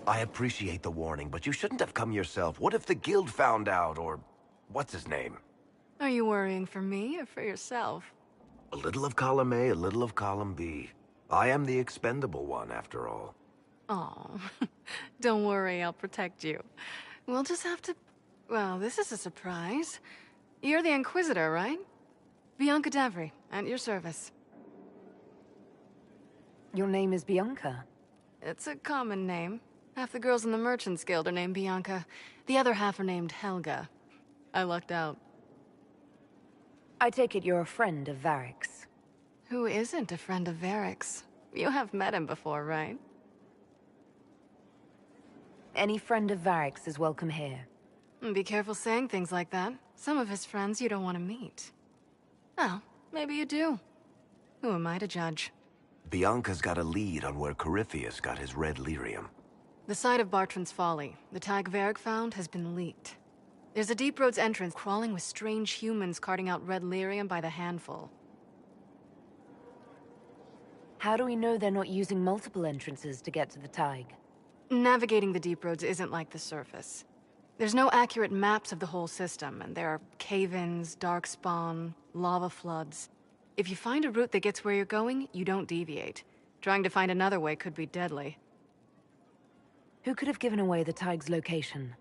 I appreciate the warning, but you shouldn't have come yourself. What if the guild found out, or... what's his name? Are you worrying for me or for yourself? A little of column A, a little of column B. I am the expendable one, after all. Oh, don't worry, I'll protect you. We'll just have to... Well, this is a surprise. You're the Inquisitor, right? Bianca Davry, at your service. Your name is Bianca? It's a common name. Half the girls in the Merchants Guild are named Bianca. The other half are named Helga. I lucked out. I take it you're a friend of Varric's. Who isn't a friend of Varric's? You have met him before, right? Any friend of Varric's is welcome here. Be careful saying things like that. Some of his friends you don't want to meet. Well, maybe you do. Who am I to judge? Bianca's got a lead on where Corypheus got his red lyrium. The site of Bartran's Folly, the tag Varric found, has been leaked. There's a Deep Roads entrance crawling with strange humans carting out red lyrium by the handful. How do we know they're not using multiple entrances to get to the Tig? Navigating the Deep Roads isn't like the surface. There's no accurate maps of the whole system, and there are cave-ins, darkspawn, lava floods. If you find a route that gets where you're going, you don't deviate. Trying to find another way could be deadly. Who could have given away the Tig's location?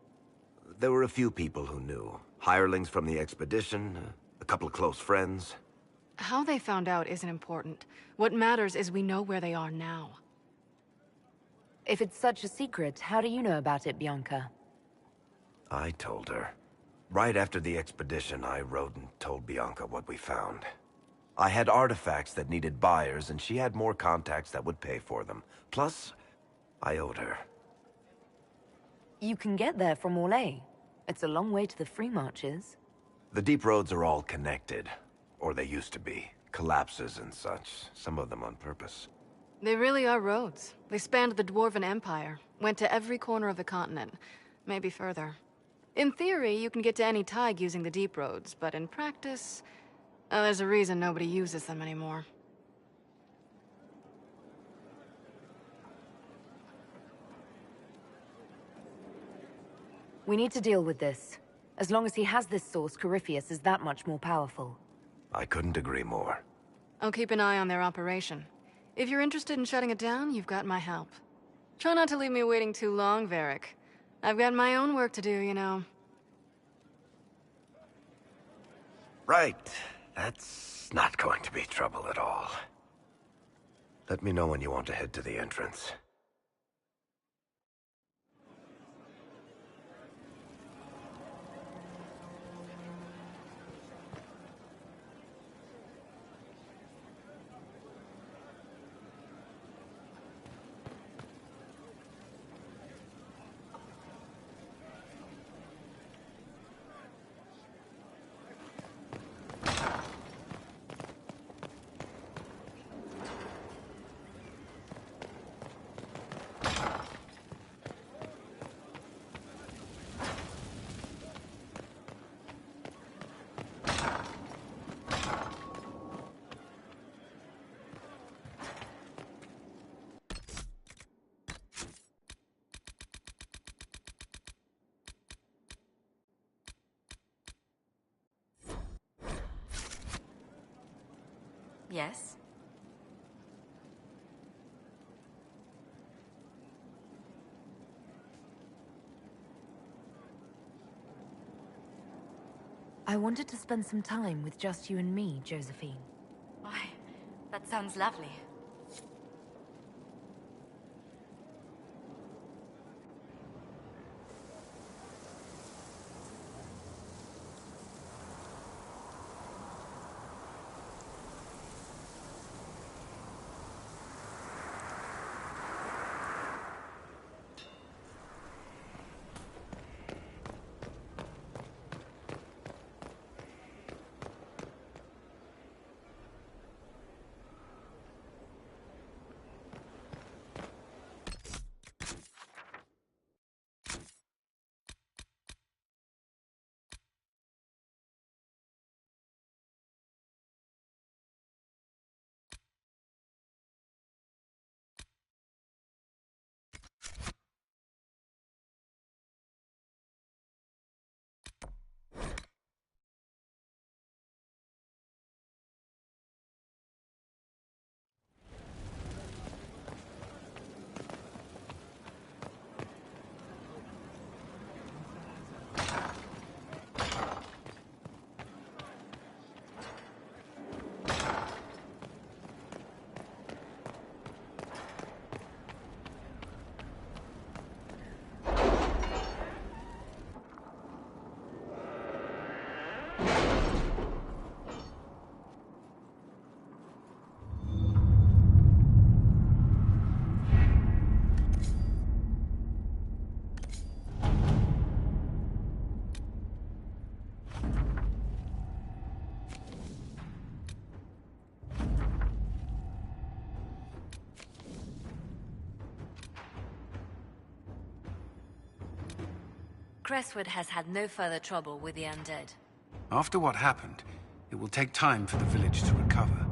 There were a few people who knew. Hirelings from the expedition, a couple of close friends. How they found out isn't important. What matters is we know where they are now. If it's such a secret, how do you know about it, Bianca? I told her. Right after the expedition, I wrote and told Bianca what we found. I had artifacts that needed buyers, and she had more contacts that would pay for them. Plus, I owed her. You can get there from Orlais. It's a long way to the free marches. The deep roads are all connected. Or they used to be. Collapses and such. Some of them on purpose. They really are roads. They spanned the Dwarven Empire, went to every corner of the continent, maybe further. In theory, you can get to any Tig using the deep roads, but in practice, there's a reason nobody uses them anymore. We need to deal with this. As long as he has this source, Corypheus is that much more powerful. I couldn't agree more. I'll keep an eye on their operation. If you're interested in shutting it down, you've got my help. Try not to leave me waiting too long, Varric. I've got my own work to do, you know. Right. That's not going to be trouble at all. Let me know when you want to head to the entrance. Yes? I wanted to spend some time with just you and me, Josephine. Why, that sounds lovely. Crestwood has had no further trouble with the undead. After what happened, it will take time for the village to recover.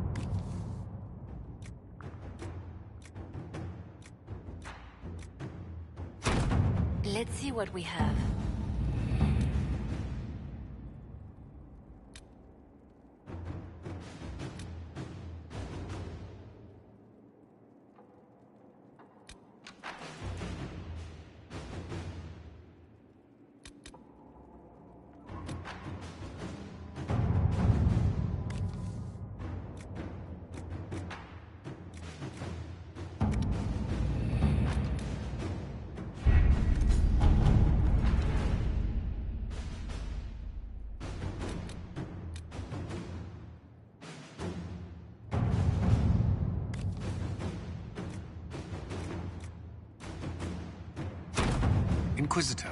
Let's see what we have. Inquisitor.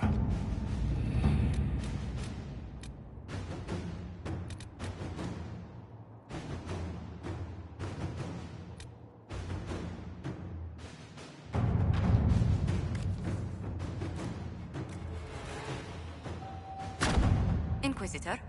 Inquisitor?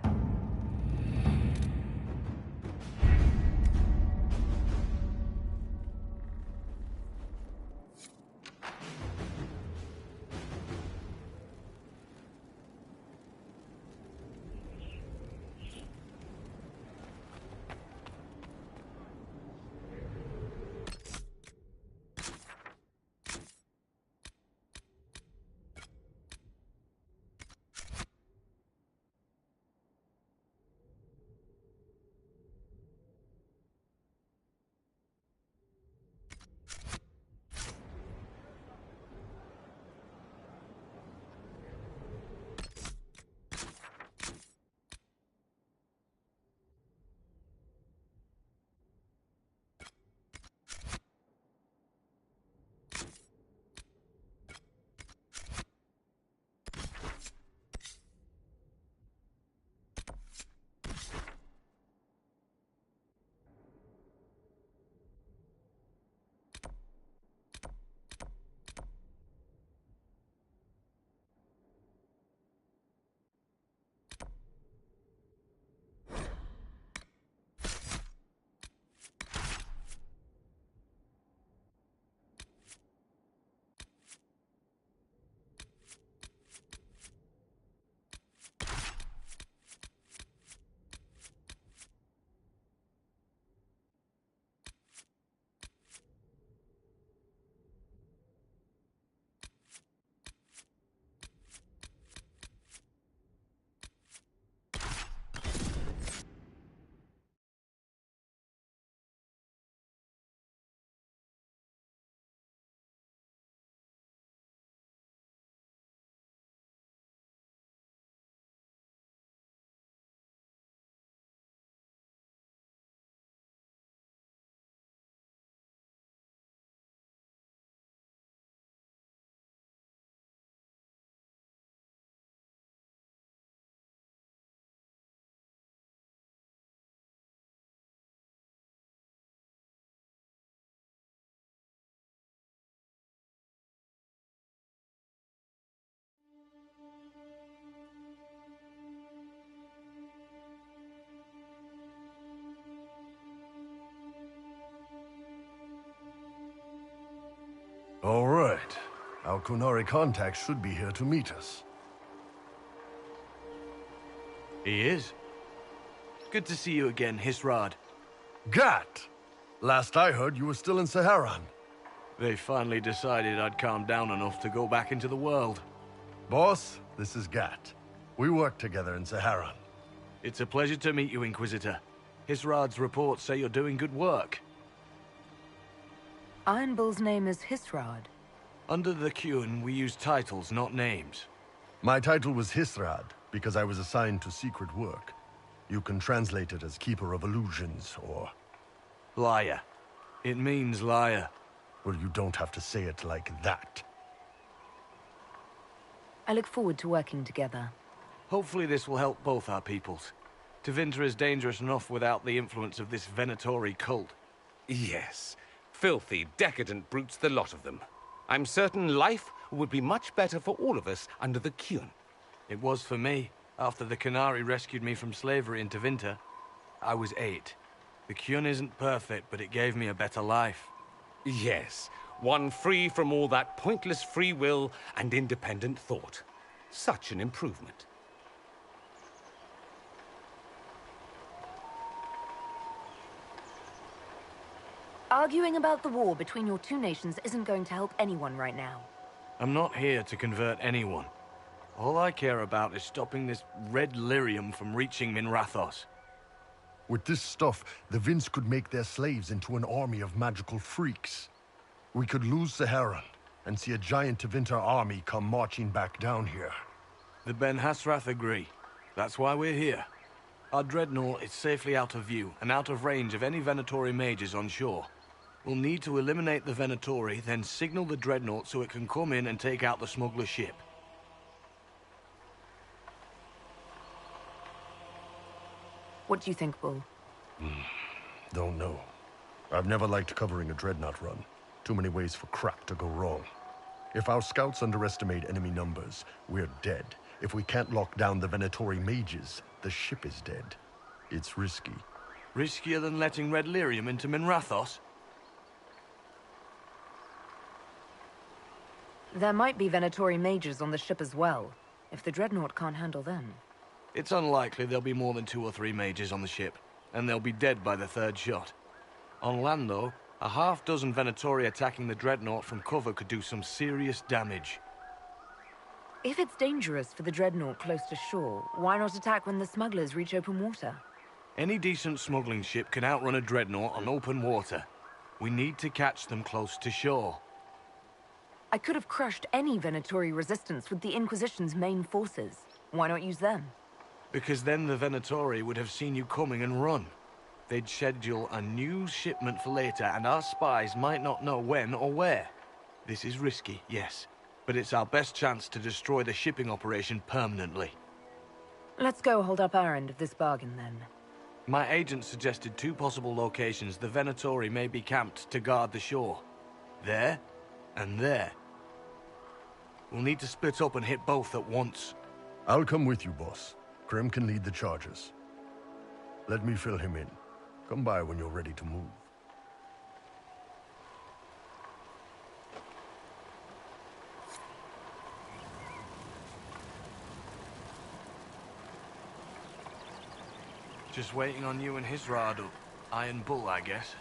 All right. Our Kunari contact should be here to meet us. He is. Good to see you again, Hisrad. Gat! Last I heard, you were still in Saharan. They finally decided I'd calmed down enough to go back into the world. Boss, this is Gat. We work together in Saharan. It's a pleasure to meet you, Inquisitor. Hisrad's reports say you're doing good work. Iron Bull's name is Hisrad. Under the Qun, we use titles, not names. My title was Hisrad, because I was assigned to secret work. You can translate it as Keeper of Illusions, or... Liar. It means liar. Well, you don't have to say it like that. I look forward to working together. Hopefully this will help both our peoples. Tevinter is dangerous enough without the influence of this Venatori cult. Yes. Filthy, decadent brutes, the lot of them. I'm certain life would be much better for all of us under the Qun. It was for me, after the Canary rescued me from slavery in Tevinter. I was 8. The Kyun isn't perfect, but it gave me a better life. Yes, one free from all that pointless free will and independent thought. Such an improvement. Arguing about the war between your two nations isn't going to help anyone right now. I'm not here to convert anyone. All I care about is stopping this red lyrium from reaching Minrathos. With this stuff, the Vince could make their slaves into an army of magical freaks. We could lose Saharan and see a giant Tevinter army come marching back down here. The Ben Hasrath agree. That's why we're here. Our dreadnought is safely out of view and out of range of any Venatori mages on shore. We'll need to eliminate the Venatori, then signal the dreadnought so it can come in and take out the smuggler ship. What do you think, Bull? Don't know. I've never liked covering a dreadnought run. Too many ways for crap to go wrong. If our scouts underestimate enemy numbers, we're dead. If we can't lock down the Venatori mages, the ship is dead. It's risky. Riskier than letting Red Lyrium into Minrathos? There might be Venatori mages on the ship as well, if the dreadnought can't handle them. It's unlikely there'll be more than 2 or 3 mages on the ship, and they'll be dead by the 3rd shot. On land, though, a half-dozen Venatori attacking the dreadnought from cover could do some serious damage. If it's dangerous for the dreadnought close to shore, why not attack when the smugglers reach open water? Any decent smuggling ship can outrun a dreadnought on open water. We need to catch them close to shore. I could have crushed any Venatori resistance with the Inquisition's main forces. Why not use them? Because then the Venatori would have seen you coming and run. They'd schedule a new shipment for later, and our spies might not know when or where. This is risky, yes, but it's our best chance to destroy the shipping operation permanently. Let's go hold up our end of this bargain, then. My agent suggested 2 possible locations the Venatori may be camped to guard the shore. There, and there. We'll need to split up and hit both at once. I'll come with you, boss. Krem can lead the charges. Let me fill him in. Come by when you're ready to move. Just waiting on you and his Radu. Iron Bull, I guess.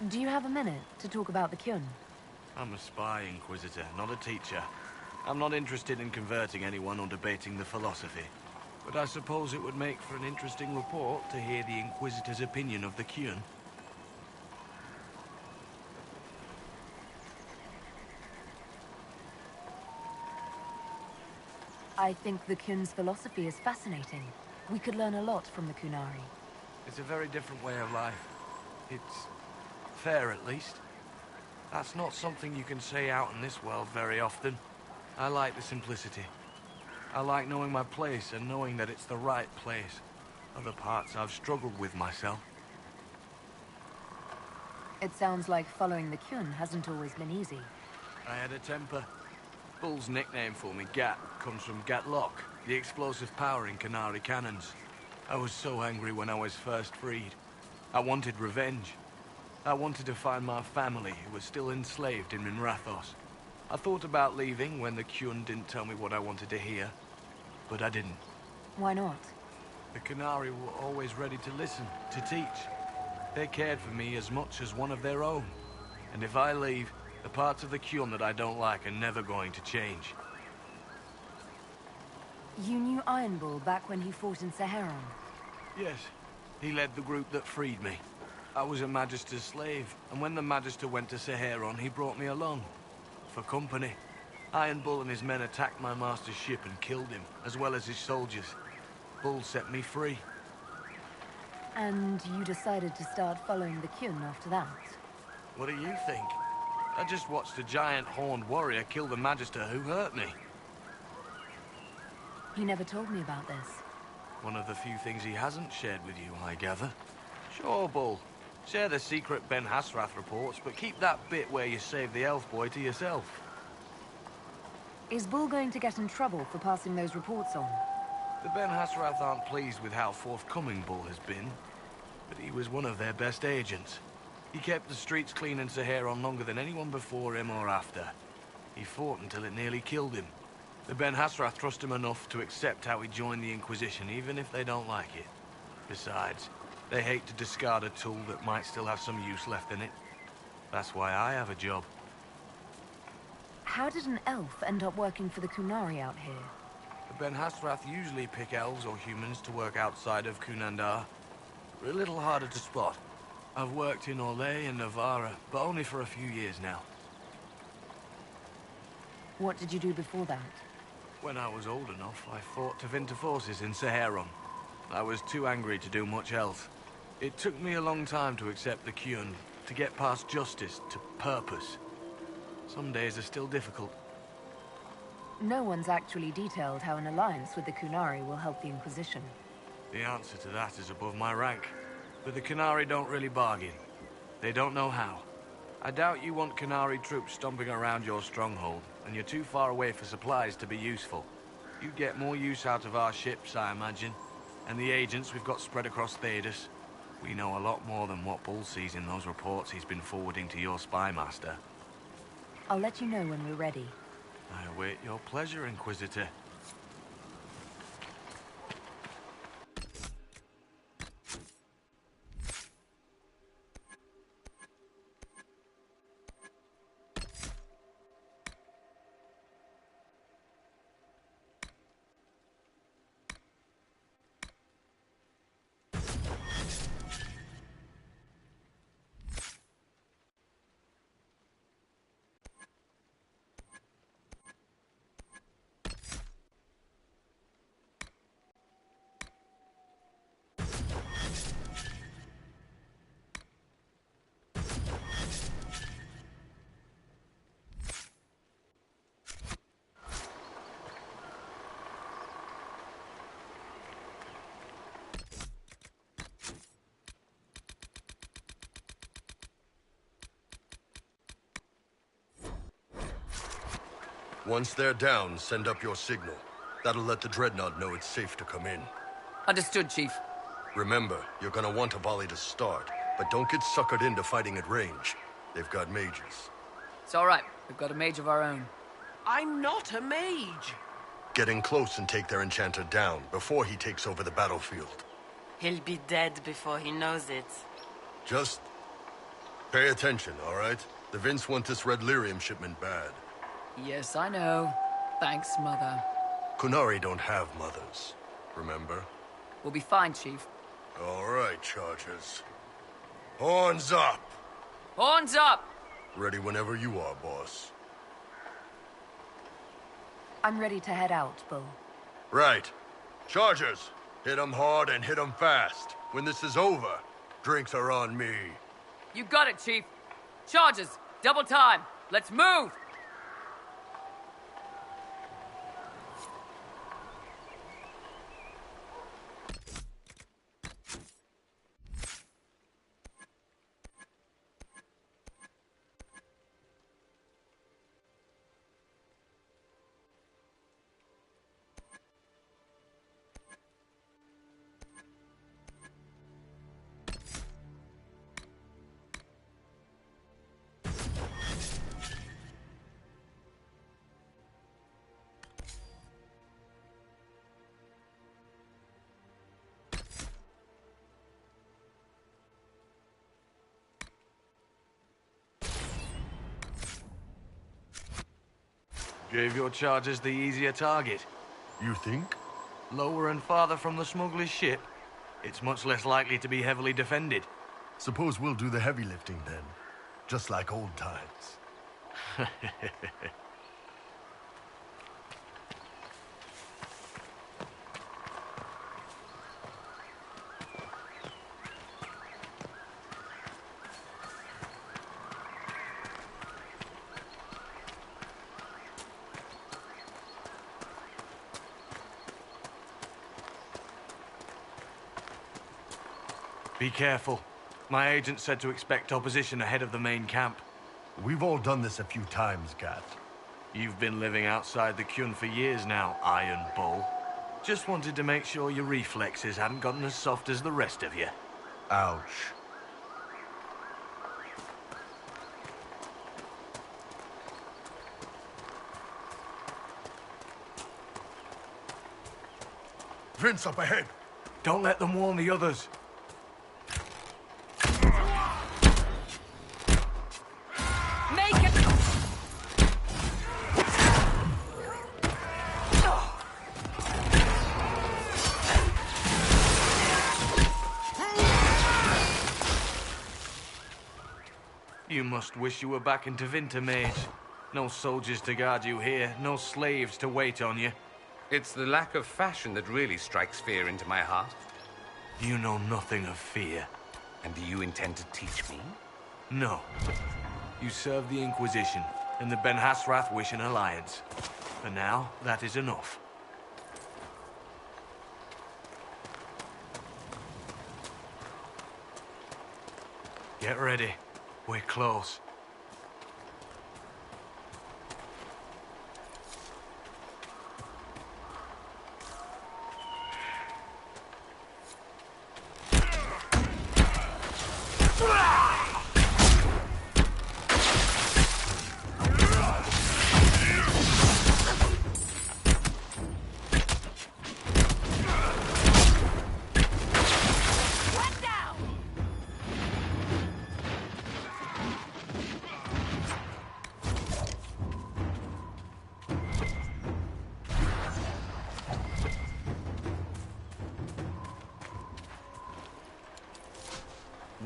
Do you have a minute to talk about the Kyun? I'm a spy, Inquisitor, not a teacher. I'm not interested in converting anyone or debating the philosophy. But I suppose it would make for an interesting report to hear the Inquisitor's opinion of the Kyun. I think the Kyun's philosophy is fascinating. We could learn a lot from the Kunari. It's a very different way of life. It's fair, at least. That's not something you can say out in this world very often. I like the simplicity. I like knowing my place and knowing that it's the right place. Other parts I've struggled with myself. It sounds like following the Kyun hasn't always been easy. I had a temper. Bull's nickname for me, Gat, comes from Gatlock, the explosive power in Canary cannons. I was so angry when I was first freed. I wanted revenge. I wanted to find my family who was still enslaved in Minrathos. I thought about leaving when the Kyun didn't tell me what I wanted to hear, but I didn't. Why not? The Canary were always ready to listen, to teach. They cared for me as much as one of their own. And if I leave, the parts of the Kyun that I don't like are never going to change. You knew Iron Bull back when he fought in Saharan? Yes, he led the group that freed me. I was a Magister's slave, and when the Magister went to Saharan, he brought me along. For company. Iron Bull and his men attacked my master's ship and killed him, as well as his soldiers. Bull set me free. And you decided to start following the Kyun after that? What do you think? I just watched a giant horned warrior kill the Magister who hurt me. He never told me about this. One of the few things he hasn't shared with you, I gather. Sure, Bull. Share the secret Ben Hasrath reports, but keep that bit where you saved the elf boy to yourself. Is Bull going to get in trouble for passing those reports on? The Ben Hasrath aren't pleased with how forthcoming Bull has been, but he was one of their best agents. He kept the streets clean in Saharon longer than anyone before him or after. He fought until it nearly killed him. The Ben Hasrath trust him enough to accept how he joined the Inquisition, even if they don't like it. Besides, they hate to discard a tool that might still have some use left in it. That's why I have a job. How did an elf end up working for the Kunari out here? The Ben Hasrath usually pick elves or humans to work outside of Kunandar. We're a little harder to spot. I've worked in Orlais and Navarra, but only for a few years now. What did you do before that? When I was old enough, I fought Tevinter forces in Saharon. I was too angry to do much else. It took me a long time to accept the Kyun, to get past justice to purpose. Some days are still difficult. No one's actually detailed how an alliance with the Kunari will help the Inquisition. The answer to that is above my rank. But the Kunari don't really bargain. They don't know how. I doubt you want Kunari troops stomping around your stronghold, and you're too far away for supplies to be useful. You'd get more use out of our ships, I imagine, and the agents we've got spread across Thedas. We know a lot more than what Bull sees in those reports he's been forwarding to your spy master. I'll let you know when we're ready. I await your pleasure, Inquisitor. Once they're down, send up your signal. That'll let the Dreadnought know it's safe to come in. Understood, Chief. Remember, you're gonna want a volley to start, but don't get suckered into fighting at range. They've got mages. It's all right. We've got a mage of our own. I'm not a mage. Get in close and take their enchanter down before he takes over the battlefield. He'll be dead before he knows it. Just pay attention, all right? The Vince want this red lyrium shipment bad. Yes, I know. Thanks, Mother. Kunari don't have mothers, remember? We'll be fine, Chief. All right, Chargers. Horns up! Horns up! Ready whenever you are, boss. I'm ready to head out, Bull. Right. Chargers, hit 'em hard and hit 'em fast. When this is over, drinks are on me. You got it, Chief. Charges! Double time! Let's move! Gave your charges the easier target. You think? Lower and farther from the smuggler's ship, it's much less likely to be heavily defended. Suppose we'll do the heavy lifting then. Just like old times. Be careful. My agent said to expect opposition ahead of the main camp. We've all done this a few times, Gat. You've been living outside the Kyun for years now, Iron Bull. Just wanted to make sure your reflexes hadn't gotten as soft as the rest of you. Ouch. Vince, up ahead. Don't let them warn the others. Make it! You must wish you were back in Tevinter, mage. No soldiers to guard you here, no slaves to wait on you. It's the lack of fashion that really strikes fear into my heart. You know nothing of fear. And do you intend to teach me? No. You serve the Inquisition, and the Ben Hasrath wish an alliance. For now, that is enough. Get ready. We're close.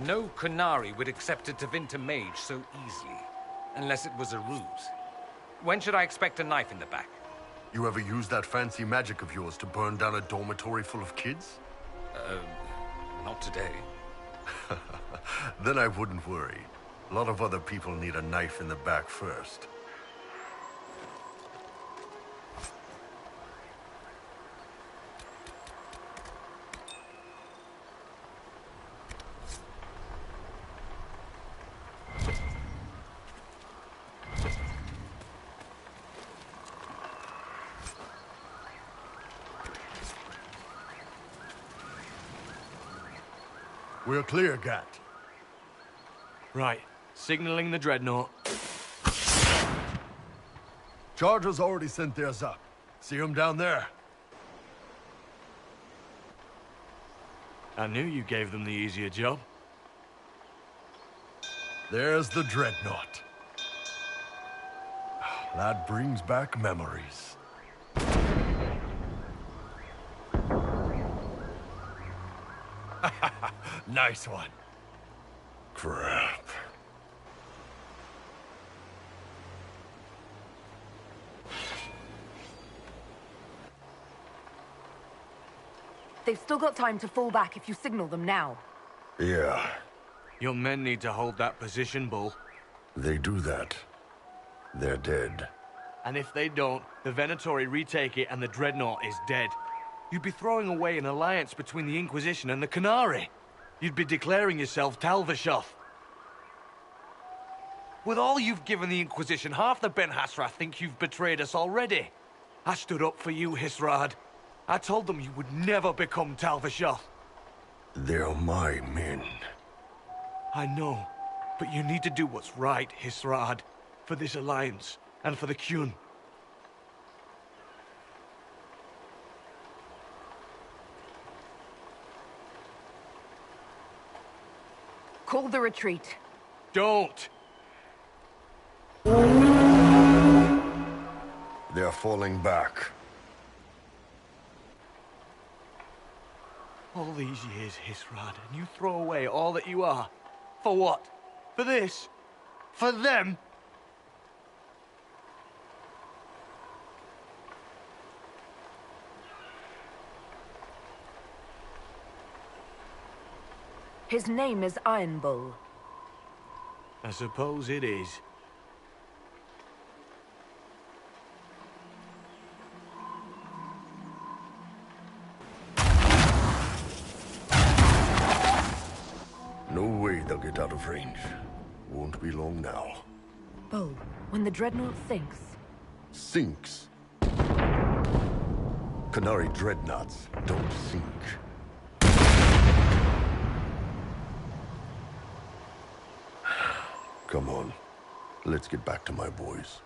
No Qunari would accept a Tevinter mage so easily, unless it was a ruse. When should I expect a knife in the back? You ever use that fancy magic of yours to burn down a dormitory full of kids? Not today. Then I wouldn't worry. A lot of other people need a knife in the back first. We're clear, Gat. Right. Signaling the Dreadnought. Chargers already sent theirs up. See them down there? I knew you gave them the easier job. There's the Dreadnought. That brings back memories. Nice one. Crap. They've still got time to fall back if you signal them now. Yeah, Your men need to hold that position, Bull. they do that. They're dead. And if they don't, the Venatori retake it and the Dreadnought is dead. You'd be throwing away an alliance between the Inquisition and the Qunari. You'd be declaring yourself Talvashoth. With all you've given the Inquisition, half the Ben Hasrath think you've betrayed us already. I stood up for you, Hisrad. I told them you would never become Talvashoth. They're my men. I know, but you need to do what's right, Hisrad. For this alliance, and for the Kyun. Call the retreat. Don't! They're falling back. All these years, Hisrad, and you throw away all that you are. For what? For this? For them? His name is Iron Bull. I suppose it is. No way they'll get out of range. Won't be long now. Bull, when the Dreadnought sinks, sinks. Canary dreadnoughts don't sink. Come on, let's get back to my boys.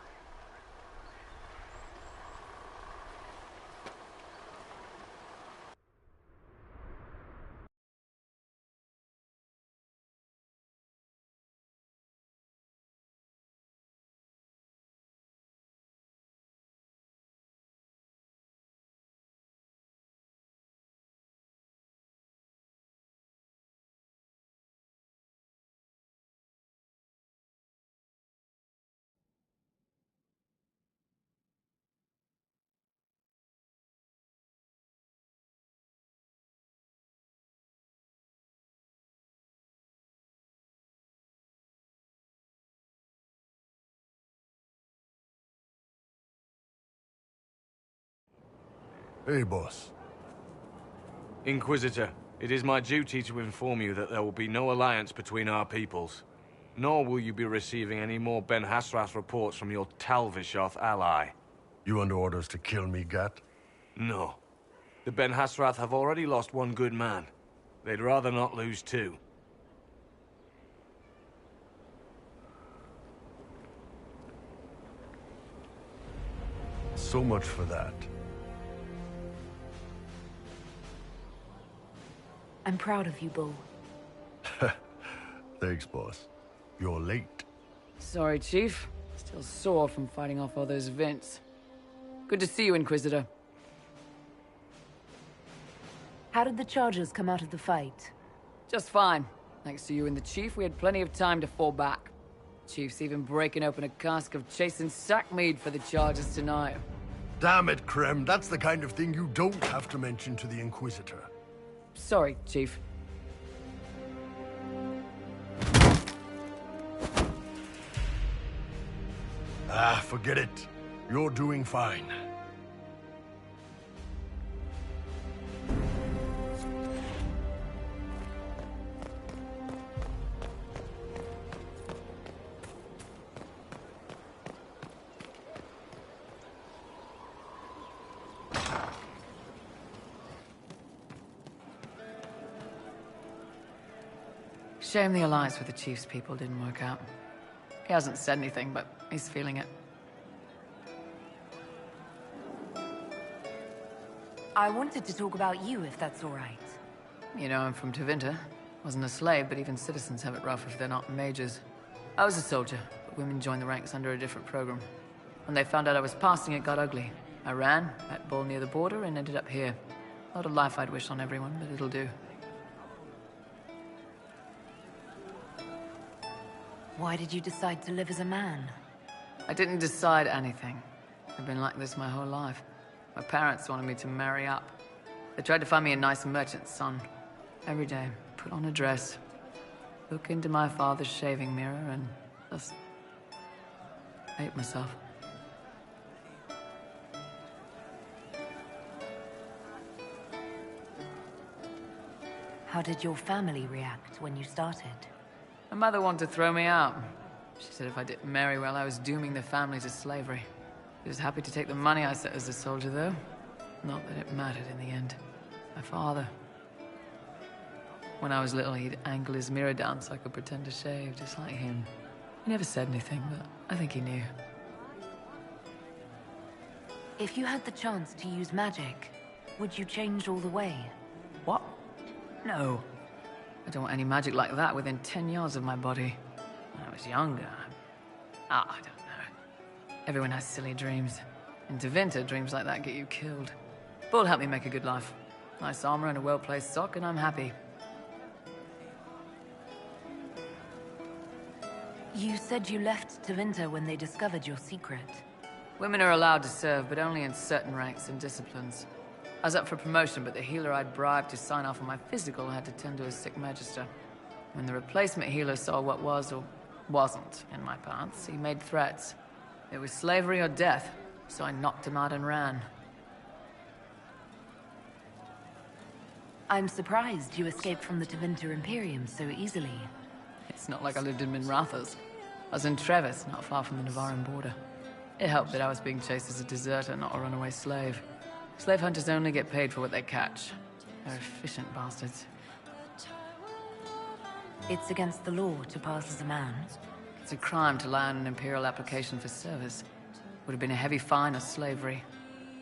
Hey, boss. Inquisitor, it is my duty to inform you that there will be no alliance between our peoples. Nor will you be receiving any more Ben Hasrath reports from your Talvishoth ally. You under orders to kill me, Gat? No. The Ben Hasrath have already lost one good man. They'd rather not lose two. So much for that. I'm proud of you, Bull. Thanks, boss. You're late. Sorry, Chief. Still sore from fighting off all those vents. Good to see you, Inquisitor. How did the Chargers come out of the fight? Just fine. Thanks to you and the Chief, we had plenty of time to fall back. Chief's even breaking open a cask of chasing sackmead for the Chargers tonight. Damn it, Krem. That's the kind of thing you don't have to mention to the Inquisitor. Sorry, Chief. Ah, forget it. You're doing fine. Shame the alliance with the Chief's people didn't work out. He hasn't said anything, but he's feeling it. I wanted to talk about you, if that's all right. You know, I'm from Tevinter. Wasn't a slave, but even citizens have it rough if they're not mages. I was a soldier, but women joined the ranks under a different program. When they found out I was passing, it got ugly. I ran, met Bull near the border, and ended up here. Not a life I'd wish on everyone, but it'll do. Why did you decide to live as a man? I didn't decide anything. I've been like this my whole life. My parents wanted me to marry up. They tried to find me a nice merchant's son. Every day, put on a dress, look into my father's shaving mirror, and just hate myself. How did your family react when you started? My mother wanted to throw me out. She said if I didn't marry well, I was dooming the family to slavery. She was happy to take the money I set as a soldier, though. Not that it mattered in the end. My father. When I was little, he'd angle his mirror down so I could pretend to shave, just like him. He never said anything, but I think he knew. If you had the chance to use magic, would you change all the way? What? No. I don't want any magic like that within 10 yards of my body. When I was younger, I don't know. Everyone has silly dreams. In Tevinter, dreams like that get you killed. Bull helped me make a good life. Nice armor and a well-placed sock, and I'm happy. You said you left Tevinter when they discovered your secret. Women are allowed to serve, but only in certain ranks and disciplines. I was up for promotion, but the healer I'd bribed to sign off on my physical had to tend to a sick magister. When the replacement healer saw what was or wasn't in my pants, he made threats. It was slavery or death, so I knocked him out and ran. I'm surprised you escaped from the Tevinter Imperium so easily. It's not like I lived in Minrathas. I was in Trevis, not far from the Navarran border. It helped that I was being chased as a deserter, not a runaway slave. Slave hunters only get paid for what they catch. They're efficient bastards. It's against the law to pass as a man. It's a crime to lie on an Imperial application for service. Would have been a heavy fine or slavery.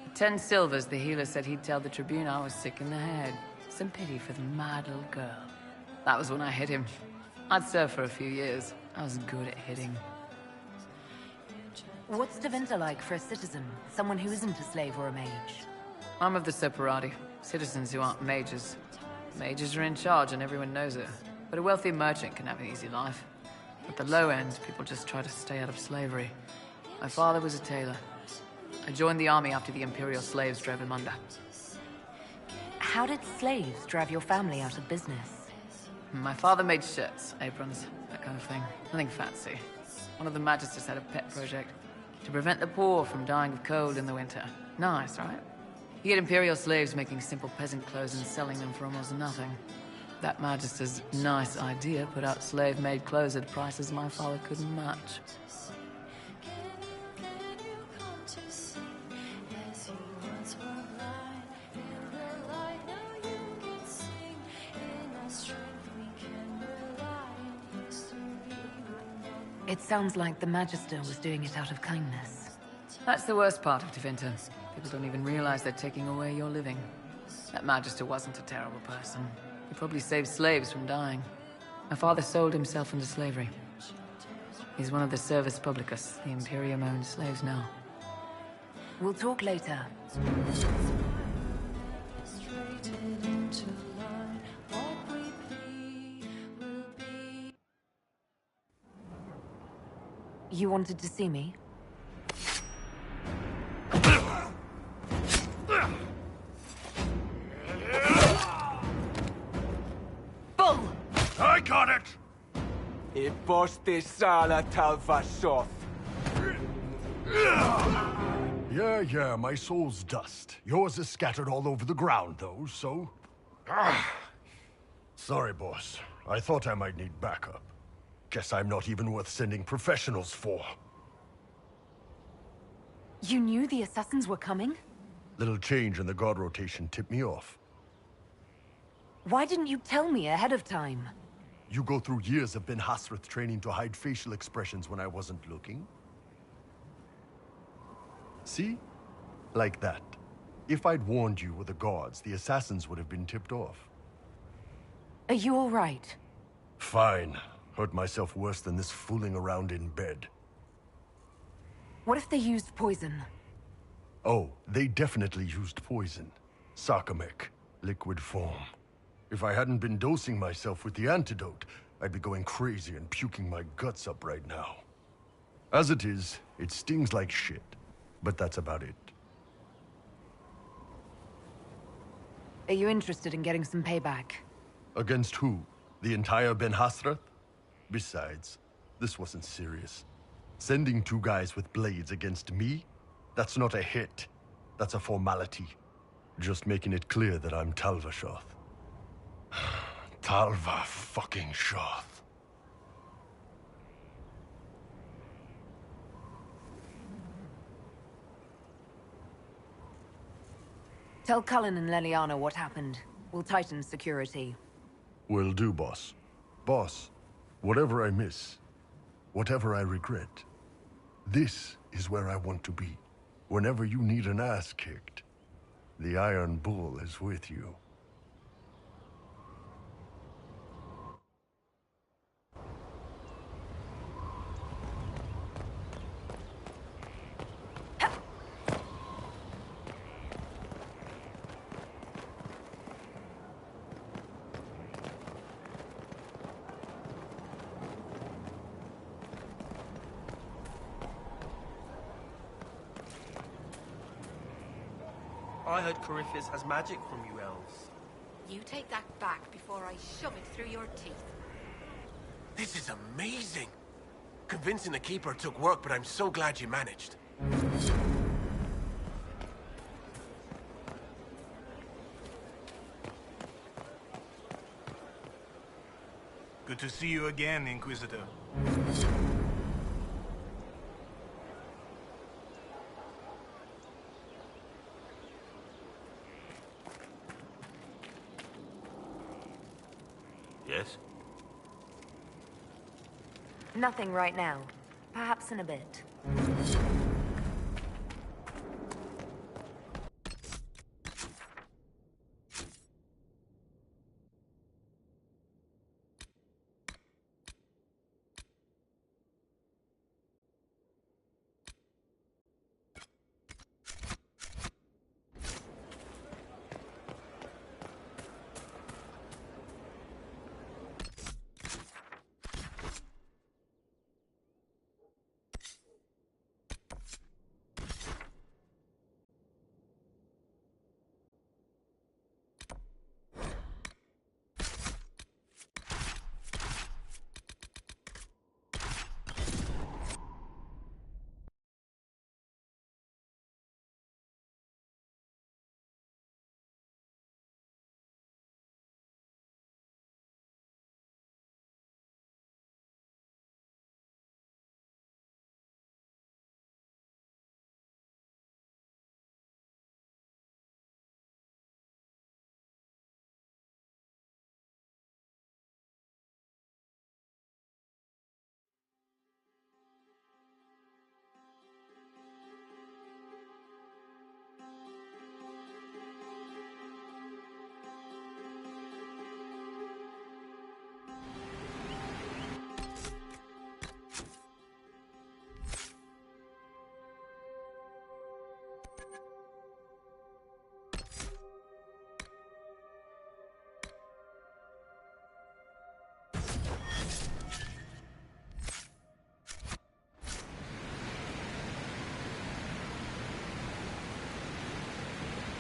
For 10 silvers, the healer said he'd tell the Tribune I was sick in the head. Some pity for the mad little girl. That was when I hit him. I'd served for a few years. I was good at hitting. What's Tevinter like for a citizen? Someone who isn't a slave or a mage? I'm of the Separati. Citizens who aren't mages. Mages are in charge and everyone knows it. But a wealthy merchant can have an easy life. At the low end, people just try to stay out of slavery. My father was a tailor. I joined the army after the Imperial slaves drove him under. How did slaves drive your family out of business? My father made shirts, aprons, that kind of thing. Nothing fancy. One of the magisters had a pet project to prevent the poor from dying of cold in the winter. Nice, right? You get Imperial slaves making simple peasant clothes and selling them for almost nothing. That magister's nice idea put out slave-made clothes at prices my father couldn't match. It sounds like the Magister was doing it out of kindness. That's the worst part of Tevinter. People don't even realize they're taking away your living. That Magister wasn't a terrible person. He probably saved slaves from dying. My father sold himself into slavery. He's one of the Servus Publicus, the Imperium-owned slaves now. We'll talk later. You wanted to see me? Bull! I got it! Yeah, my soul's dust. Yours is scattered all over the ground, though, so... Sorry, boss. I thought I might need backup. Guess I'm not even worth sending professionals for. You knew the assassins were coming? Little change in the guard rotation tipped me off. Why didn't you tell me ahead of time? You go through years of Ben Hasrath training to hide facial expressions when I wasn't looking. See? Like that. If I'd warned you were the guards, the assassins would have been tipped off. Are you all right? Fine. Hurt myself worse than this fooling around in bed. What if they used poison? Oh, they definitely used poison. Sarcomec, liquid form. If I hadn't been dosing myself with the antidote, I'd be going crazy and puking my guts up right now. As it is, it stings like shit. But that's about it. Are you interested in getting some payback? Against who? The entire Ben Hasrath? Besides, this wasn't serious. Sending 2 guys with blades against me? That's not a hit. That's a formality. Just making it clear that I'm Talva Shoth. Talva fucking Shoth. Tell Cullen and Leliana what happened. We'll tighten security. Will do, boss. Boss, whatever I miss, whatever I regret, this is where I want to be. Whenever you need an ass kicked, the Iron Bull is with you. I heard Corypheus has magic from you elves. You take that back before I shove it through your teeth. This is amazing! Convincing the Keeper took work, but I'm so glad you managed. Good to see you again, Inquisitor. Yes? Nothing right now. Perhaps in a bit.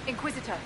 Inquisitor.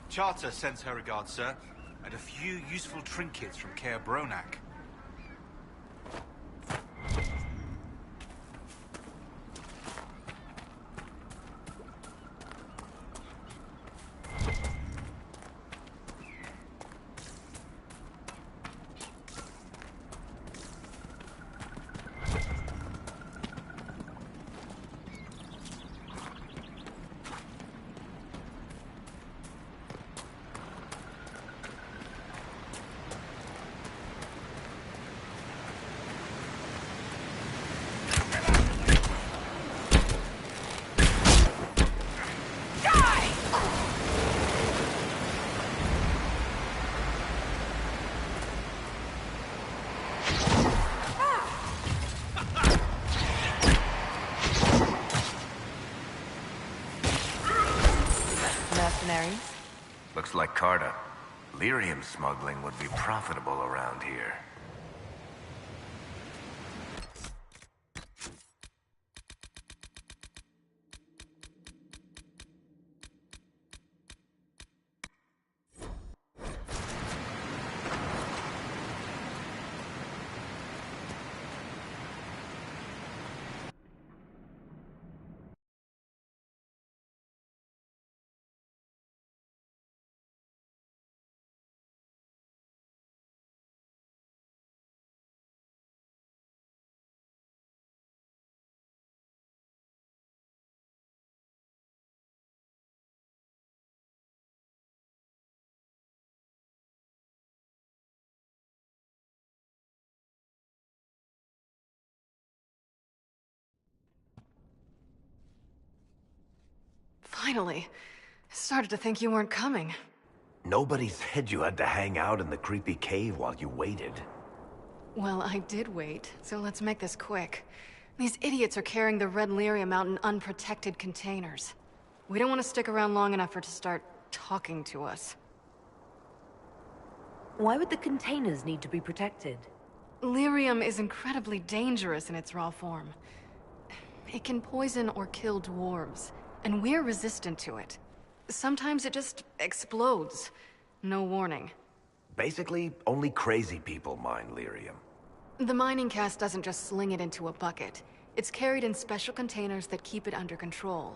Charter sends her regards, sir, and a few useful trinkets from Kaer Bronak. Looks like Carta. Lyrium smuggling would be profitable around here. Finally. I started to think you weren't coming. Nobody said you had to hang out in the creepy cave while you waited. Well, I did wait, so let's make this quick. These idiots are carrying the red lyrium out in unprotected containers. We don't want to stick around long enough for it to start talking to us. Why would the containers need to be protected? Lyrium is incredibly dangerous in its raw form. It can poison or kill dwarves, and we're resistant to it. Sometimes it just explodes. No warning. Basically, only crazy people mine lyrium. The mining cast doesn't just sling it into a bucket. It's carried in special containers that keep it under control.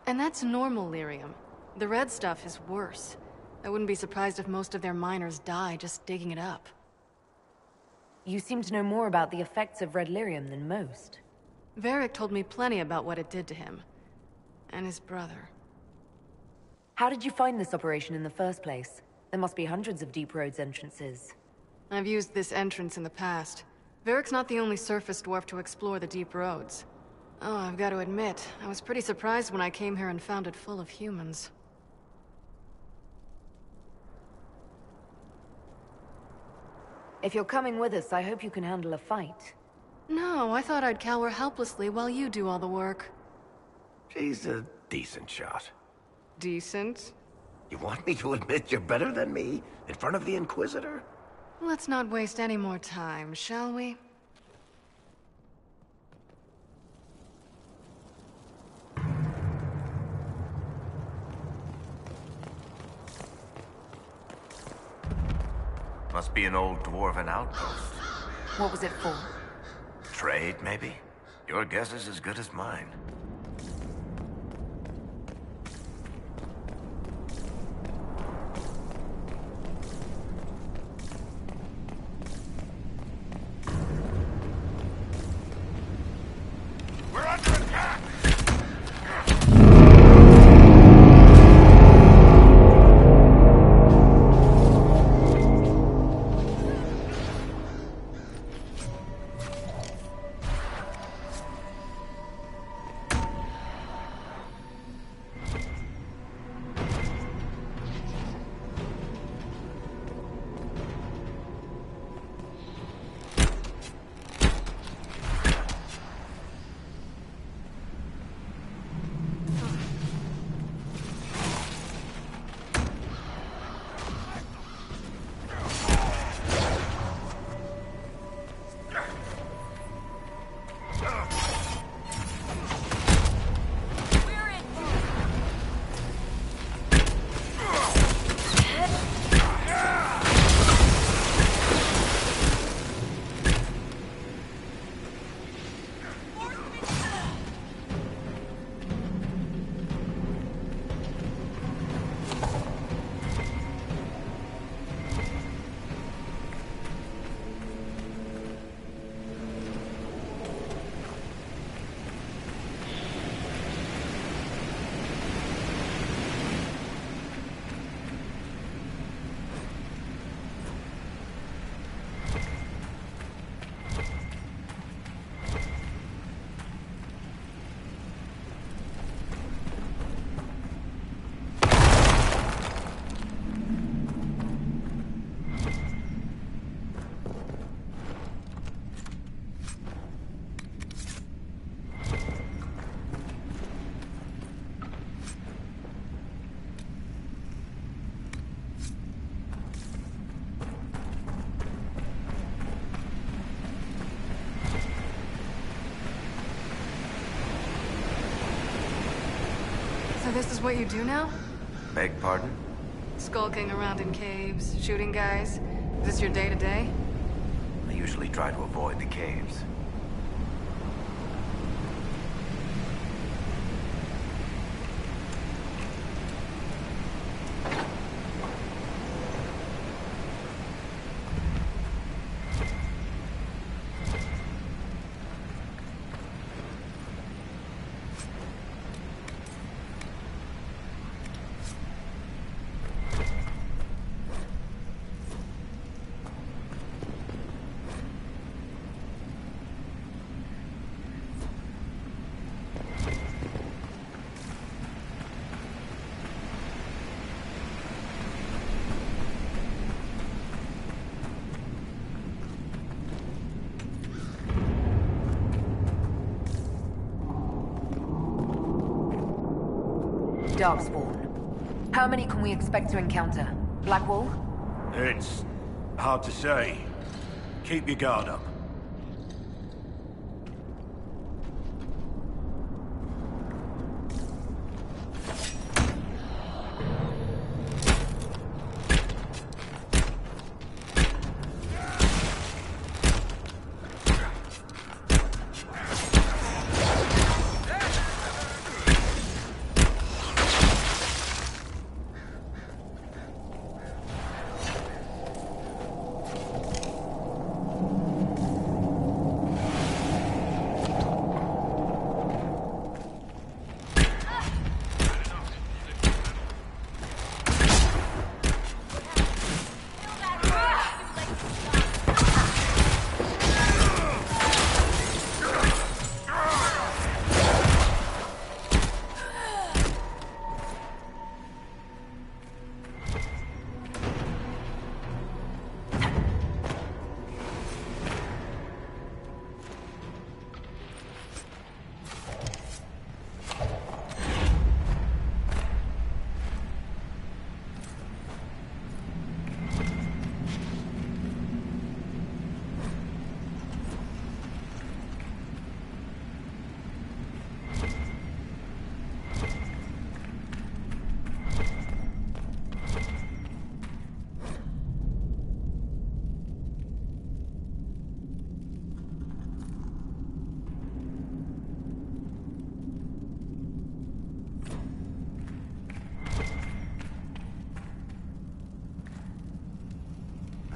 And that's normal lyrium. The red stuff is worse. I wouldn't be surprised if most of their miners die just digging it up. You seem to know more about the effects of red lyrium than most. Varric told me plenty about what it did to him. And his brother. How did you find this operation in the first place? There must be hundreds of Deep Roads entrances. I've used this entrance in the past. Varric's not the only surface dwarf to explore the Deep Roads. Oh, I've got to admit, I was pretty surprised when I came here and found it full of humans. If you're coming with us, I hope you can handle a fight. No, I thought I'd cower helplessly while you do all the work. She's a decent shot. Decent? You want me to admit you're better than me? In front of the Inquisitor? Let's not waste any more time, shall we? Must be an old dwarven outpost. What was it for? Trade, maybe? Your guess is as good as mine. This is what you do now? Beg pardon? Skulking around in caves, shooting guys? Is this your day-to-day? I usually try to avoid the caves. Darkspawn. How many can we expect to encounter? Blackwall? It's hard to say. Keep your guard up.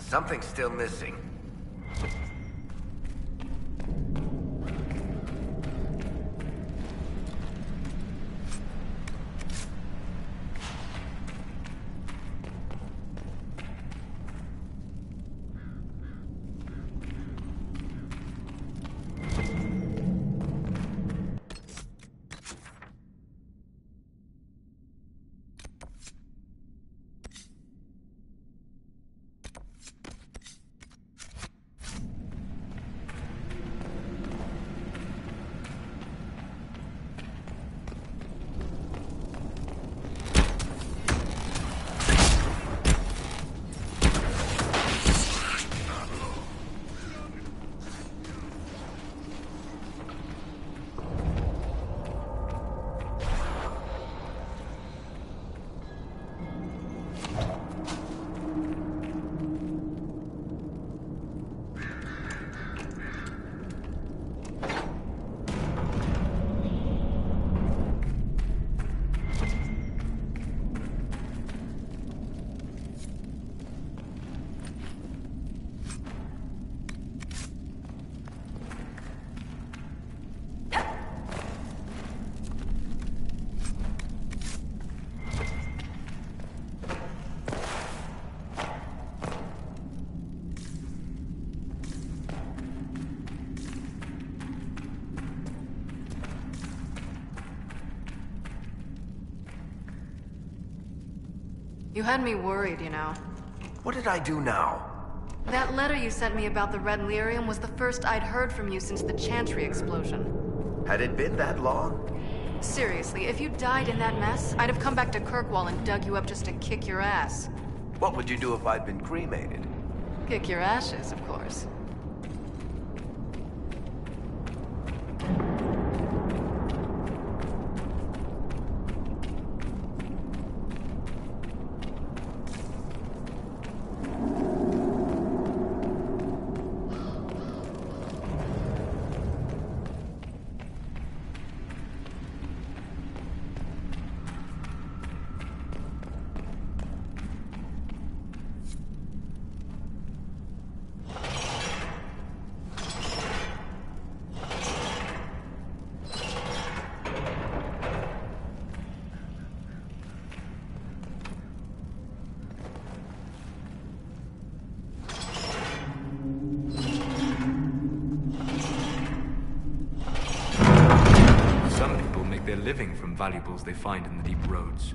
Something's still missing. You had me worried, you know. What did I do now? That letter you sent me about the Red Lyrium was the first I'd heard from you since the Chantry explosion. Had it been that long? Seriously, if you died in that mess, I'd have come back to Kirkwall and dug you up just to kick your ass. What would you do if I'd been cremated? Kick your ashes, of course. make their living from valuables they find in the deep roads.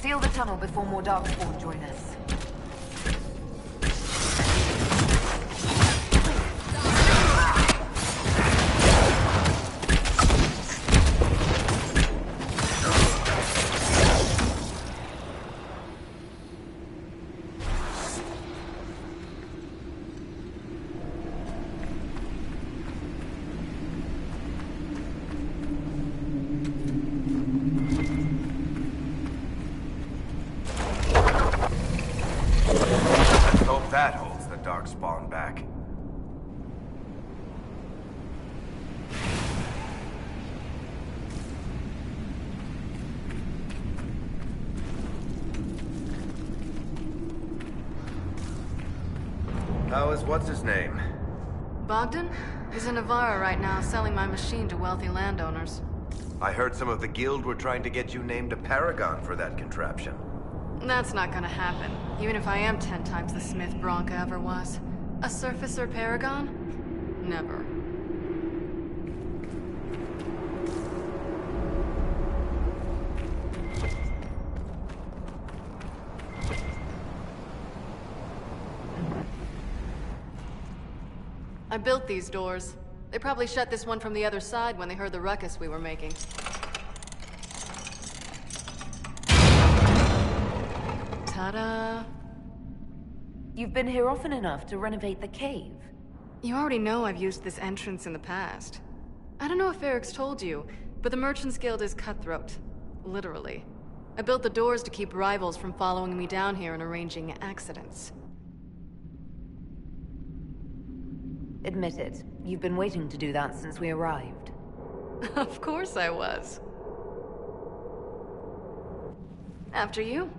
Seal the tunnel before more darkspawn join us. That holds the darkspawn back. How is what's-his-name? Bogdan? He's in Navarra right now, selling my machine to wealthy landowners. I heard some of the guild were trying to get you named a paragon for that contraption. That's not gonna happen, even if I am 10 times the Smith Bronca ever was. A surfacer paragon? Never. I built these doors. They probably shut this one from the other side when they heard the ruckus we were making. Ta-da! You've been here often enough to renovate the cave. You already know I've used this entrance in the past. I don't know if Eric's told you, but the Merchants Guild is cutthroat. Literally. I built the doors to keep rivals from following me down here and arranging accidents. Admit it, you've been waiting to do that since we arrived. Of course I was. After you.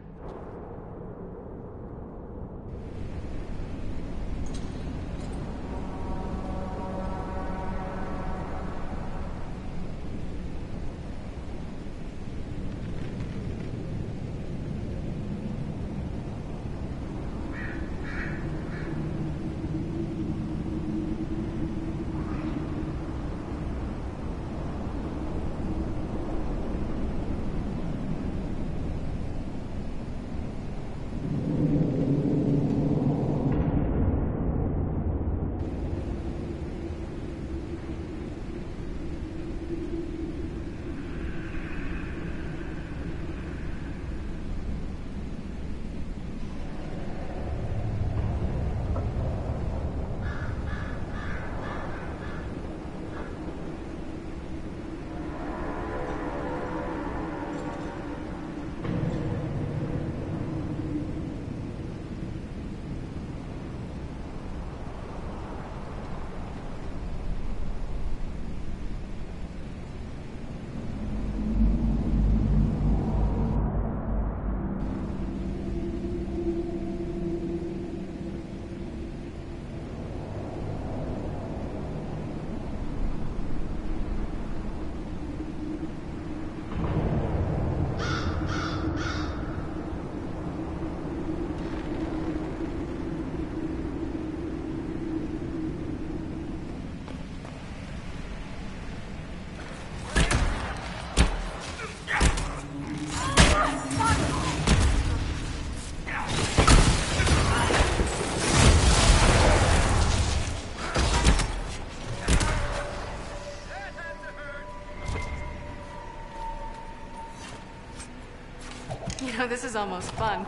This is almost fun.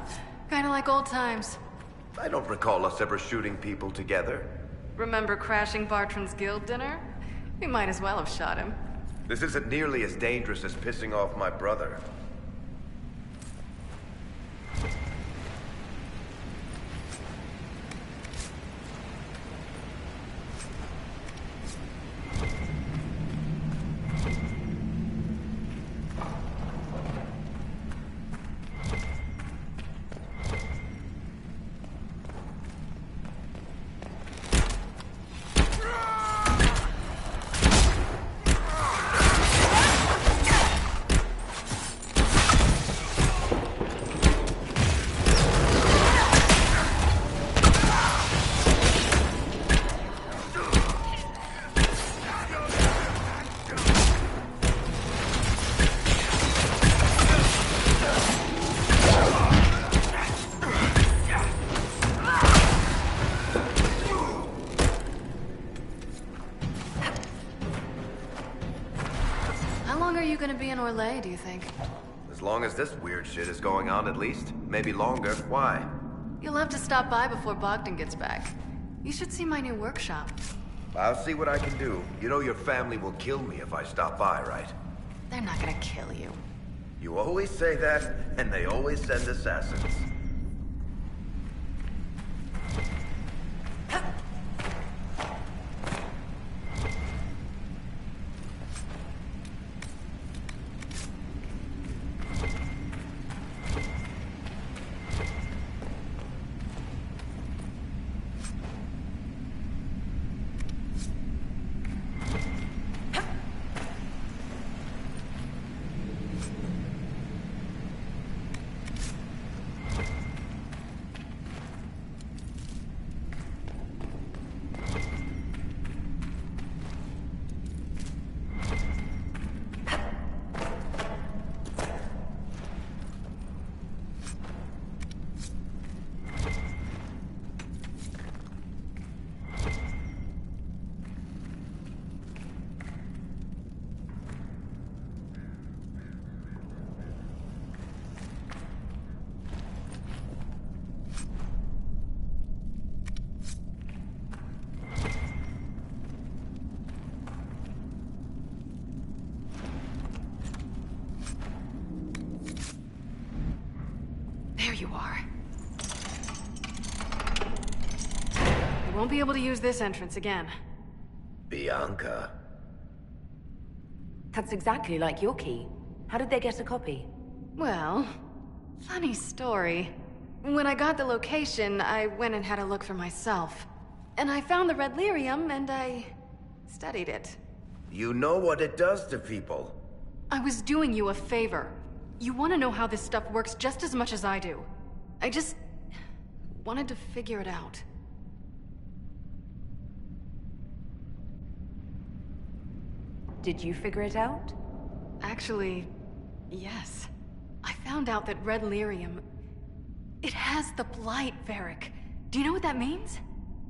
Kinda like old times. I don't recall us ever shooting people together. Remember crashing Bartran's guild dinner? We might as well have shot him. This isn't nearly as dangerous as pissing off my brother. Orlais, do you think? As long as this weird shit is going on, at least. Maybe longer. Why? You'll have to stop by before Bogdan gets back. You should see my new workshop. I'll see what I can do. You know your family will kill me if I stop by, right? They're not gonna kill you. You always say that, and they always send assassins. you are. You won't be able to use this entrance again. Bianca. That's exactly like your key. How did they get a copy? Well, funny story. When I got the location, I went and had a look for myself. And I found the red lyrium, and I studied it. You know what it does to people. I was doing you a favor. You want to know how this stuff works just as much as I do. I just wanted to figure it out. Did you figure it out? Actually, yes. I found out that red lyrium... it has the blight, Varric. Do you know what that means?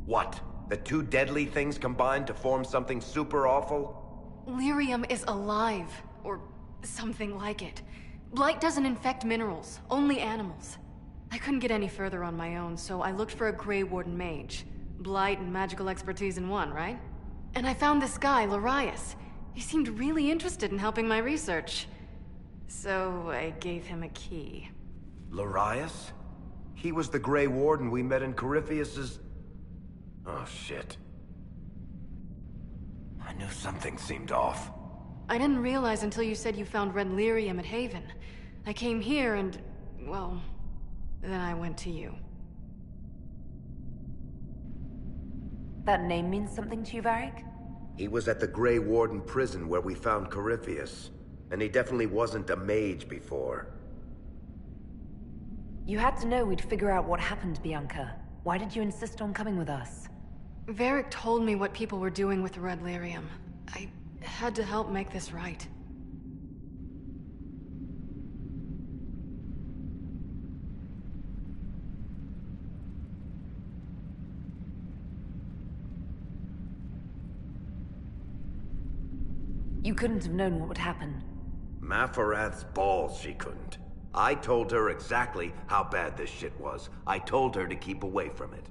What? The two deadly things combined to form something super awful? Lyrium is alive, or something like it. Blight doesn't infect minerals, only animals. I couldn't get any further on my own, so I looked for a Grey Warden mage. Blight and magical expertise in one, right? And I found this guy, Larius. He seemed really interested in helping my research. So I gave him a key. Larius? He was the Grey Warden we met in Corypheus's... Oh, shit. I knew something seemed off. I didn't realize until you said you found red lyrium at Haven. I came here and... well... then I went to you. That name means something to you, Varric? He was at the Grey Warden prison where we found Corypheus. And he definitely wasn't a mage before. You had to know we'd figure out what happened, Bianca. Why did you insist on coming with us? Varric told me what people were doing with the red lyrium. I had to help make this right. You couldn't have known what would happen. Mafarath's balls, she couldn't. I told her exactly how bad this shit was. I told her to keep away from it.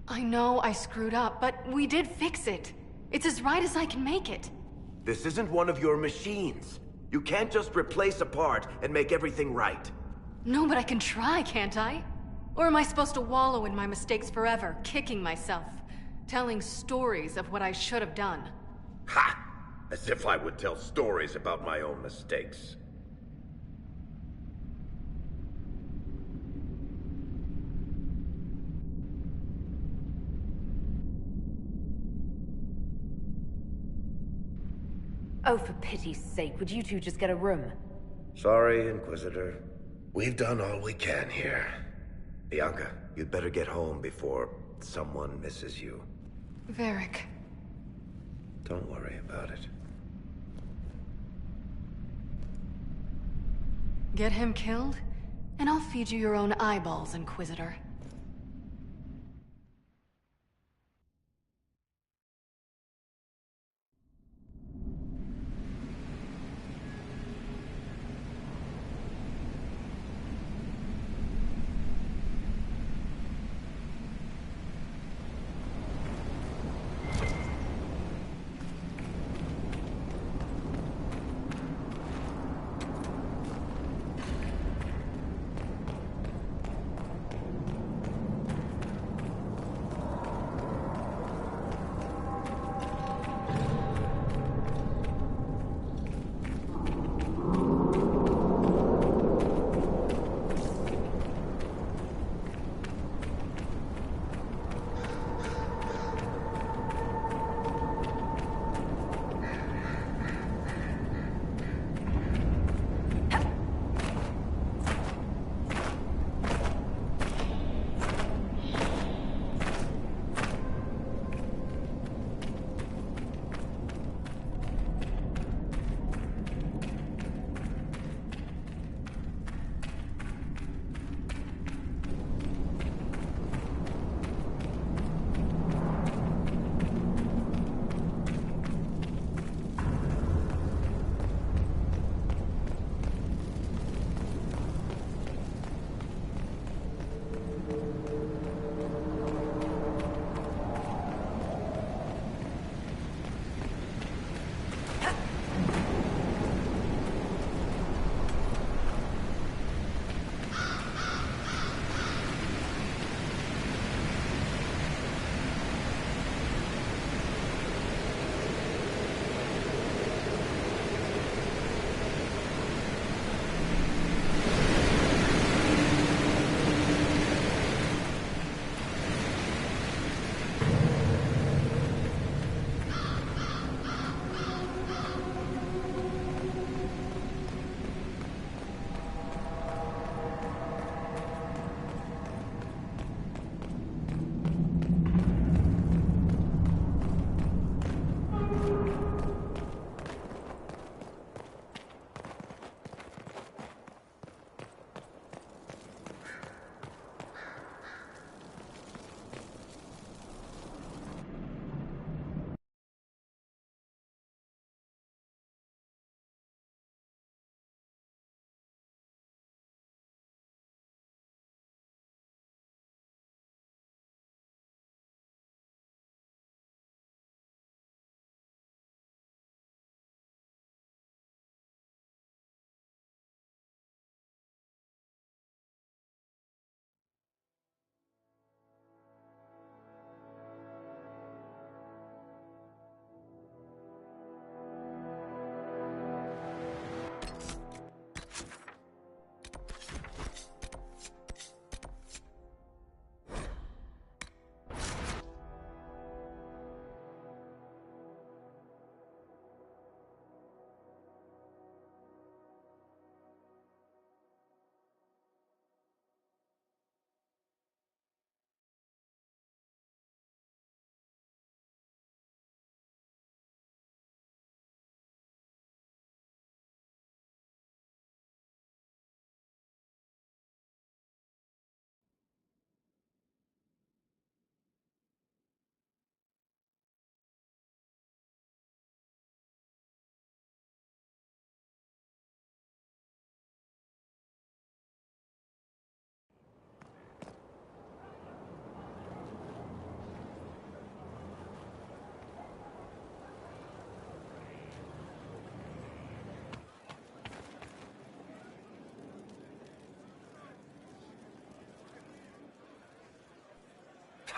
I know I screwed up, but we did fix it. It's as right as I can make it. This isn't one of your machines. You can't just replace a part and make everything right. No, but I can try, can't I? Or am I supposed to wallow in my mistakes forever, kicking myself, telling stories of what I should have done? Ha! As if I would tell stories about my own mistakes. Oh, for pity's sake, would you two just get a room? Sorry, Inquisitor. We've done all we can here. Bianca, you'd better get home before someone misses you. Varric. Don't worry about it. Get him killed, and I'll feed you your own eyeballs, Inquisitor.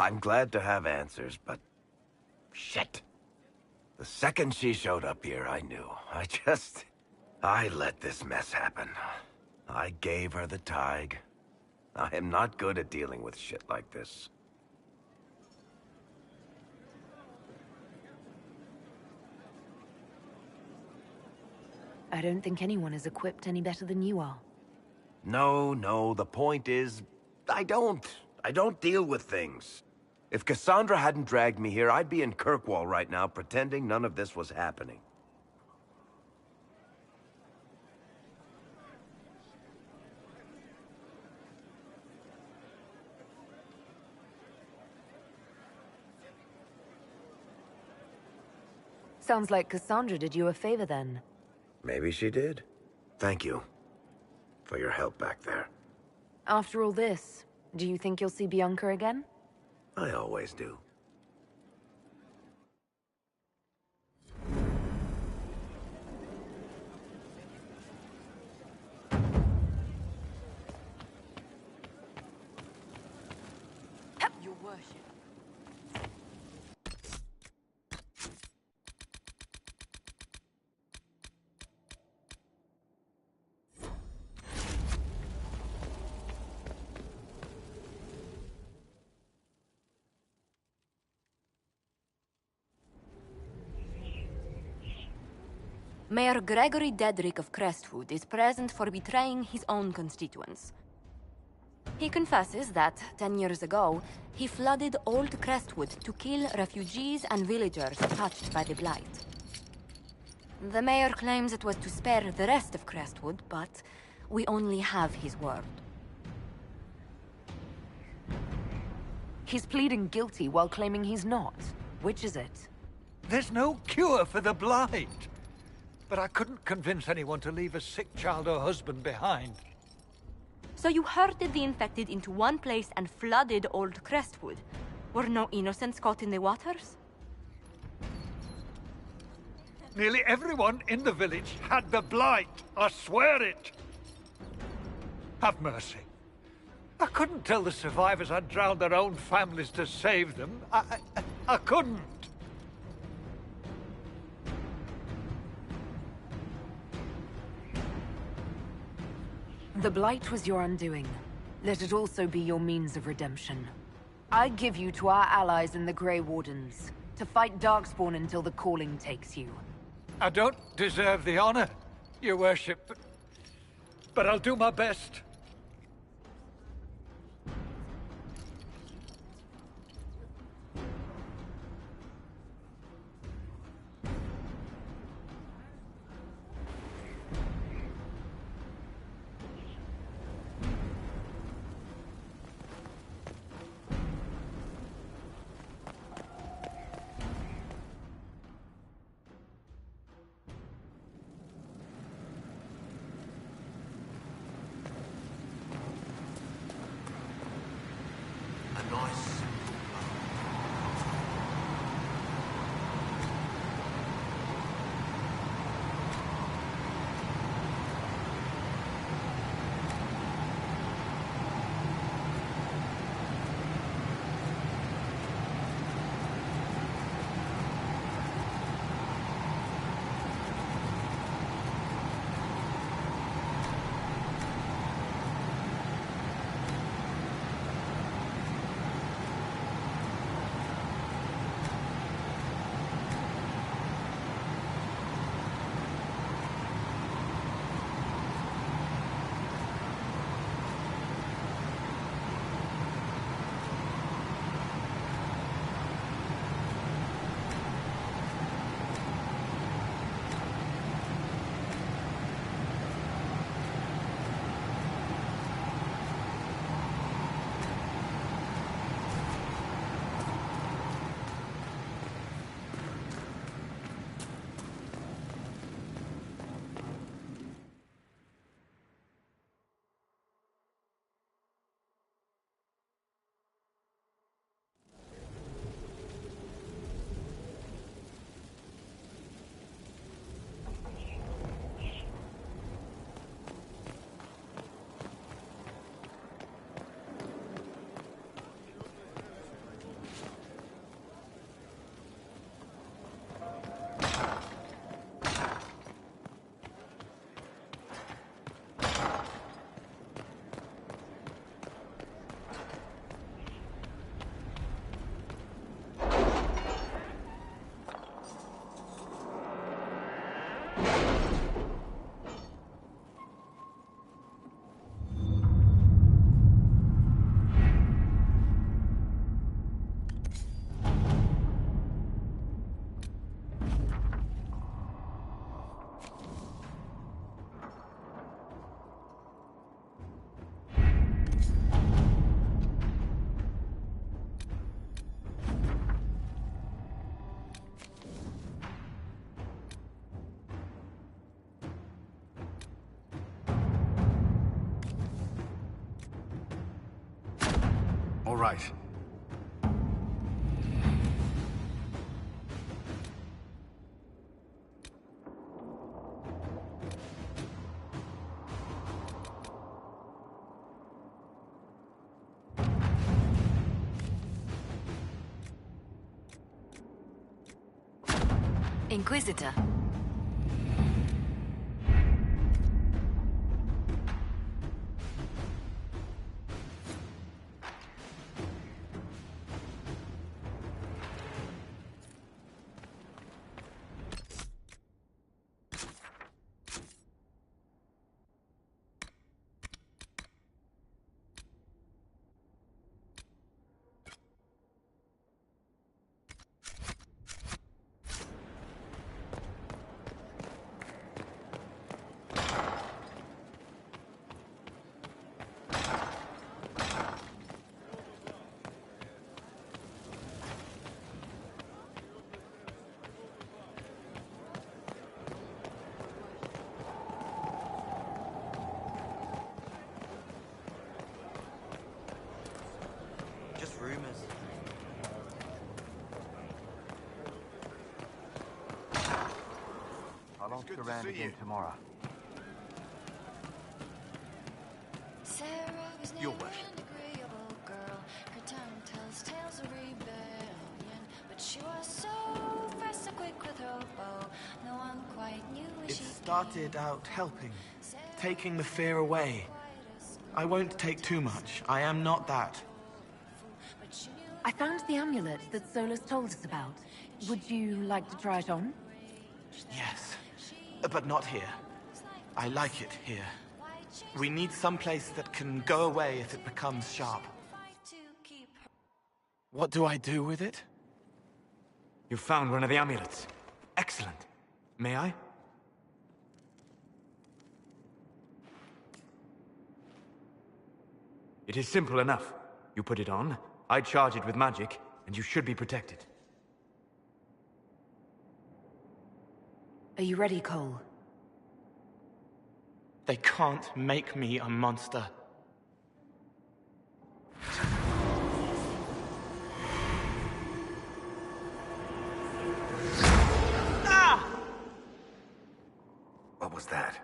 I'm glad to have answers, but... shit. The second she showed up here, I knew. I let this mess happen. I gave her the tig. I am not good at dealing with shit like this. I don't think anyone is equipped any better than you are. No, the point is, I don't deal with things. If Cassandra hadn't dragged me here, I'd be in Kirkwall right now pretending none of this was happening. Sounds like Cassandra did you a favor then. Maybe she did. Thank you for your help back there. After all this, do you think you'll see Bianca again? I always do. Your worship. Mayor Gregory Dedrick of Crestwood is present for betraying his own constituents. He confesses that, 10 years ago, he flooded Old Crestwood to kill refugees and villagers touched by the Blight. The mayor claims it was to spare the rest of Crestwood, but we only have his word. He's pleading guilty while claiming he's not. Which is it? There's no cure for the Blight. But I couldn't convince anyone to leave a sick child or husband behind. So you herded the infected into one place and flooded Old Crestwood. Were no innocents caught in the waters? Nearly everyone in the village had the Blight. I swear it. Have mercy. I couldn't tell the survivors I'd drowned their own families to save them. I couldn't. The Blight was your undoing. Let it also be your means of redemption. I give you to our allies in the Grey Wardens, to fight Darkspawn until the calling takes you. I don't deserve the honor, your worship, but I'll do my best. right. Inquisitor. Just rumors. I'll ask around again tomorrow. Your worship. It started out helping, taking the fear away. I won't take too much. I am not that. I found the amulet that Solus told us about. Would you like to try it on? Yes, but not here. I like it here. We need some place that can go away if it becomes sharp. What do I do with it? You found one of the amulets. Excellent. May I? It is simple enough. You put it on, I charge it with magic, and you should be protected. Are you ready, Cole? They can't make me a monster. What was that?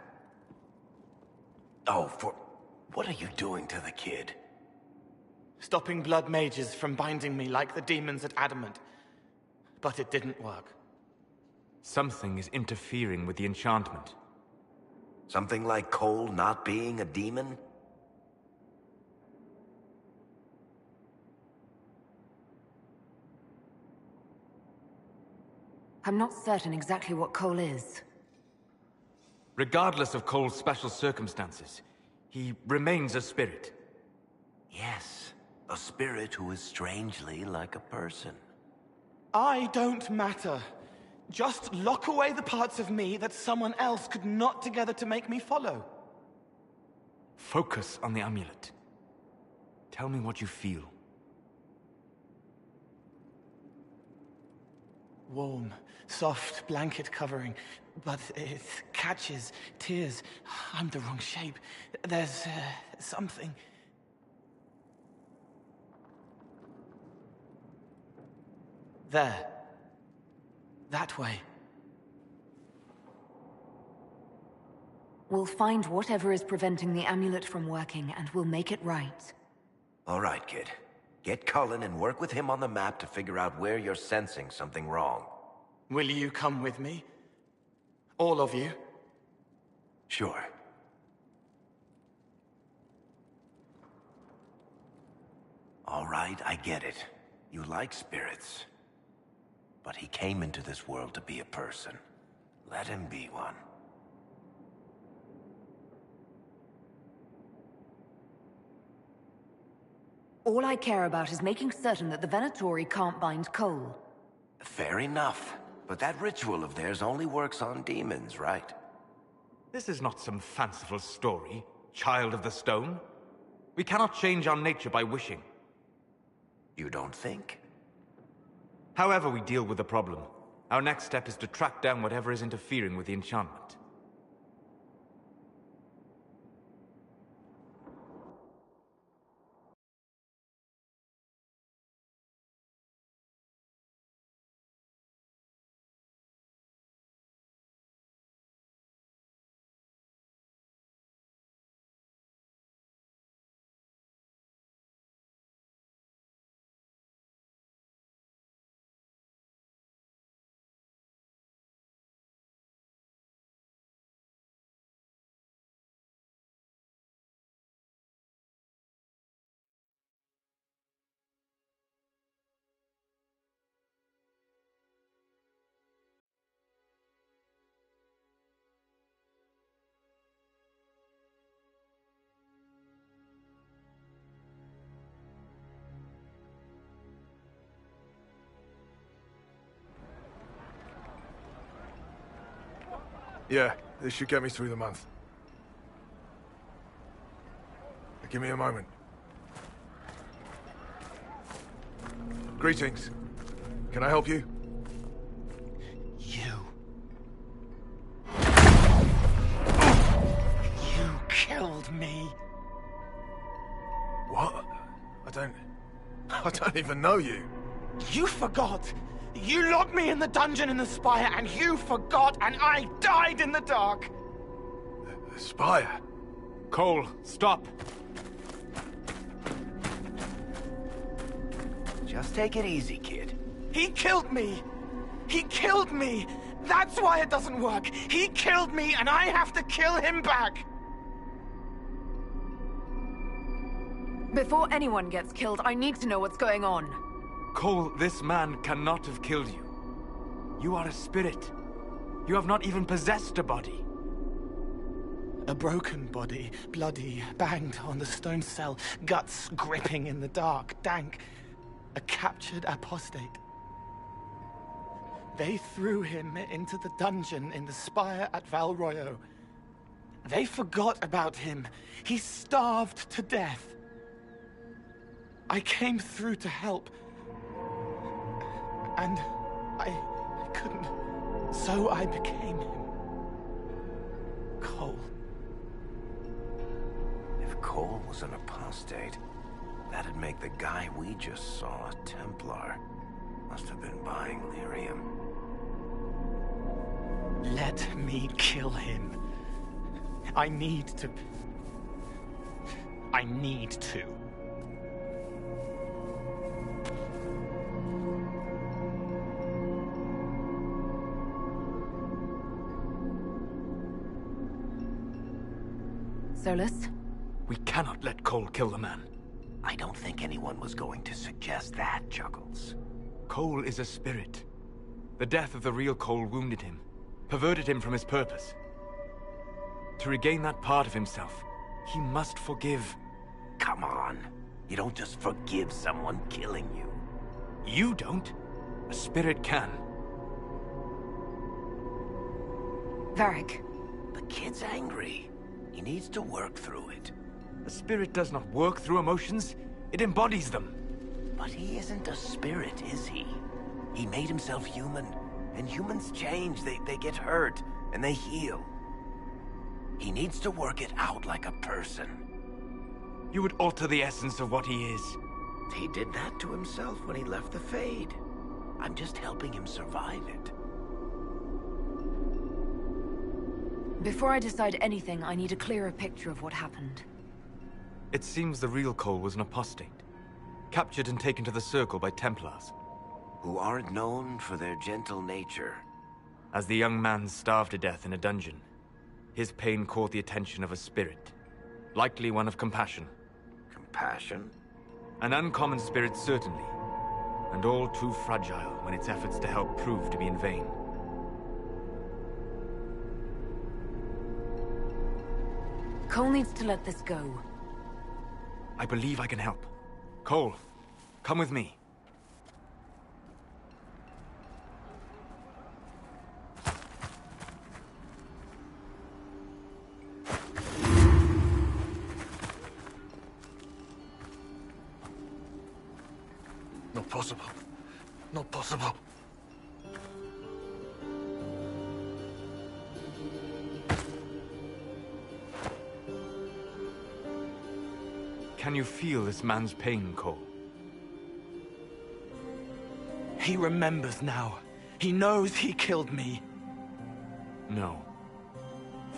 Oh, what are you doing to the kid? Stopping blood mages from binding me like the demons at Adamant. But it didn't work. Something is interfering with the enchantment. Something like Cole not being a demon? I'm not certain exactly what Cole is. Regardless of Cole's special circumstances, he remains a spirit. Yes, a spirit who is strangely like a person. I don't matter. Just lock away the parts of me that someone else could knot together to make me follow. Focus on the amulet. Tell me what you feel. Warm, soft blanket covering, but it catches tears. I'm the wrong shape. There's something. There. That way. We'll find whatever is preventing the amulet from working, and we'll make it right. All right, kid. Get Cullen and work with him on the map to figure out where you're sensing something wrong. Will you come with me? All of you? Sure. All right, I get it. You like spirits. But he came into this world to be a person. Let him be one. All I care about is making certain that the Venatori can't bind Cole. Fair enough. But that ritual of theirs only works on demons, right? This is not some fanciful story, child of the stone. We cannot change our nature by wishing. You don't think? However we deal with the problem, our next step is to track down whatever is interfering with the enchantment. Yeah, this should get me through the month. Give me a moment. Greetings. Can I help you? You killed me. What? I don't even know you. You forgot. You locked me in the dungeon in the Spire, and you forgot, and I died in the dark. The Spire? Cole, stop. Just take it easy, kid. He killed me. He killed me. That's why it doesn't work. He killed me, and I have to kill him back. Before anyone gets killed, I need to know what's going on. Cole, this man cannot have killed you. You are a spirit. You have not even possessed a body. A broken body, bloody, banged on the stone cell, guts gripping in the dark, dank. A captured apostate. They threw him into the dungeon in the Spire at Val Royo. They forgot about him. He starved to death. I came through to help. And I couldn't. So I became him. Cole. If Cole was an apostate, that'd make the guy we just saw a Templar. Must have been buying lyrium. Let me kill him. I need to. Solus? We cannot let Cole kill the man. I don't think anyone was going to suggest that, Juggles. Cole is a spirit. The death of the real Cole wounded him, perverted him from his purpose. To regain that part of himself, he must forgive. Come on. You don't just forgive someone killing you. You don't. A spirit can. Varric. The kid's angry. He needs to work through it. A spirit does not work through emotions. It embodies them. But he isn't a spirit, is he? He made himself human. And humans change. They get hurt. And they heal. He needs to work it out like a person. You would alter the essence of what he is. He did that to himself when he left the Fade. I'm just helping him survive it. Before I decide anything, I need a clearer picture of what happened. It seems the real Cole was an apostate. Captured and taken to the Circle by Templars. Who aren't known for their gentle nature. As the young man starved to death in a dungeon, his pain caught the attention of a spirit. Likely one of compassion. Compassion? An uncommon spirit, certainly. And all too fragile when its efforts to help prove to be in vain. Cole needs to let this go. I believe I can help. Cole, come with me. Not possible. Not possible. Can you feel this man's pain, Cole? He remembers now. He knows he killed me. No.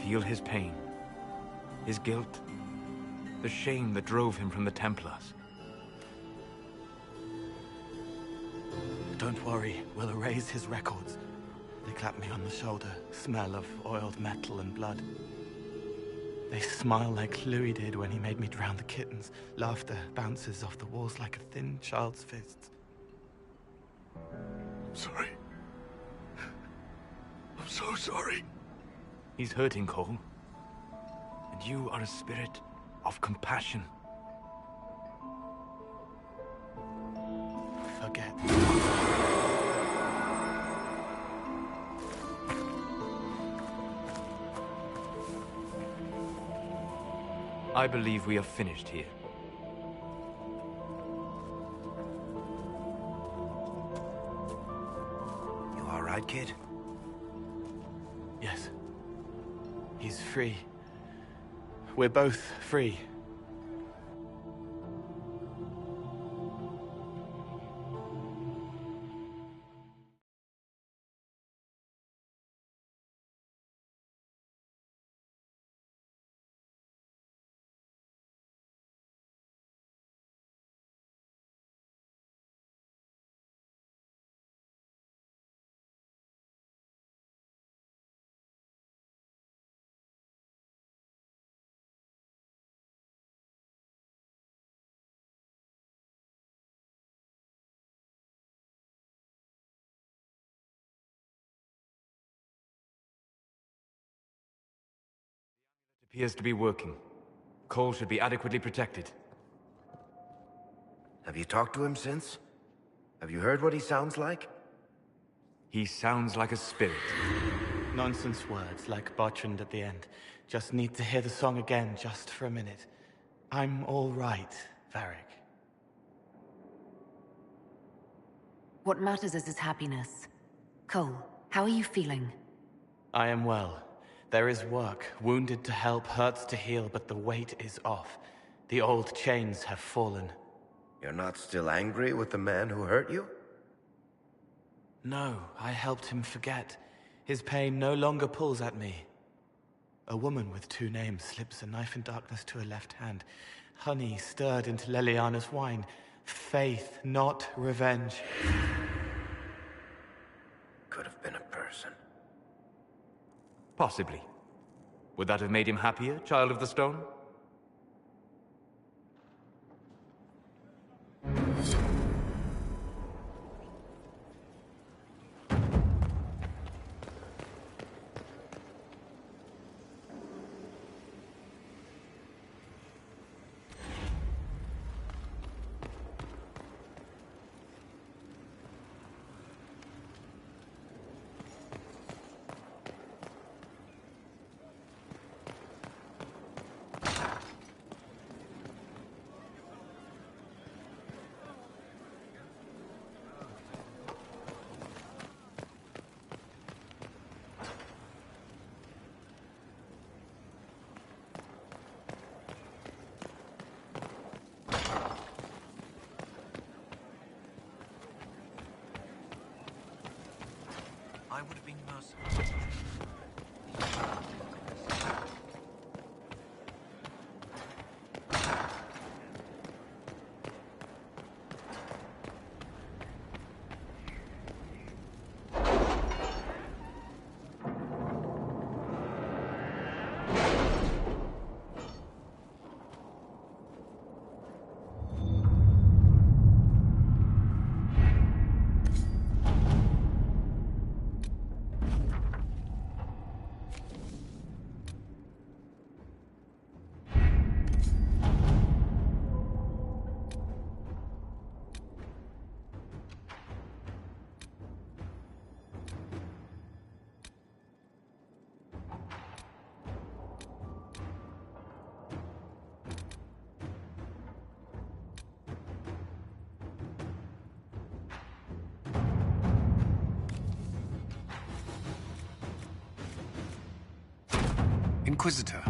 Feel his pain. His guilt. The shame that drove him from the Templars. Don't worry, we'll erase his records. They clap me on the shoulder, smell of oiled metal and blood. They smile like Louis did when he made me drown the kittens. Laughter bounces off the walls like a thin child's fist. I'm sorry. I'm so sorry. He's hurting, Cole. And you are a spirit of compassion. Forget. I believe we are finished here. You all right, kid? Yes. He's free. We're both free. It appears to be working. Cole should be adequately protected. Have you talked to him since? Have you heard what he sounds like? He sounds like a spirit. Nonsense words like Bertrand at the end. Just need to hear the song again just for a minute. I'm all right, Varric. What matters is his happiness. Cole, how are you feeling? I am well. There is work. Wounded to help, hurts to heal, but the weight is off. The old chains have fallen. You're not still angry with the man who hurt you? No, I helped him forget. His pain no longer pulls at me. A woman with 2 names slips a knife in darkness to her left hand. Honey stirred into Leliana's wine. Faith, not revenge. Could have been a person. Possibly. Would that have made him happier, Child of the Stone? I would have been merciful. Inquisitor.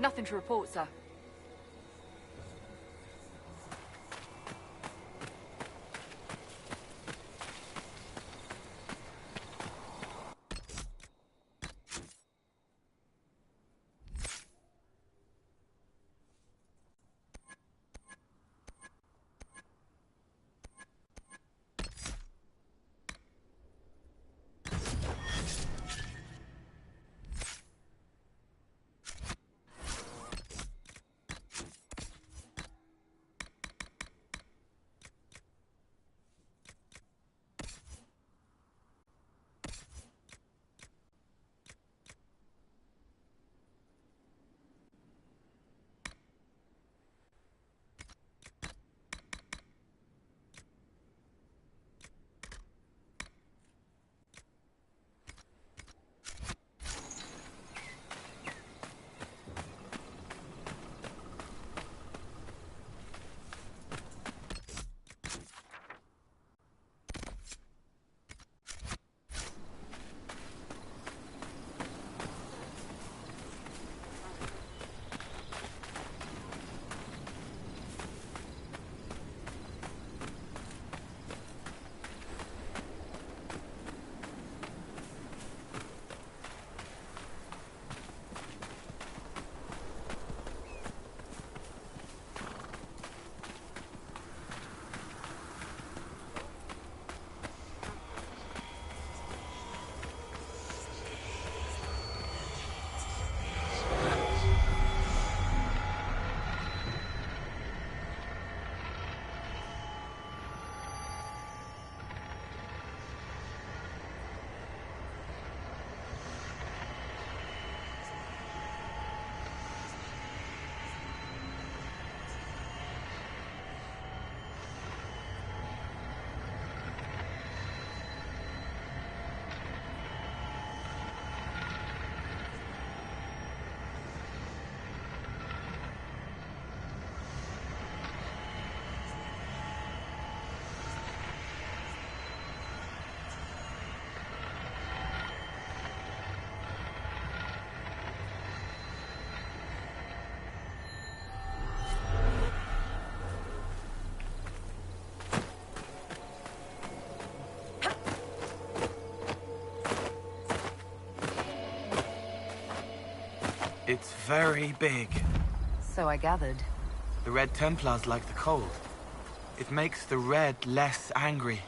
Nothing to report, sir. It's very big. So I gathered. The Red Templars like the cold. It makes the Red less angry.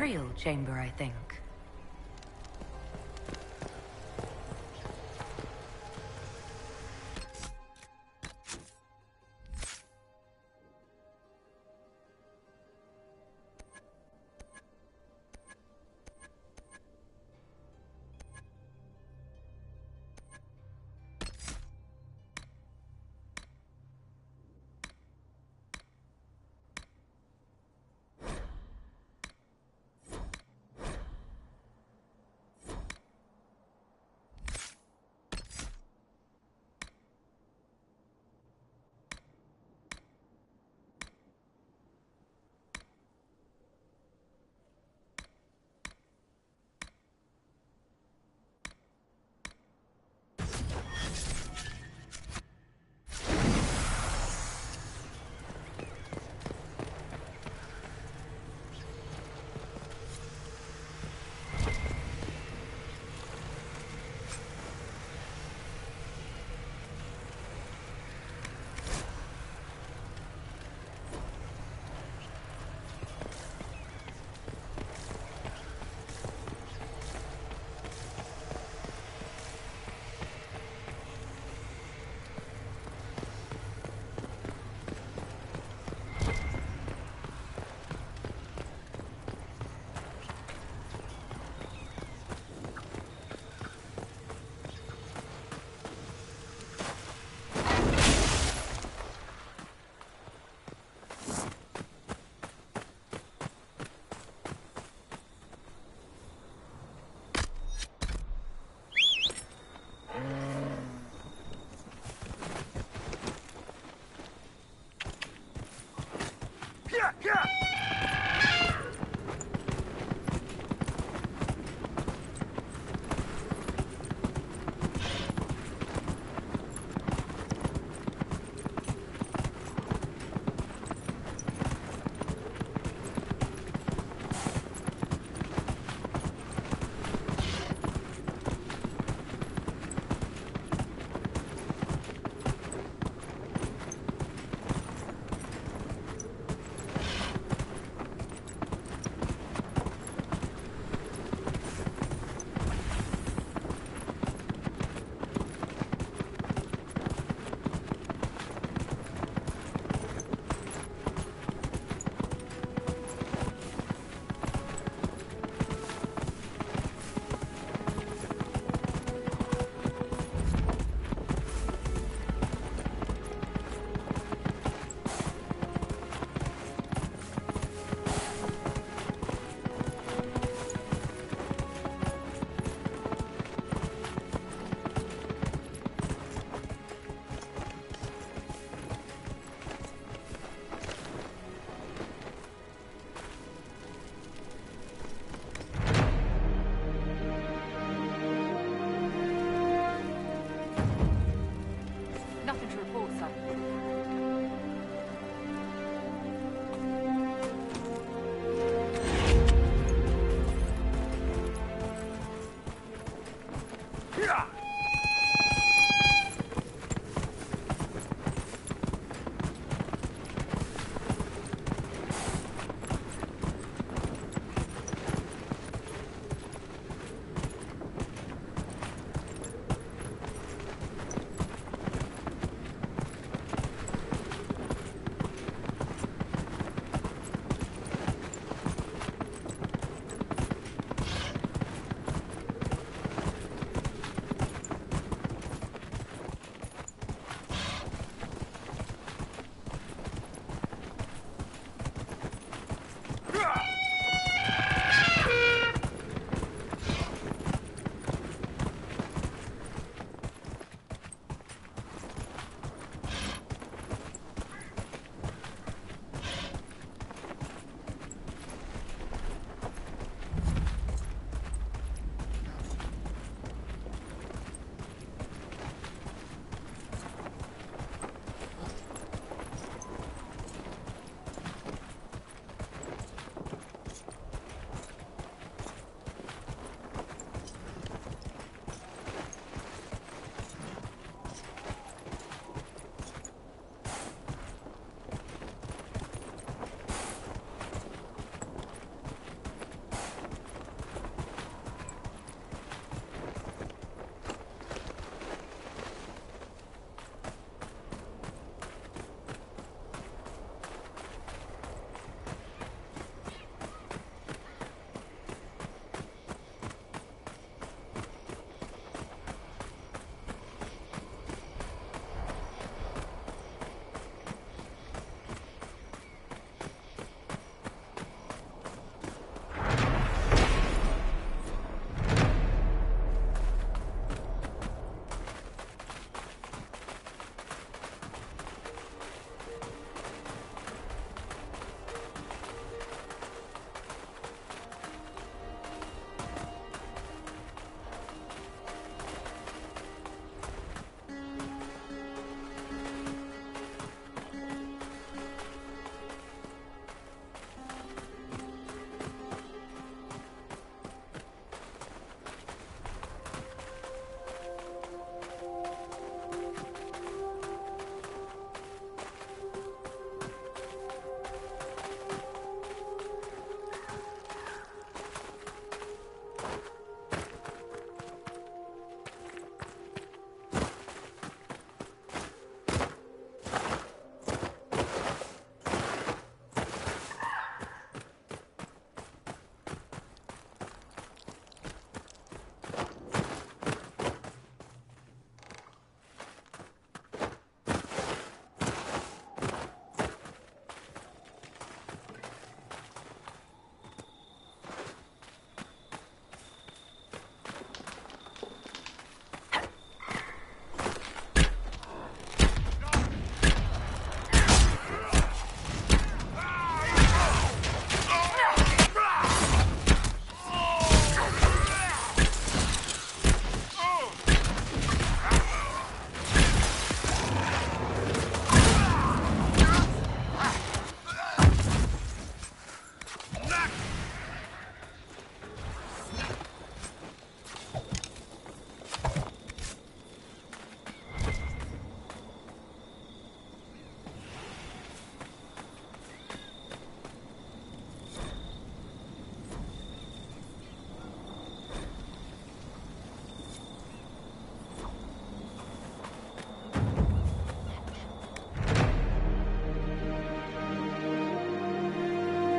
burial chamber, I think.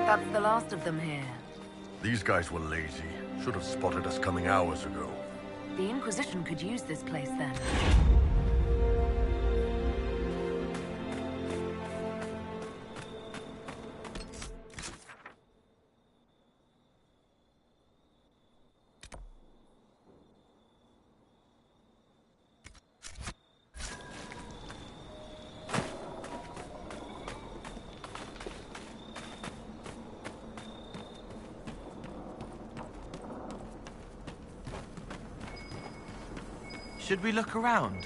That's the last of them here. These guys were lazy. Should have spotted us coming hours ago. The Inquisition could use this place then. Should we look around?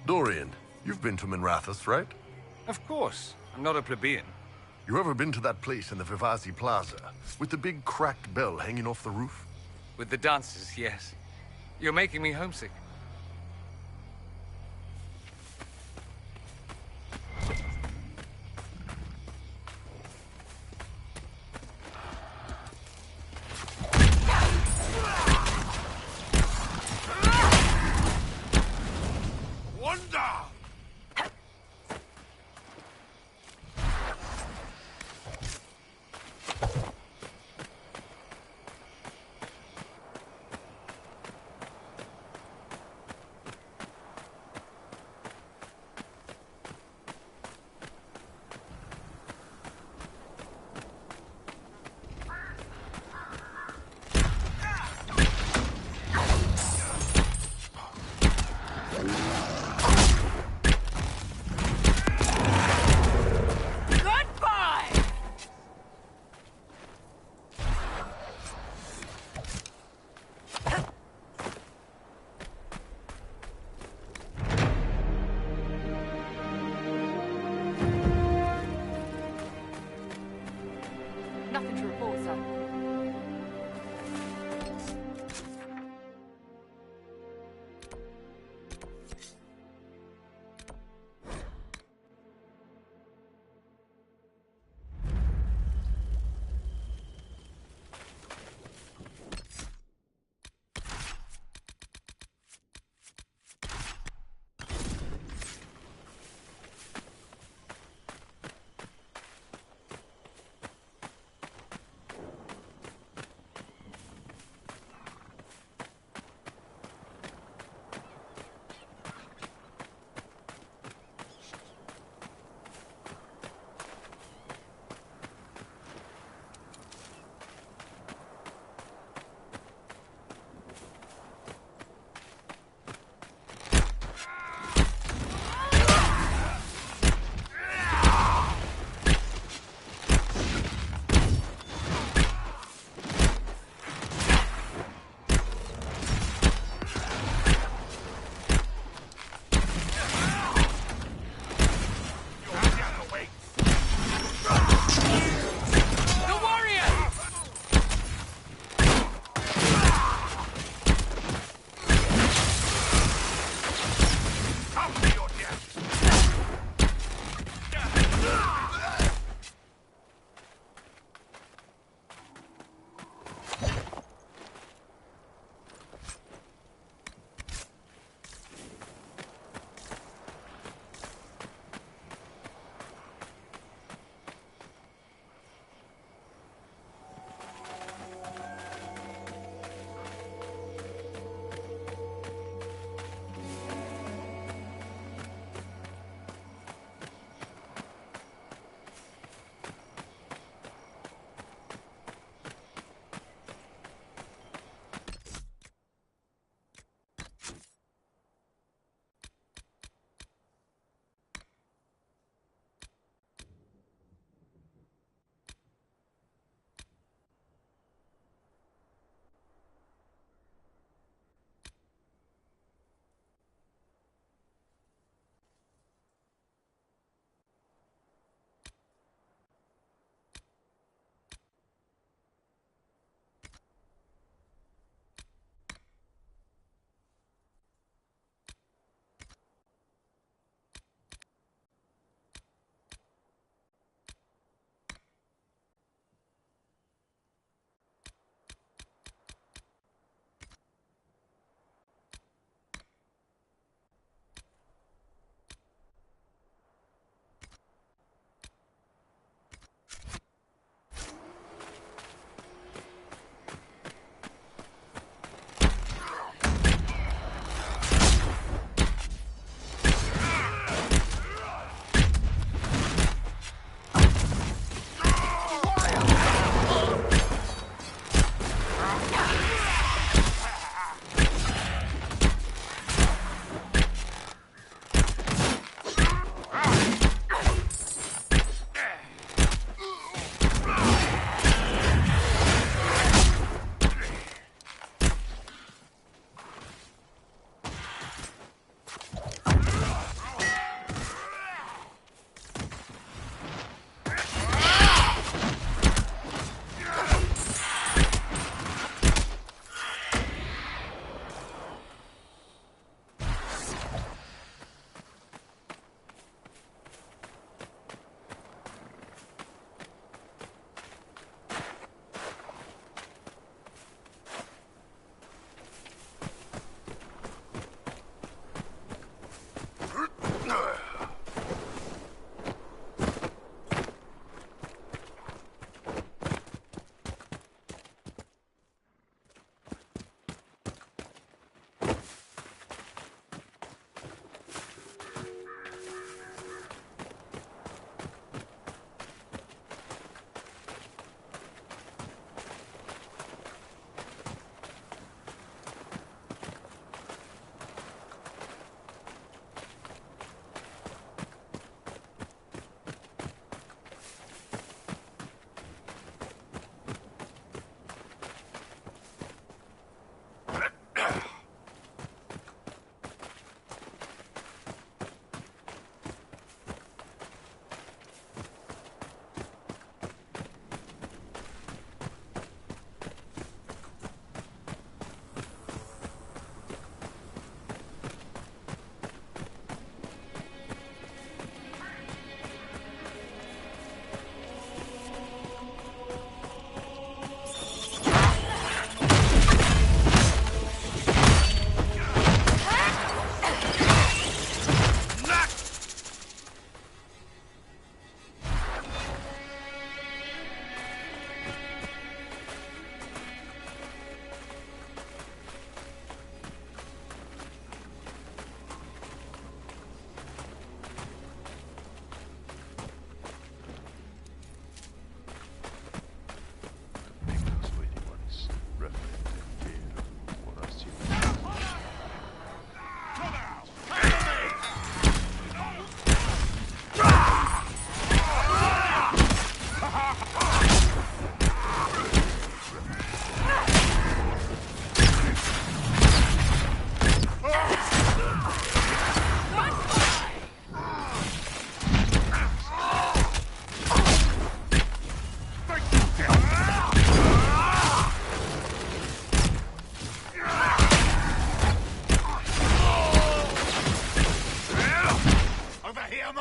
Dorian, you've been to Minrathous, right? Of course. I'm not a plebeian. You ever been to that place in the Vivazi Plaza, with the big cracked bell hanging off the roof? With the dances, yes. You're making me homesick.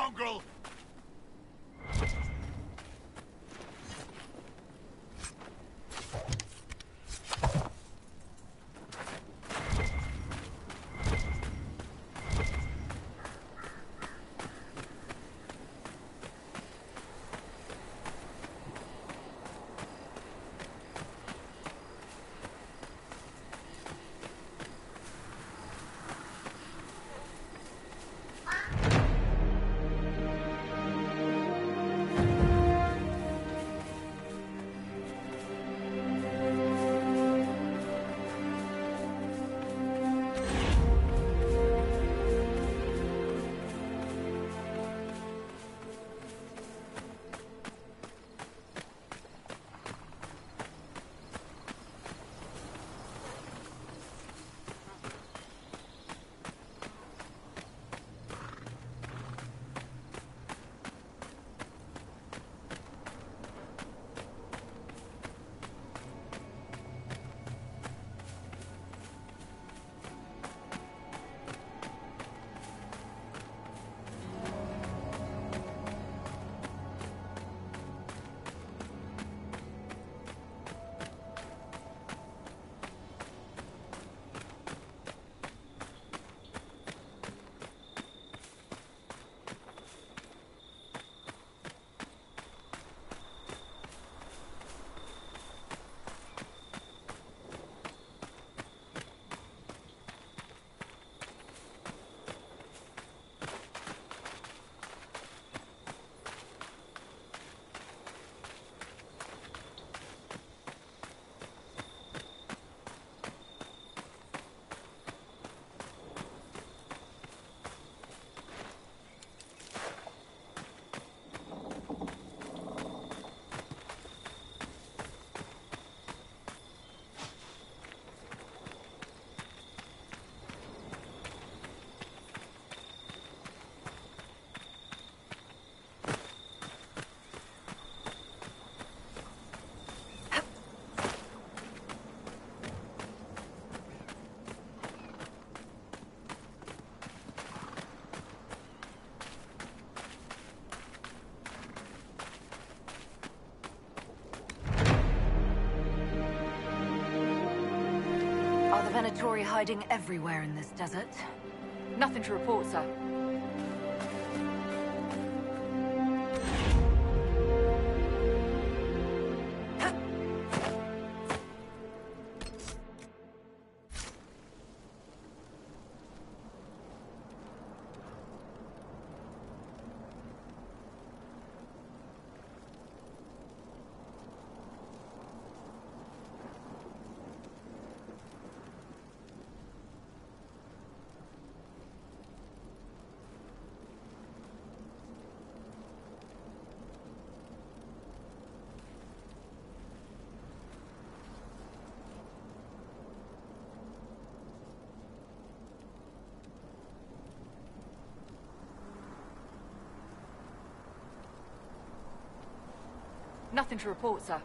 mongrel! Are the Venatori hiding everywhere in this desert? Nothing to report, sir. Nothing to report, sir.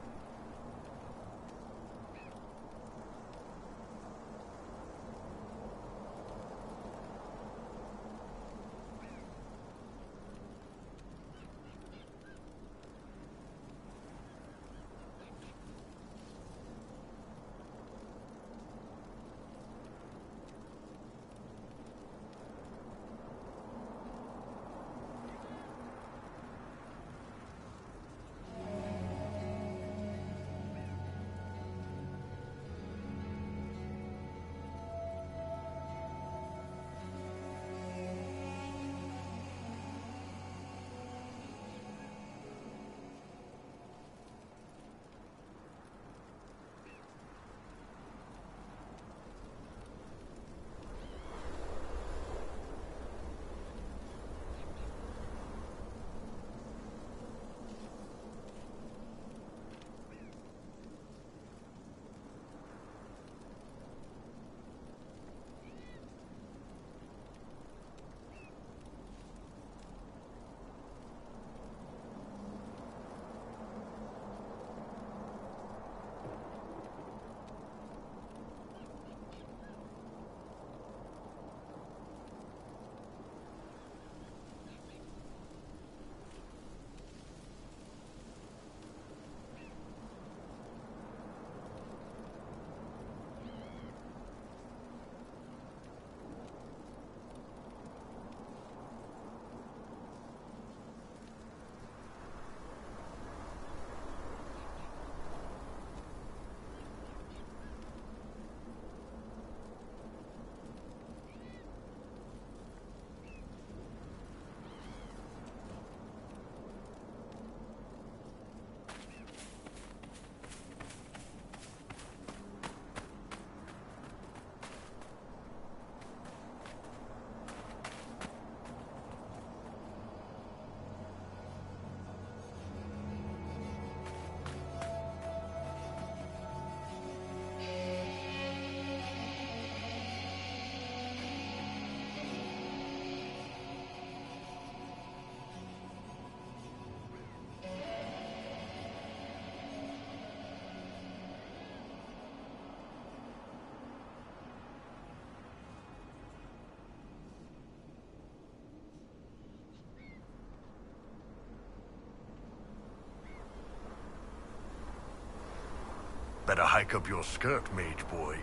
better hike up your skirt, mage boy.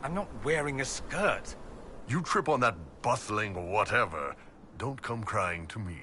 I'm not wearing a skirt. You trip on that bustling whatever, don't come crying to me.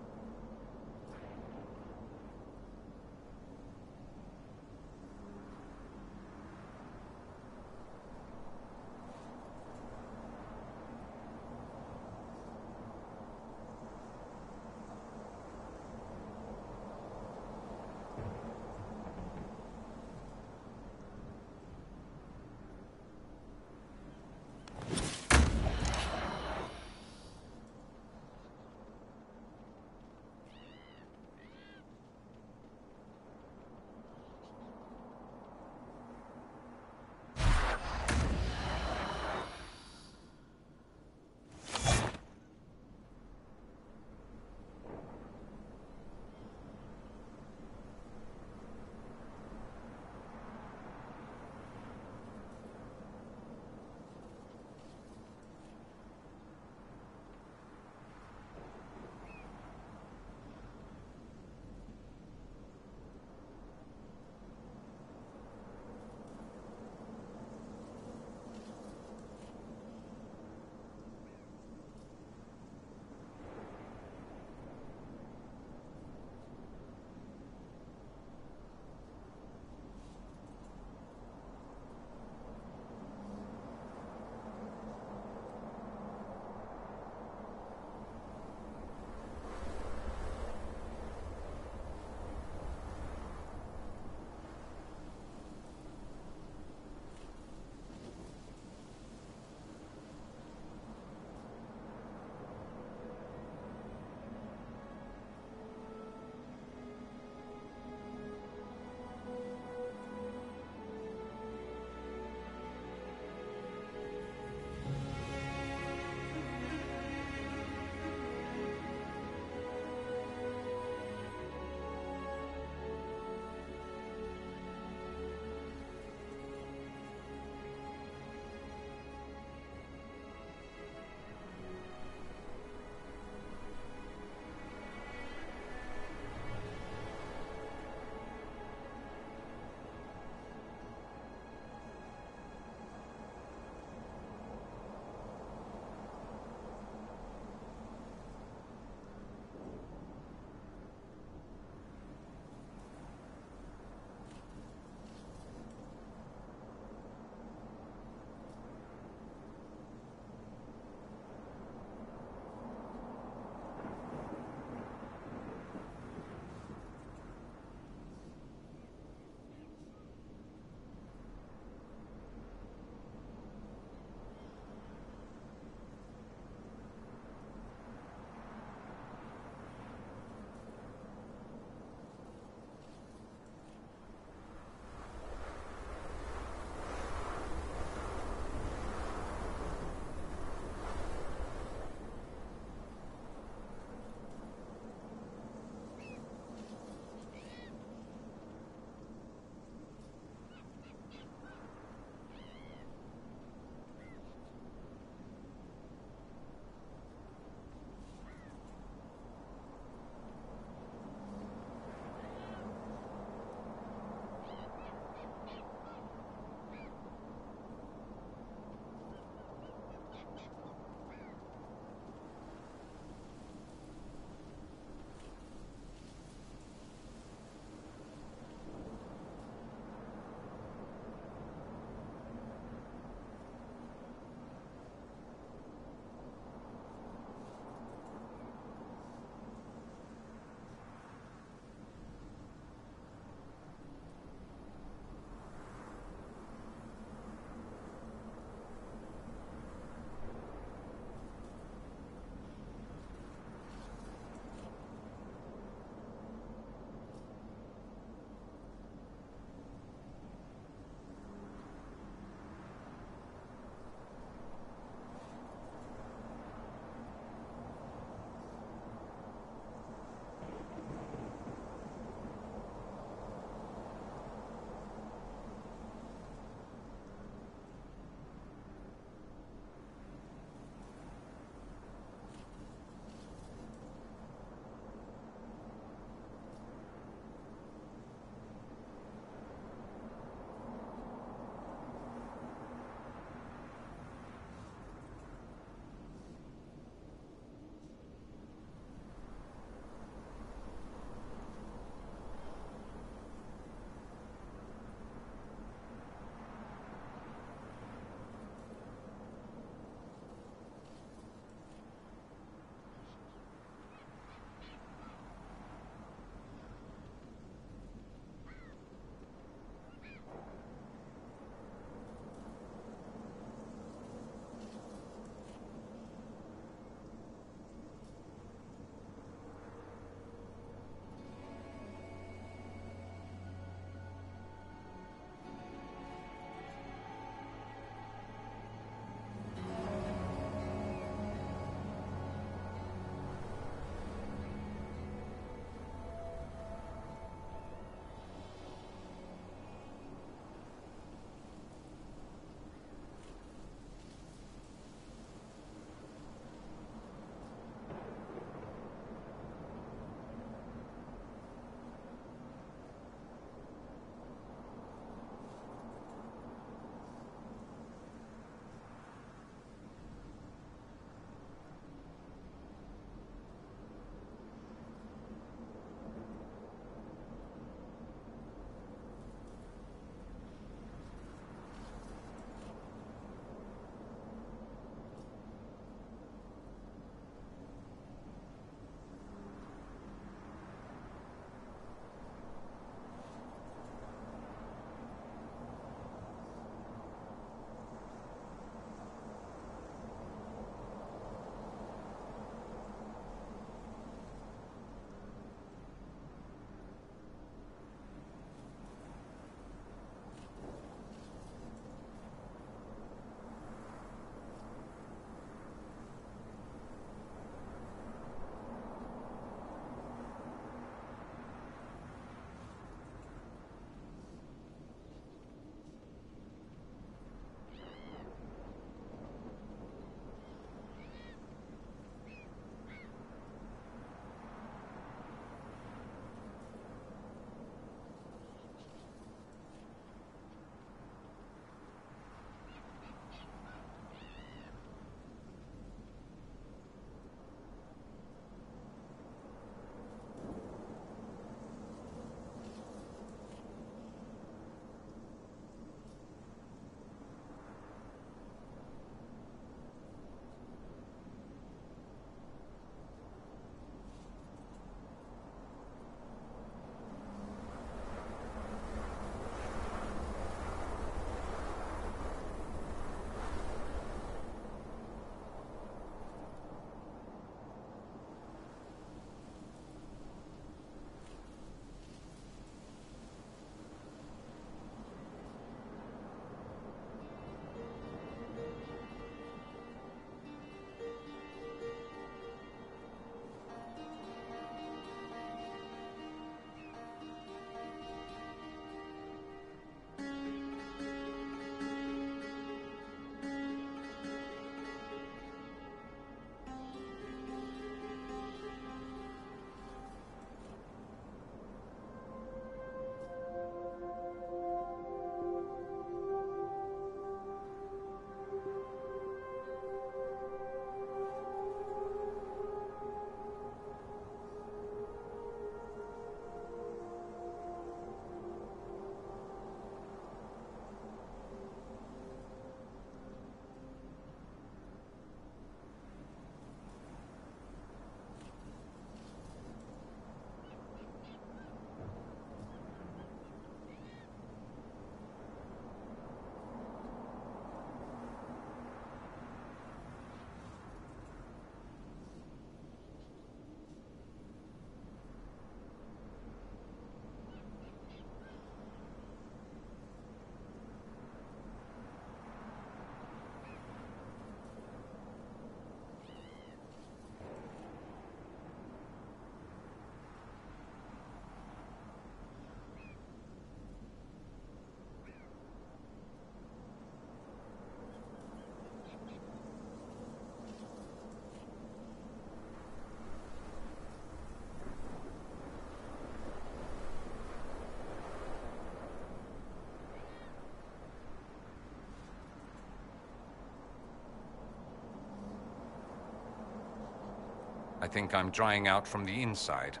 I think I'm drying out from the inside.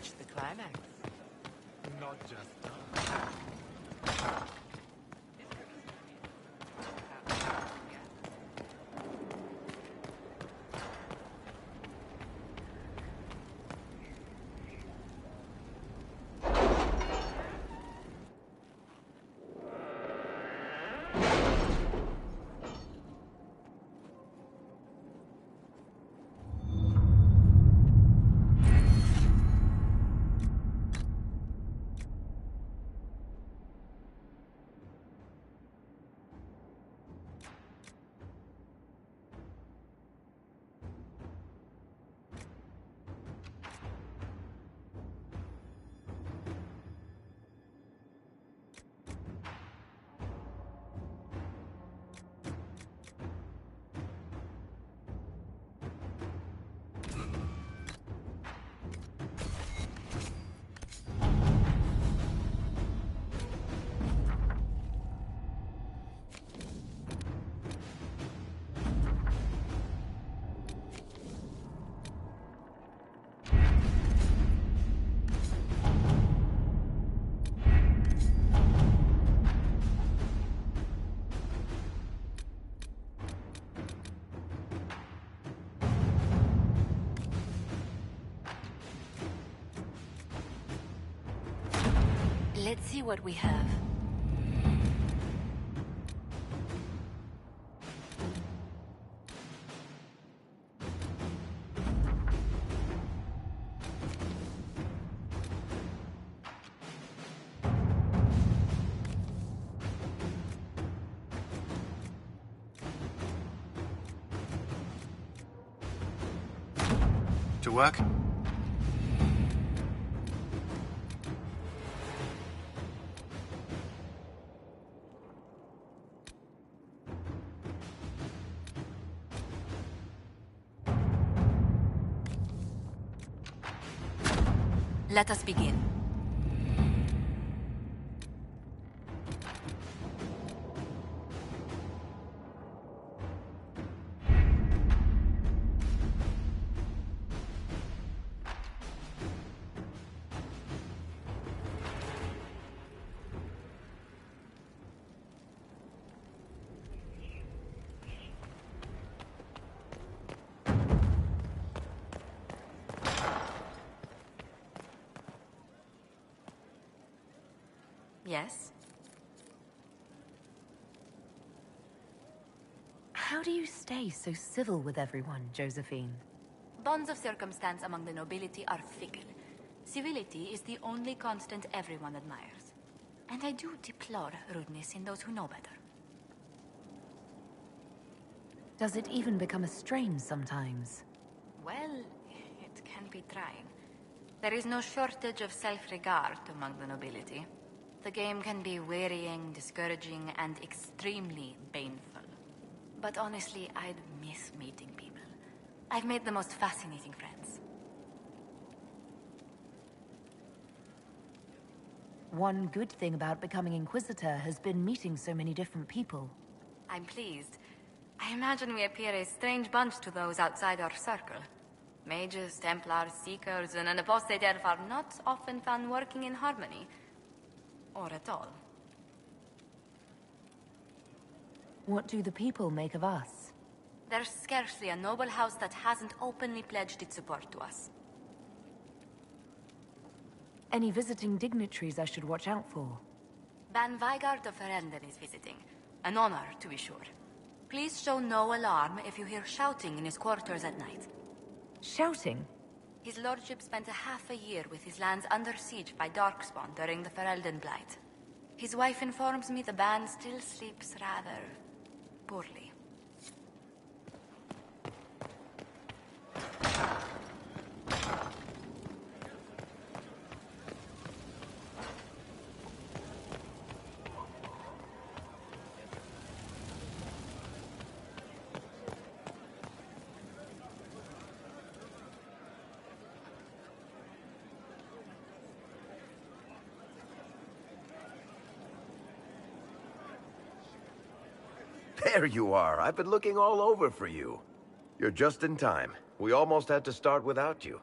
reached the climax. Not just that. Let's see what we have. To work? Let us begin. Yes? How do you stay so civil with everyone, Josephine? Bonds of circumstance among the nobility are fickle. Civility is the only constant everyone admires. And I do deplore rudeness in those who know better. Does it even become a strain sometimes? Well, it can be trying. There is no shortage of self-regard among the nobility. The game can be wearying, discouraging, and extremely painful. But honestly, I'd miss meeting people. I've made the most fascinating friends. One good thing about becoming Inquisitor has been meeting so many different people. I'm pleased. I imagine we appear a strange bunch to those outside our circle. Mages, Templars, Seekers, and an apostate elf are not often found working in harmony. Or at all. What do the people make of us? There's scarcely a noble house that hasn't openly pledged its support to us. Any visiting dignitaries I should watch out for? Ban Vigard of Ferenden is visiting. An honor, to be sure. Please show no alarm if you hear shouting in his quarters at night. Shouting? His lordship spent half a year with his lands under siege by Darkspawn during the Ferelden Blight. His wife informs me the band still sleeps rather poorly. There you are. I've been looking all over for you. You're just in time. We almost had to start without you.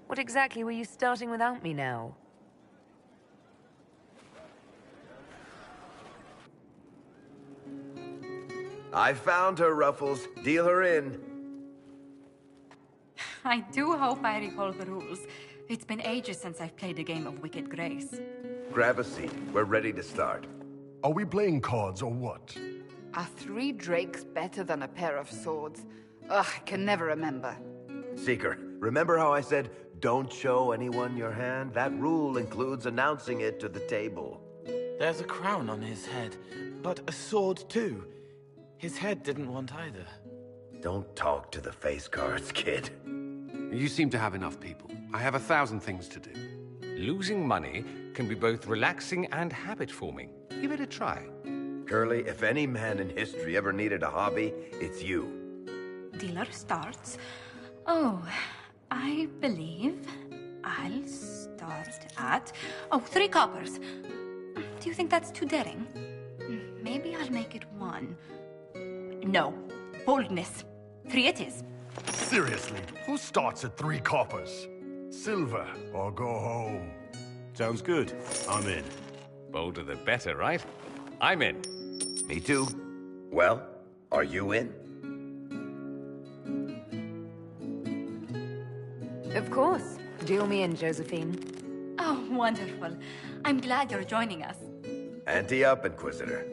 What exactly were you starting without me now? I found her, Ruffles. Deal her in. I do hope I recall the rules. It's been ages since I've played a game of Wicked Grace. Grab a seat. We're ready to start. Are we playing cards or what? Are 3 drakes better than a pair of swords? Ugh, I can never remember. Seeker, remember how I said, don't show anyone your hand? That rule includes announcing it to the table. There's a crown on his head, but a sword too. His head didn't want either. Don't talk to the face cards, kid. You seem to have enough people. I have 1,000 things to do. Losing money can be both relaxing and habit-forming. Give it a try. Curly, if any man in history ever needed a hobby, it's you. Dealer starts. Oh, I believe I'll start at... Oh, 3 coppers. Do you think that's too daring? Maybe I'll make it 1. No. Boldness. 3 it is. Seriously, who starts at 3 coppers? Silver or go home. Sounds good. I'm in. Bolder the better, right? I'm in. Me too. Well, are you in? Of course. Deal me in, Josephine. Oh, wonderful. I'm glad you're joining us. Ante up, Inquisitor.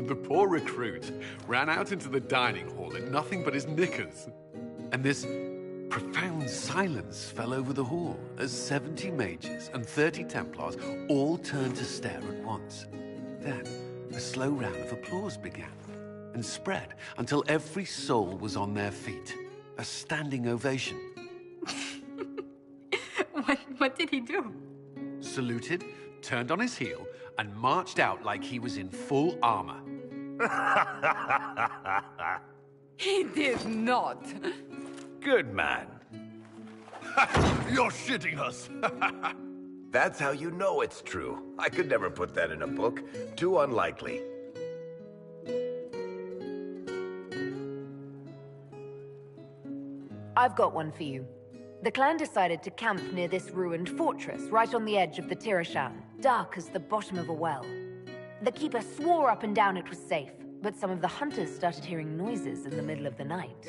The poor recruit ran out into the dining hall in nothing but his knickers. And this profound silence fell over the hall as 70 mages and 30 Templars all turned to stare at once. Then, a slow round of applause began and spread until every soul was on their feet. A standing ovation. What did he do? Saluted, turned on his heel, and marched out like he was in full armor. He did not. Good man. You're shitting us. That's how you know it's true. I could never put that in a book. Too unlikely. I've got one for you. The clan decided to camp near this ruined fortress, right on the edge of the Tirashan, dark as the bottom of a well. The keeper swore up and down it was safe, but some of the hunters started hearing noises in the middle of the night.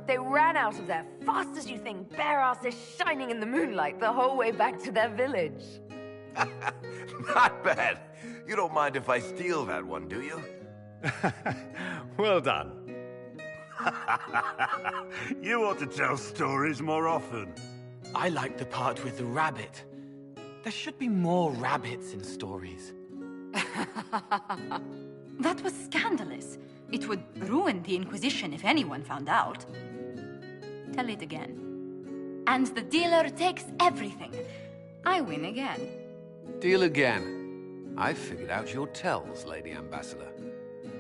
They ran out of there fast as you think, bare asses shining in the moonlight the whole way back to their village. Not bad. You don't mind if I steal that one, do you? Well done. You ought to tell stories more often. I like the part with the rabbit. There should be more rabbits in stories. That was scandalous. It would ruin the Inquisition if anyone found out. Tell it again. And the dealer takes everything. I win again. Deal again. I've figured out your tells, Lady Ambassador.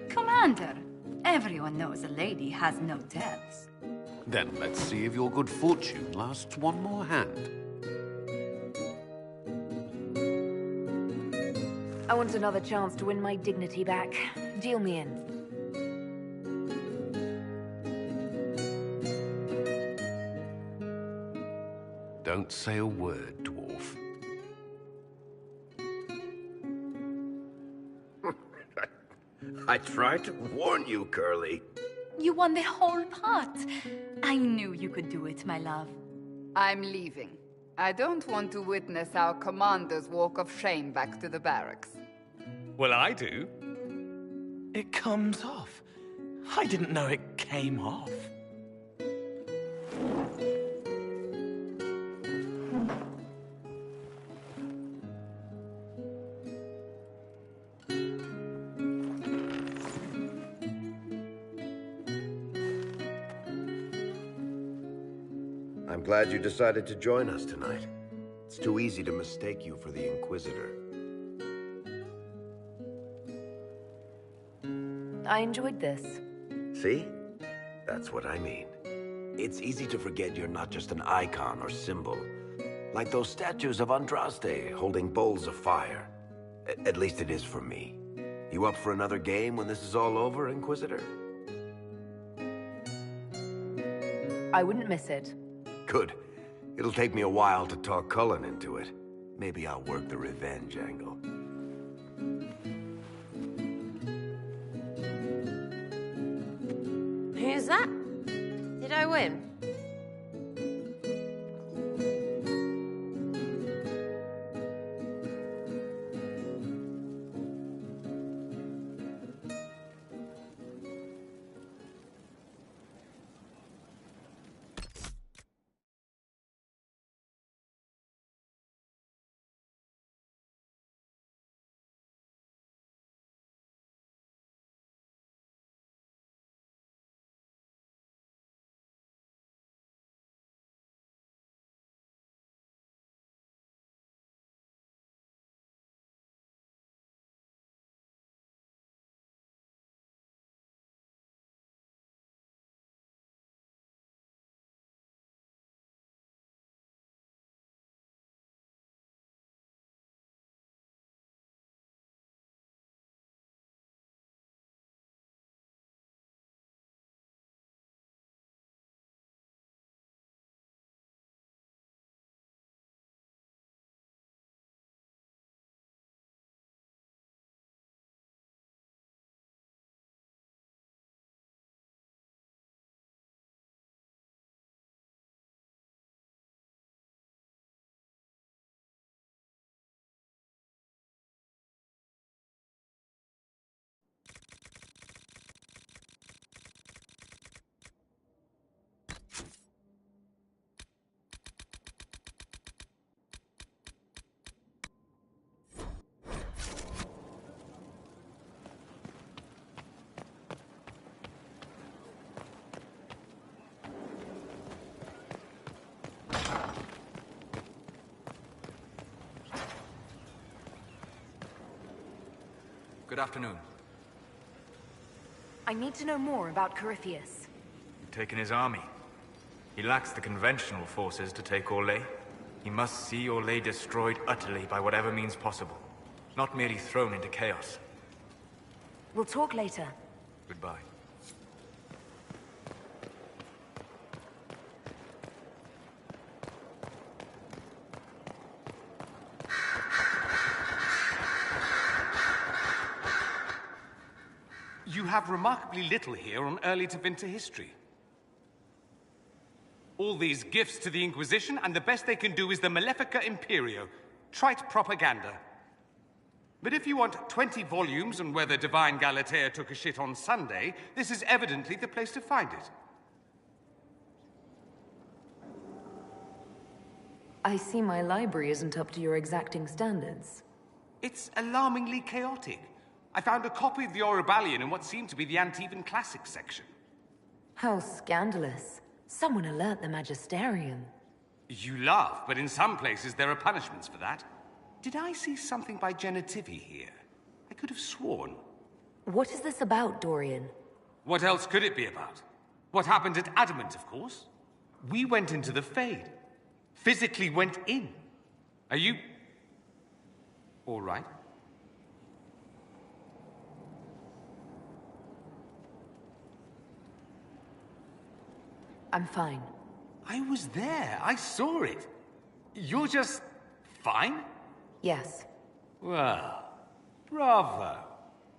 Commander, everyone knows a lady has no tells. Then let's see if your good fortune lasts one more hand. I want another chance to win my dignity back. Deal me in. Don't say a word, dwarf. I tried to warn you, Curly. You won the whole pot. I knew you could do it, my love. I'm leaving. I don't want to witness our commander's walk of shame back to the barracks. Well, I do. It comes off. I didn't know it came off. I'm glad you decided to join us tonight. It's too easy to mistake you for the Inquisitor. I enjoyed this. See? That's what I mean. It's easy to forget you're not just an icon or symbol. Like those statues of Andraste holding bowls of fire. At least it is for me. You up for another game when this is all over, Inquisitor? I wouldn't miss it. Good. It'll take me a while to talk Cullen into it. Maybe I'll work the revenge angle. Who's that? Did I win? Good afternoon. I need to know more about Corypheus. You've taken his army. He lacks the conventional forces to take Orlais. He must see Orlais destroyed utterly by whatever means possible, not merely thrown into chaos. We'll talk later. Goodbye. You have remarkably little here on early to winter history. All these gifts to the Inquisition, and the best they can do is the Malefica Imperio. Trite propaganda. But if you want 20 volumes on whether Divine Galatea took a shit on Sunday, this is evidently the place to find it. I see my library isn't up to your exacting standards. It's alarmingly chaotic. I found a copy of the Oribalian in what seemed to be the Antivan Classics section. How scandalous. Someone alert the Magisterium. You laugh, but in some places there are punishments for that. Did I see something by Genitivi here? I could have sworn. What is this about, Dorian? What else could it be about? What happened at Adamant, of course. We went into the Fade. Physically went in. Are you... all right? I'm fine. I was there. I saw it. You're just... fine? Yes. Well, bravo.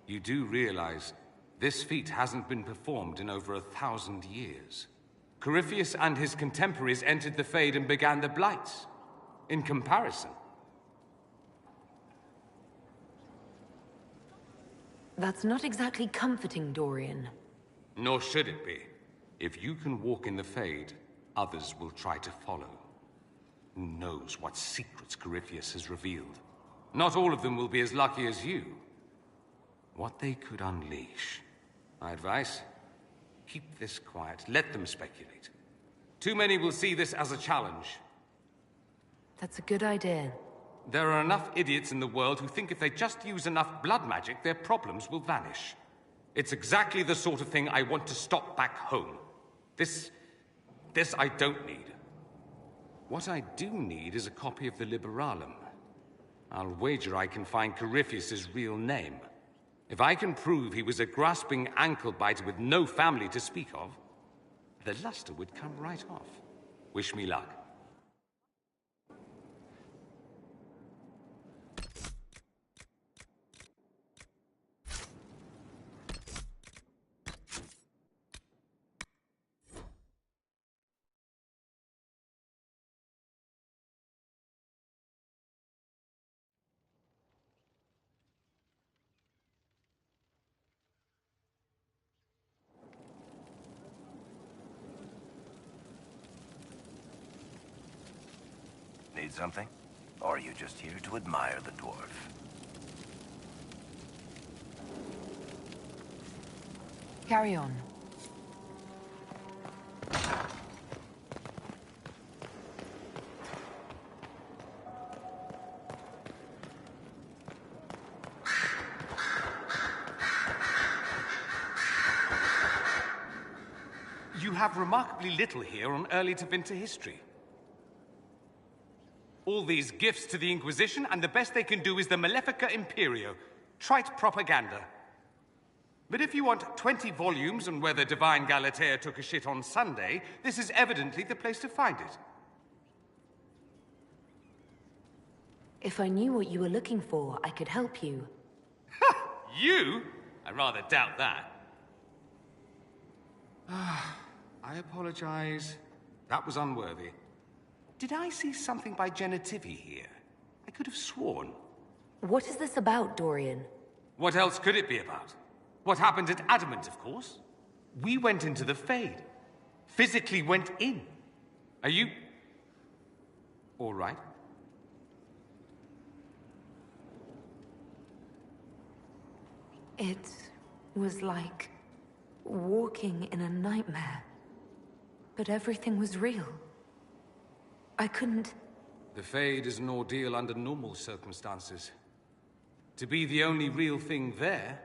You do realize this feat hasn't been performed in over 1,000 years. Corypheus and his contemporaries entered the Fade and began the Blights. In comparison. That's not exactly comforting, Dorian. Nor should it be. If you can walk in the Fade, others will try to follow. Who knows what secrets Corypheus has revealed? Not all of them will be as lucky as you. What they could unleash. My advice? Keep this quiet. Let them speculate. Too many will see this as a challenge. That's a good idea. There are enough idiots in the world who think if they just use enough blood magic, their problems will vanish. It's exactly the sort of thing I want to stop back home. This I don't need. What I do need is a copy of the Liberalum. I'll wager I can find Corypheus's real name. If I can prove he was a grasping ankle-biter with no family to speak of, the luster would come right off. Wish me luck. Need something? Or are you just here to admire the dwarf? Carry on. You have remarkably little here on early to winter history. All these gifts to the Inquisition, and the best they can do is the Malefica Imperio. Trite propaganda. But if you want 20 volumes on whether Divine Galatea took a shit on Sunday, this is evidently the place to find it. If I knew what you were looking for, I could help you. You? I rather doubt that. I apologize. That was unworthy. Did I see something by Genitivi here? I could have sworn. What is this about, Dorian? What else could it be about? What happened at Adamant, of course. We went into the Fade. Physically went in. Are you... all right? It was like walking in a nightmare. But everything was real. I couldn't... The Fade is an ordeal under normal circumstances. To be the only real thing there,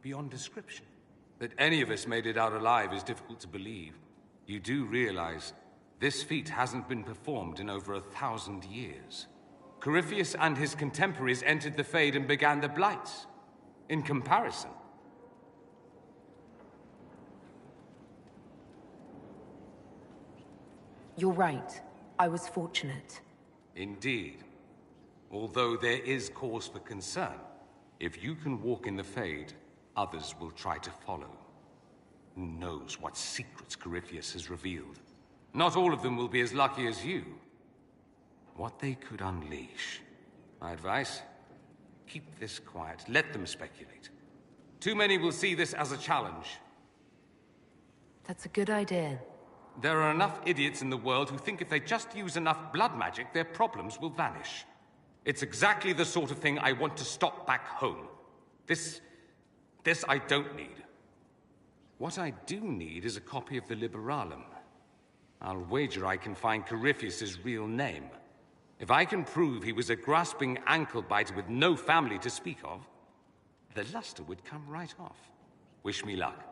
beyond description. That any of us made it out alive is difficult to believe. You do realize this feat hasn't been performed in over 1,000 years. Corypheus and his contemporaries entered the Fade and began the Blights. In comparison... You're right. I was fortunate. Indeed. Although there is cause for concern. If you can walk in the Fade, others will try to follow. Who knows what secrets Corypheus has revealed? Not all of them will be as lucky as you. What they could unleash. My advice? Keep this quiet. Let them speculate. Too many will see this as a challenge. That's a good idea. There are enough idiots in the world who think if they just use enough blood magic, their problems will vanish. It's exactly the sort of thing I want to stop back home. This I don't need. What I do need is a copy of the Liberalum. I'll wager I can find Corypheus's real name. If I can prove he was a grasping ankle-biter with no family to speak of, the luster would come right off. Wish me luck.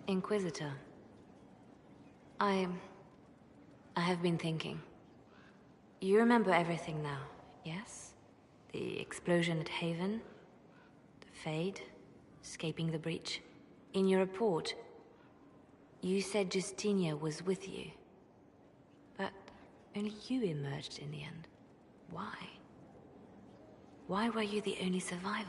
Inquisitor. I have been thinking. You remember everything now, yes? The explosion at Haven, the Fade, escaping the breach. In your report, you said Justinia was with you. But only you emerged in the end. Why? Why were you the only survivor?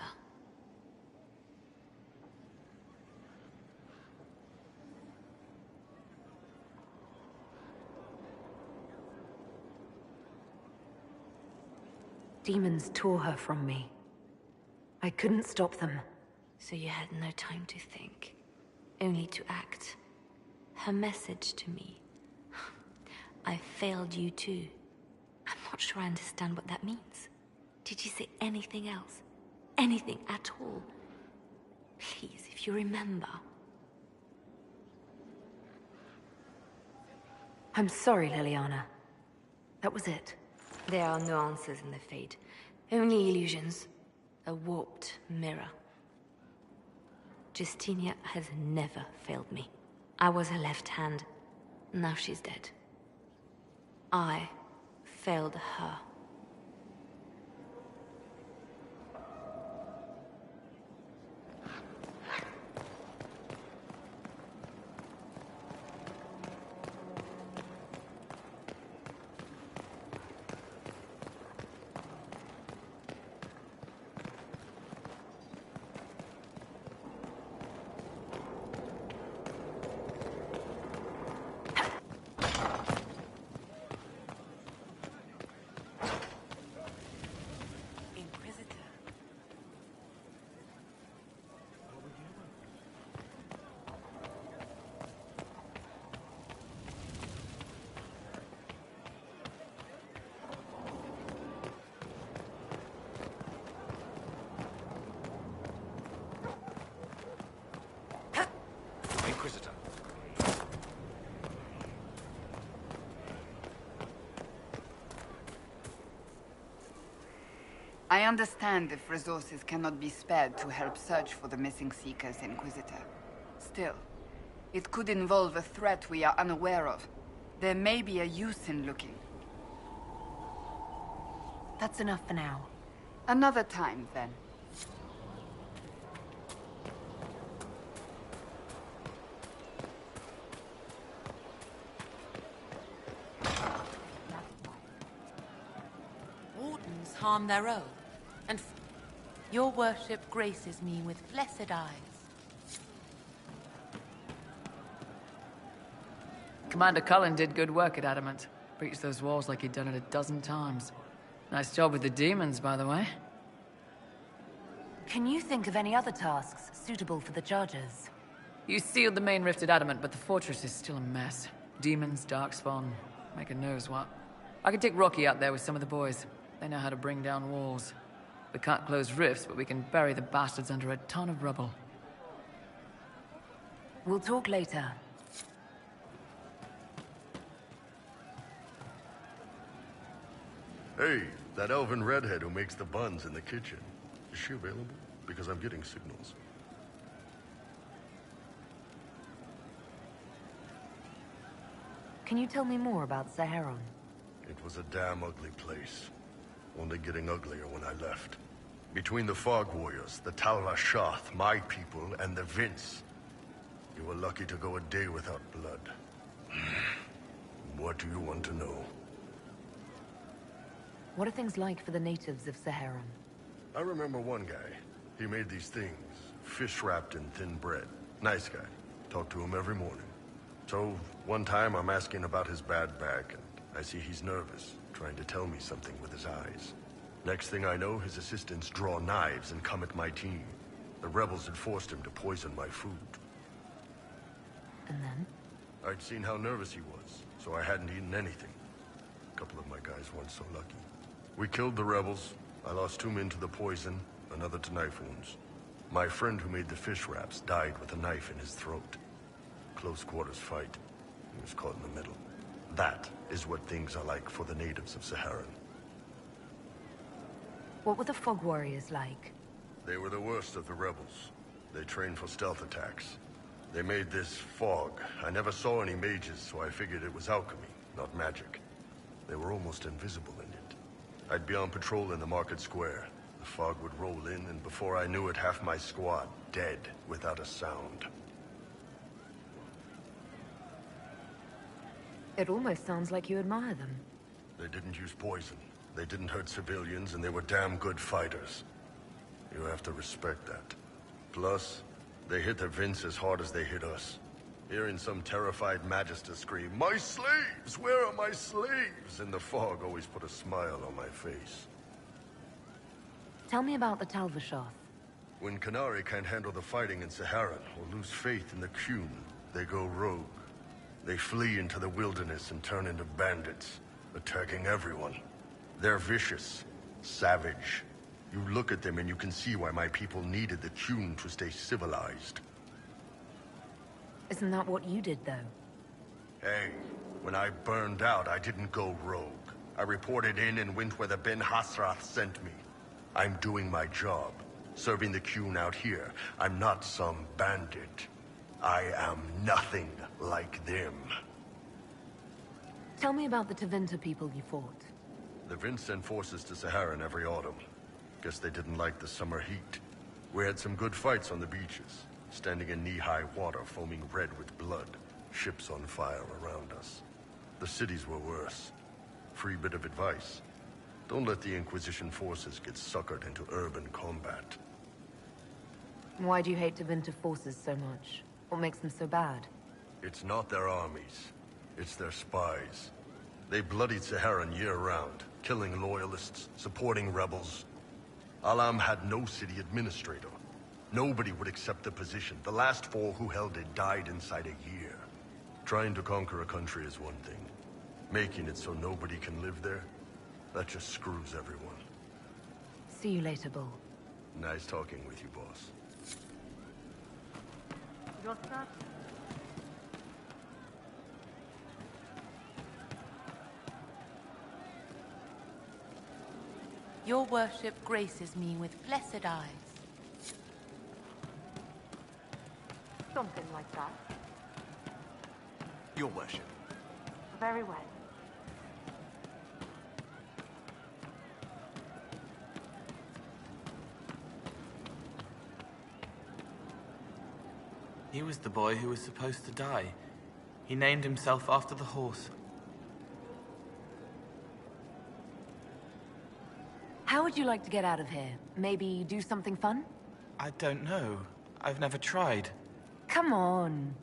Demons tore her from me. I couldn't stop them. So you had no time to think. only to act. Her message to me. I failed you too. I'm not sure I understand what that means. Did she say anything else? Anything at all? Please, if you remember. I'm sorry, Liliana. That was it. There are no answers in the Fade. Only illusions. A warped mirror. Justinia has never failed me. I was her left hand. Now she's dead. I failed her. Inquisitor. I understand if resources cannot be spared to help search for the missing Seekers, Inquisitor. Still, it could involve a threat we are unaware of. There may be a use in looking. That's enough for now. Another time, then. Wardens harm their own, and your worship graces me with blessed eyes. Commander Cullen did good work at Adamant. Breached those walls like he'd done it a dozen times. Nice job with the demons, by the way. Can you think of any other tasks suitable for the Chargers? You sealed the main rift at Adamant, but the fortress is still a mess. Demons, darkspawn, making knows what. I could take Rocky out there with some of the boys. They know how to bring down walls. We can't close rifts, but we can bury the bastards under a ton of rubble. We'll talk later. Hey, that elven redhead who makes the buns in the kitchen. Is she available? Because I'm getting signals. Can you tell me more about Saharon? It was a damn ugly place. Only getting uglier when I left. Between the Fog Warriors, the Talvashath, my people, and the Vince. You were lucky to go a day without blood. What do you want to know? What are things like for the natives of Saharon? I remember one guy. He made these things, fish wrapped in thin bread. Nice guy. Talk to him every morning. So, one time I'm asking about his bad back, and I see he's nervous, trying to tell me something with his eyes. Next thing I know, his assistants draw knives and come at my team. The rebels had forced him to poison my food. And then? I'd seen how nervous he was, so I hadn't eaten anything. A couple of my guys weren't so lucky. We killed the rebels. I lost 2 men to the poison, another to knife wounds. My friend who made the fish wraps died with a knife in his throat. Close quarters fight. He was caught in the middle. That is what things are like for the natives of Saharan. What were the Fog Warriors like? They were the worst of the rebels. They trained for stealth attacks. They made this fog. I never saw any mages, so I figured it was alchemy, not magic. They were almost invisible in it. I'd be on patrol in the market square. The fog would roll in, and before I knew it, half my squad dead without a sound. It almost sounds like you admire them. They didn't use poison. They didn't hurt civilians, and they were damn good fighters. You have to respect that. Plus, they hit the Vince as hard as they hit us. Hearing some terrified Magister scream, "My slaves! Where are my slaves?" in the fog always put a smile on my face. Tell me about the Talvashath. When Canary can't handle the fighting in Saharan or lose faith in the Qun, they go rogue. They flee into the wilderness and turn into bandits, attacking everyone. They're vicious, savage. You look at them and you can see why my people needed the Qun to stay civilized. Isn't that what you did, though? Hey, when I burned out, I didn't go rogue. I reported in and went where the Ben Hasrath sent me. I'm doing my job, serving the Qun out here. I'm not some bandit. I am nothing like them. Tell me about the Tevinter people you fought. The Vin sent forces to Saharan every autumn. Guess they didn't like the summer heat. We had some good fights on the beaches, standing in knee-high water foaming red with blood, ships on fire around us. The cities were worse. Free bit of advice. Don't let the Inquisition forces get suckered into urban combat. Why do you hate Tevinter forces so much? What makes them so bad? It's not their armies. It's their spies. They bloodied Saharan year-round, killing loyalists, supporting rebels. Alam had no city administrator. Nobody would accept the position. The last 4 who held it died inside a year. Trying to conquer a country is one thing. Making it so nobody can live there, that just screws everyone. See you later, Bull. Nice talking with you, boss. Your worship graces me with blessed eyes. Something like that. Your worship. Very well. He was the boy who was supposed to die. He named himself after the horse. How would you like to get out of here? Maybe do something fun? I don't know. I've never tried. Come on.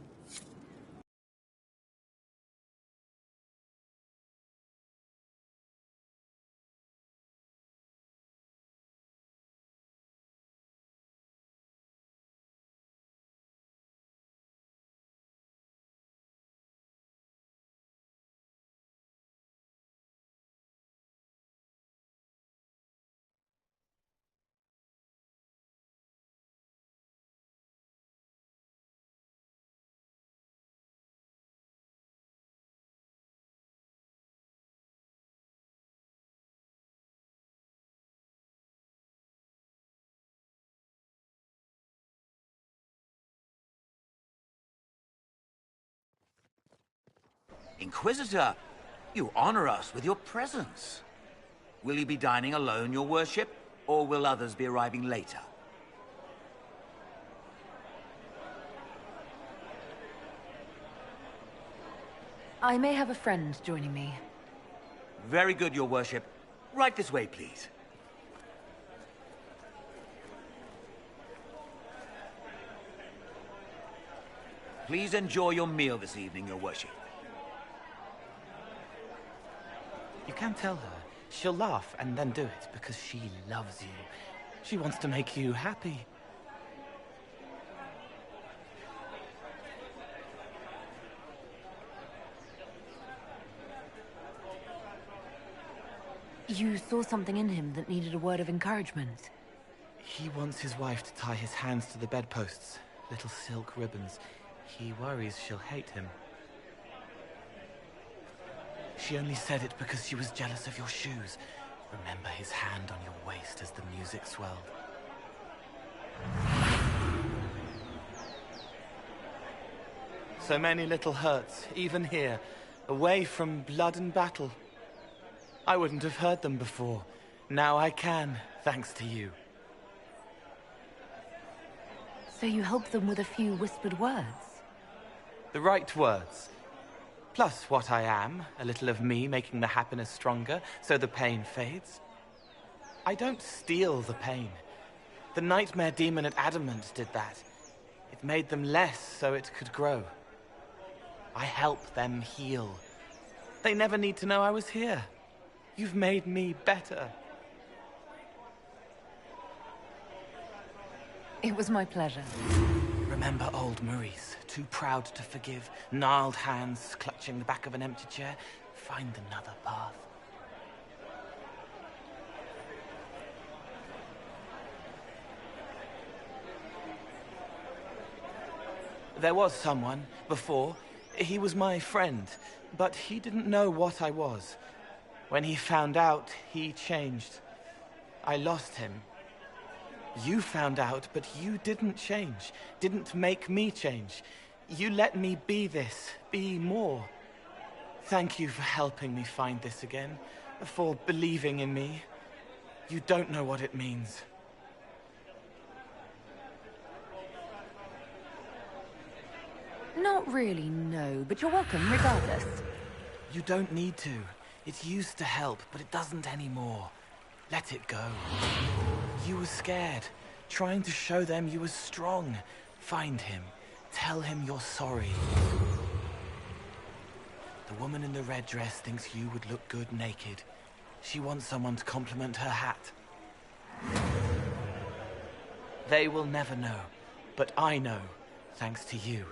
Inquisitor, you honor us with your presence. Will you be dining alone, your worship, or will others be arriving later? I may have a friend joining me. Very good, your worship. Right this way, please. Please enjoy your meal this evening, your worship. You can tell her. She'll laugh and then do it because she loves you. She wants to make you happy. You saw something in him that needed a word of encouragement. He wants his wife to tie his hands to the bedposts, little silk ribbons. He worries she'll hate him. She only said it because she was jealous of your shoes. Remember his hand on your waist as the music swelled. So many little hurts, even here, away from blood and battle. I wouldn't have heard them before. Now I can, thanks to you. So you help them with a few whispered words? The right words. Plus what I am, a little of me making the happiness stronger, so the pain fades. I don't steal the pain. The nightmare demon at Adamant did that. It made them less so it could grow. I help them heal. They never need to know I was here. You've made me better. It was my pleasure. Remember old Maurice, too proud to forgive, gnarled hands clutching the back of an empty chair? Find another path. There was someone, before. He was my friend, but he didn't know what I was. When he found out, he changed. I lost him. You found out, but you didn't change. Didn't make me change. You let me be this, be more. Thank you for helping me find this again, for believing in me. You don't know what it means. Not really, no, but you're welcome regardless. You don't need to. It used to help, but it doesn't anymore. Let it go. You were scared, trying to show them you were strong. Find him. Tell him you're sorry. The woman in the red dress thinks you would look good naked. She wants someone to compliment her hat. They will never know, but I know, thanks to you.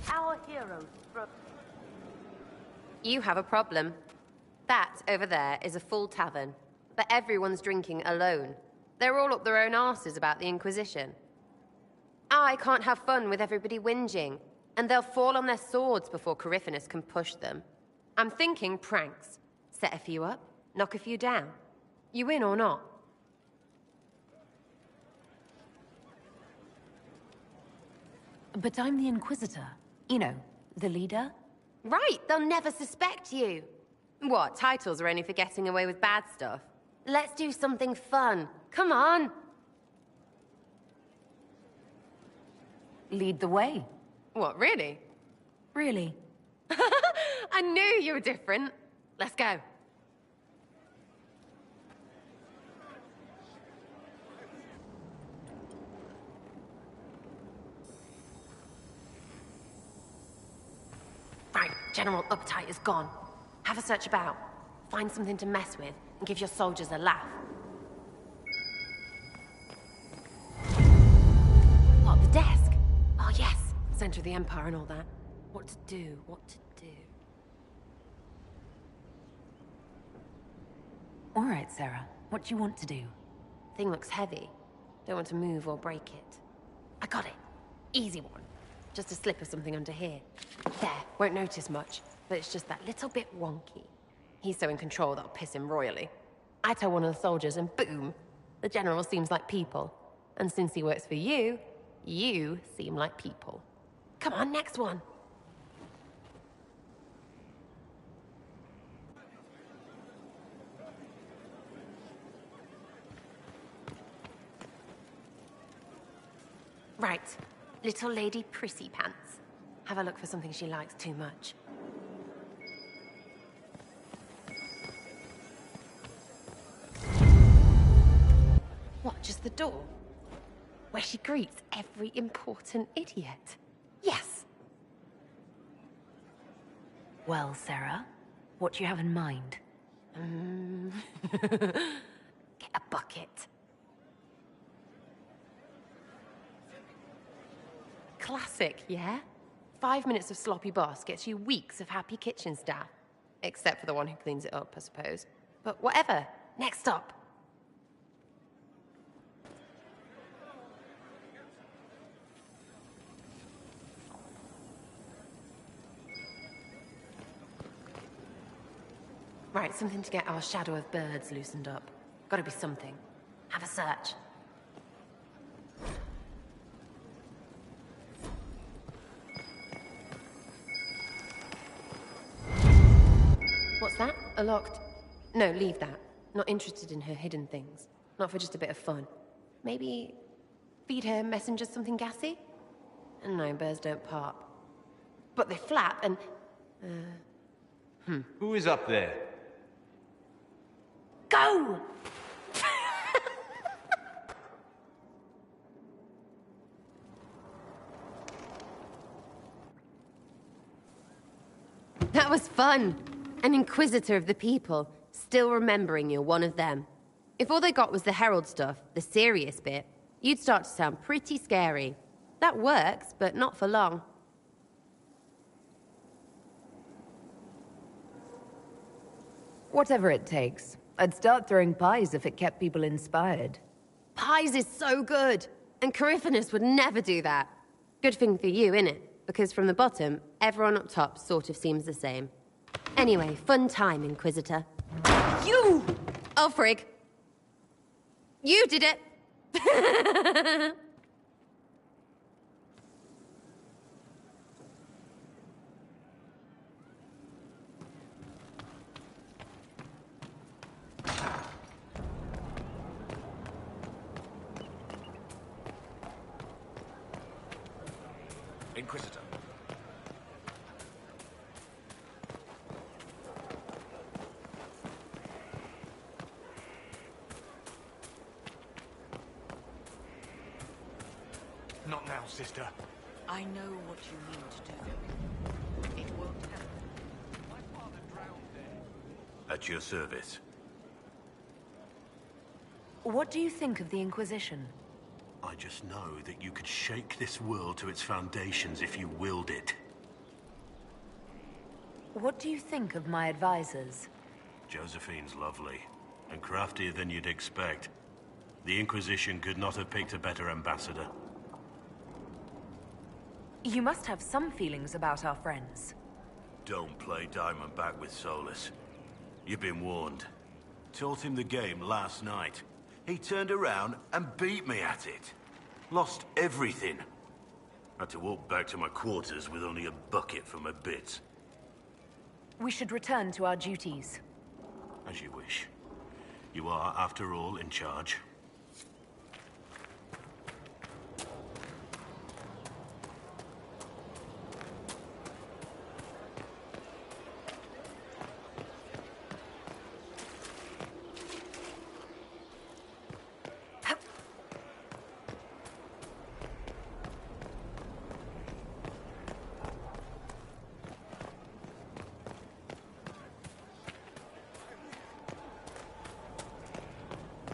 Our heroes broke. You have a problem. That over there is a full tavern, but everyone's drinking alone. They're all up their own arses about the Inquisition. I can't have fun with everybody whinging, and they'll fall on their swords before Corypheus can push them. I'm thinking pranks. Set a few up, knock a few down. You win or not? But I'm the Inquisitor. You know, the leader. Right, they'll never suspect you. What, titles are only for getting away with bad stuff? Let's do something fun. Come on. Lead the way. What, really? Really. I knew you were different. Let's go. Right, general uptight is gone. Have a search about. Find something to mess with, and give your soldiers a laugh. What, the desk? Oh yes, center of the Empire and all that. What to do, what to do. All right, Sarah. What do you want to do? Thing looks heavy. Don't want to move or break it. I got it. Easy one. Just a slip of something under here. There, won't notice much, but it's just that little bit wonky. He's so in control that'll piss him royally. I tell one of the soldiers and boom! The general seems like people. And since he works for you, you seem like people. Come on, next one! Right. Little Lady Prissy Pants. Have a look for something she likes too much. What, just the door? Where she greets every important idiot. Yes! Well, Sarah, what do you have in mind? Get a bucket. Classic, yeah? 5 minutes of sloppy boss gets you weeks of happy kitchen staff. Except for the one who cleans it up, I suppose. But whatever. Next stop. Right, something to get our shadow of birds loosened up. Gotta be something. Have a search. What's that? A locked... No, leave that. Not interested in her hidden things. Not for just a bit of fun. Maybe... feed her messengers something gassy? No, birds don't pop. But they flap and... Who is up there? Go! That was fun. An inquisitor of the people, still remembering you're one of them. If all they got was the herald stuff, the serious bit, you'd start to sound pretty scary. That works, but not for long. Whatever it takes. I'd start throwing pies if it kept people inspired. Pies is so good, and Coryphanus would never do that. Good thing for you, innit? Because from the bottom, everyone up top sort of seems the same. Anyway, fun time, Inquisitor. You! Oh, frig. You did it! Inquisitor. Not now, sister. I know what you mean to do. It won't happen. My father drowned there. At your service. What do you think of the Inquisition? I just know that you could shake this world to its foundations if you willed it. What do you think of my advisors? Josephine's lovely, and craftier than you'd expect. The Inquisition could not have picked a better ambassador. You must have some feelings about our friends. Don't play Diamondback with Solus. You've been warned. Taught him the game last night. He turned around and beat me at it. Lost everything. Had to walk back to my quarters with only a bucket for my bits. We should return to our duties. As you wish. You are, after all, in charge.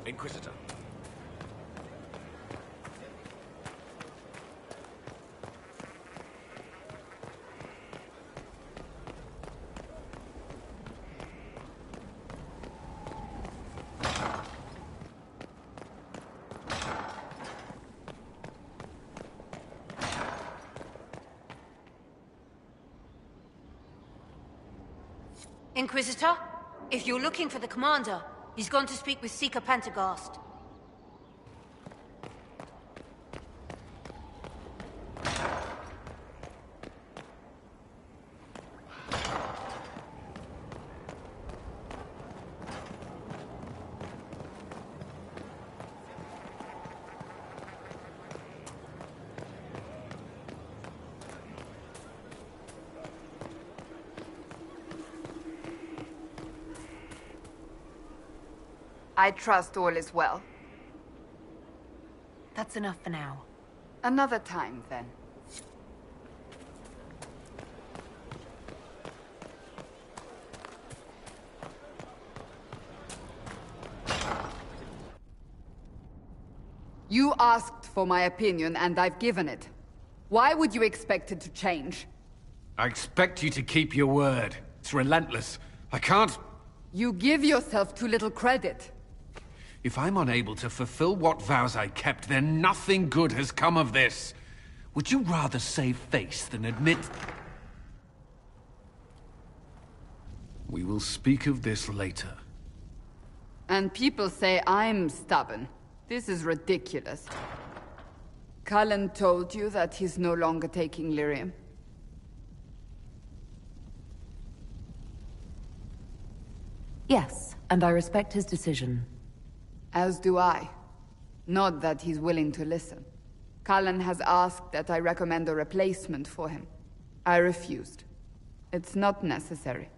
Inquisitor. Inquisitor, if you're looking for the commander, he's gone to speak with Seeker Pentagast. I trust all is well. That's enough for now. Another time, then. You asked for my opinion, and I've given it. Why would you expect it to change? I expect you to keep your word. It's relentless. I can't... You give yourself too little credit. If I'm unable to fulfill what vows I kept, then nothing good has come of this. Would you rather save face than admit... We will speak of this later. And people say I'm stubborn. This is ridiculous. Cullen told you that he's no longer taking lyrium? Yes, and I respect his decision. As do I. Not that he's willing to listen. Cullen has asked that I recommend a replacement for him. I refused. It's not necessary.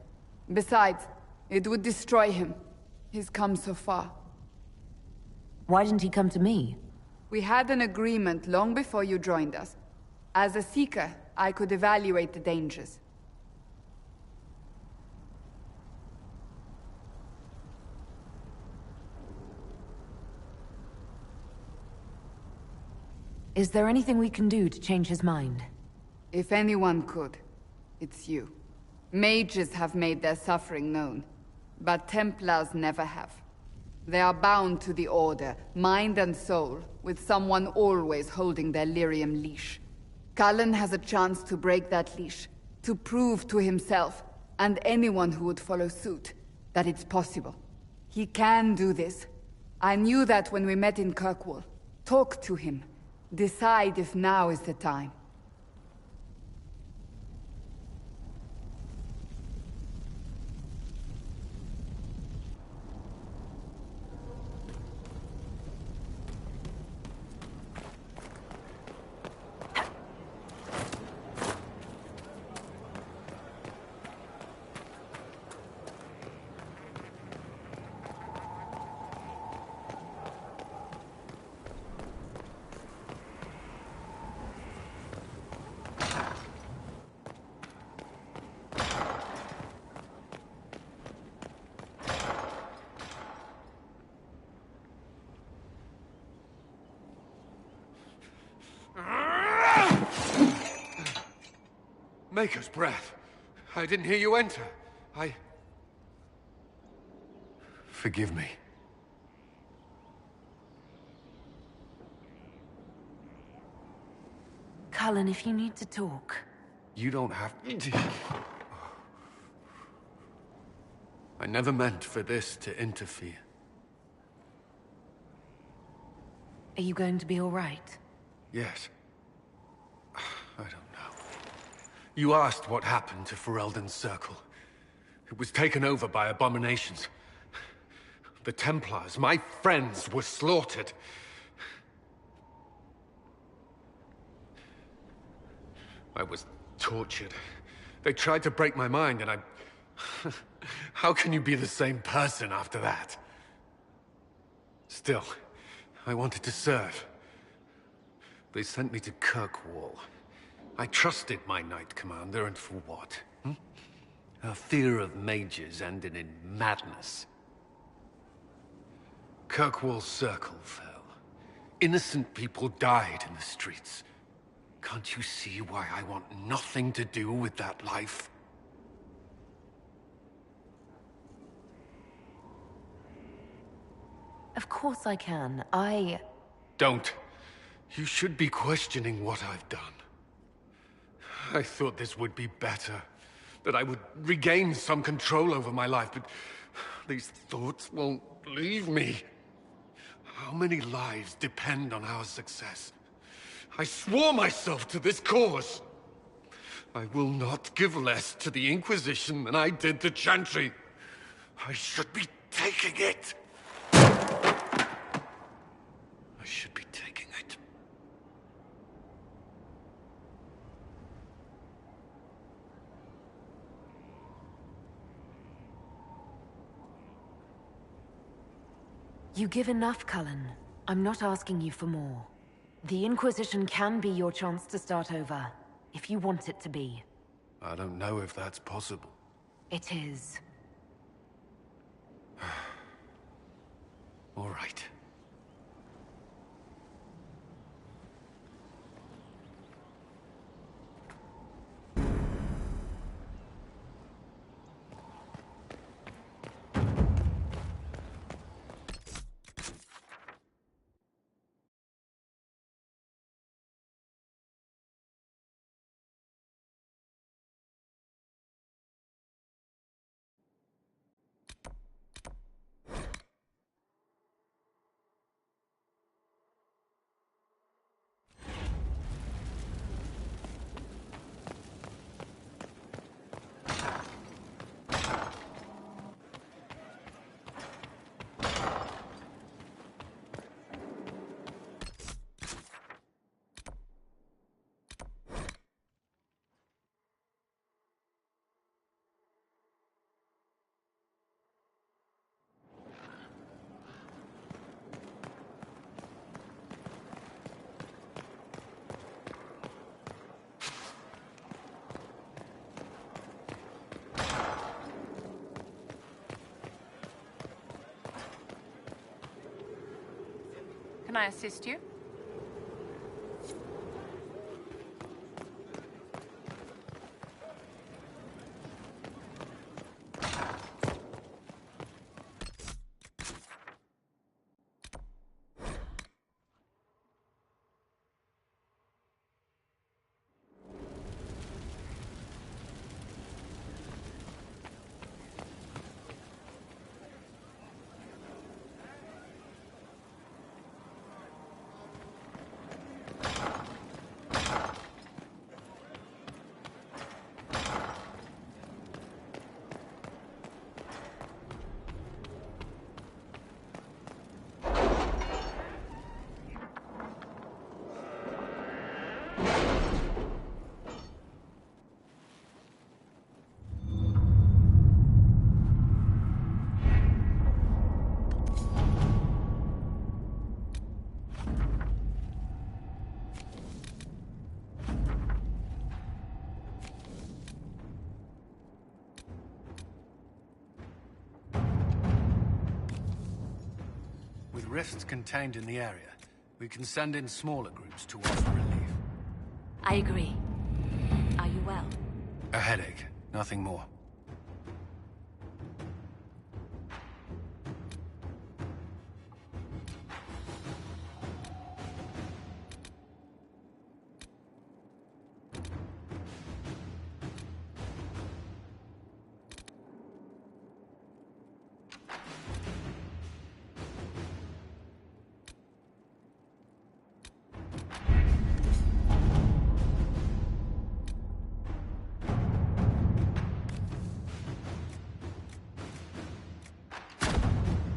Besides, it would destroy him. He's come so far. Why didn't he come to me? We had an agreement long before you joined us. As a Seeker, I could evaluate the dangers. Is there anything we can do to change his mind? If anyone could, it's you. Mages have made their suffering known, but Templars never have. They are bound to the Order, mind and soul, with someone always holding their lyrium leash. Cullen has a chance to break that leash, to prove to himself, and anyone who would follow suit, that it's possible. He can do this. I knew that when we met in Kirkwall. Talk to him. Decide if now is the time. Maker's breath. I didn't hear you enter. Forgive me. Cullen, if you need to talk... You don't have to. I never meant for this to interfere. Are you going to be all right? Yes. I don't know. You asked what happened to Ferelden's Circle. It was taken over by abominations. The Templars, my friends, were slaughtered. I was tortured. They tried to break my mind, and I... How can you be the same person after that? Still, I wanted to serve. They sent me to Kirkwall. I trusted my Knight Commander, and for what? Her fear of mages ended in madness. Kirkwall's Circle fell. Innocent people died in the streets. Can't you see why I want nothing to do with that life? Of course I can. Don't. You should be questioning what I've done. I thought this would be better. That I would regain some control over my life, but these thoughts won't leave me. How many lives depend on our success? I swore myself to this cause. I will not give less to the Inquisition than I did to Chantry. I should be taking it. I should be taking it. You give enough, Cullen. I'm not asking you for more. The Inquisition can be your chance to start over, if you want it to be. I don't know if that's possible. It is. All right. Can I assist you? With rifts contained in the area, we can send in smaller groups to offer relief. I agree. Are you well? A headache, nothing more.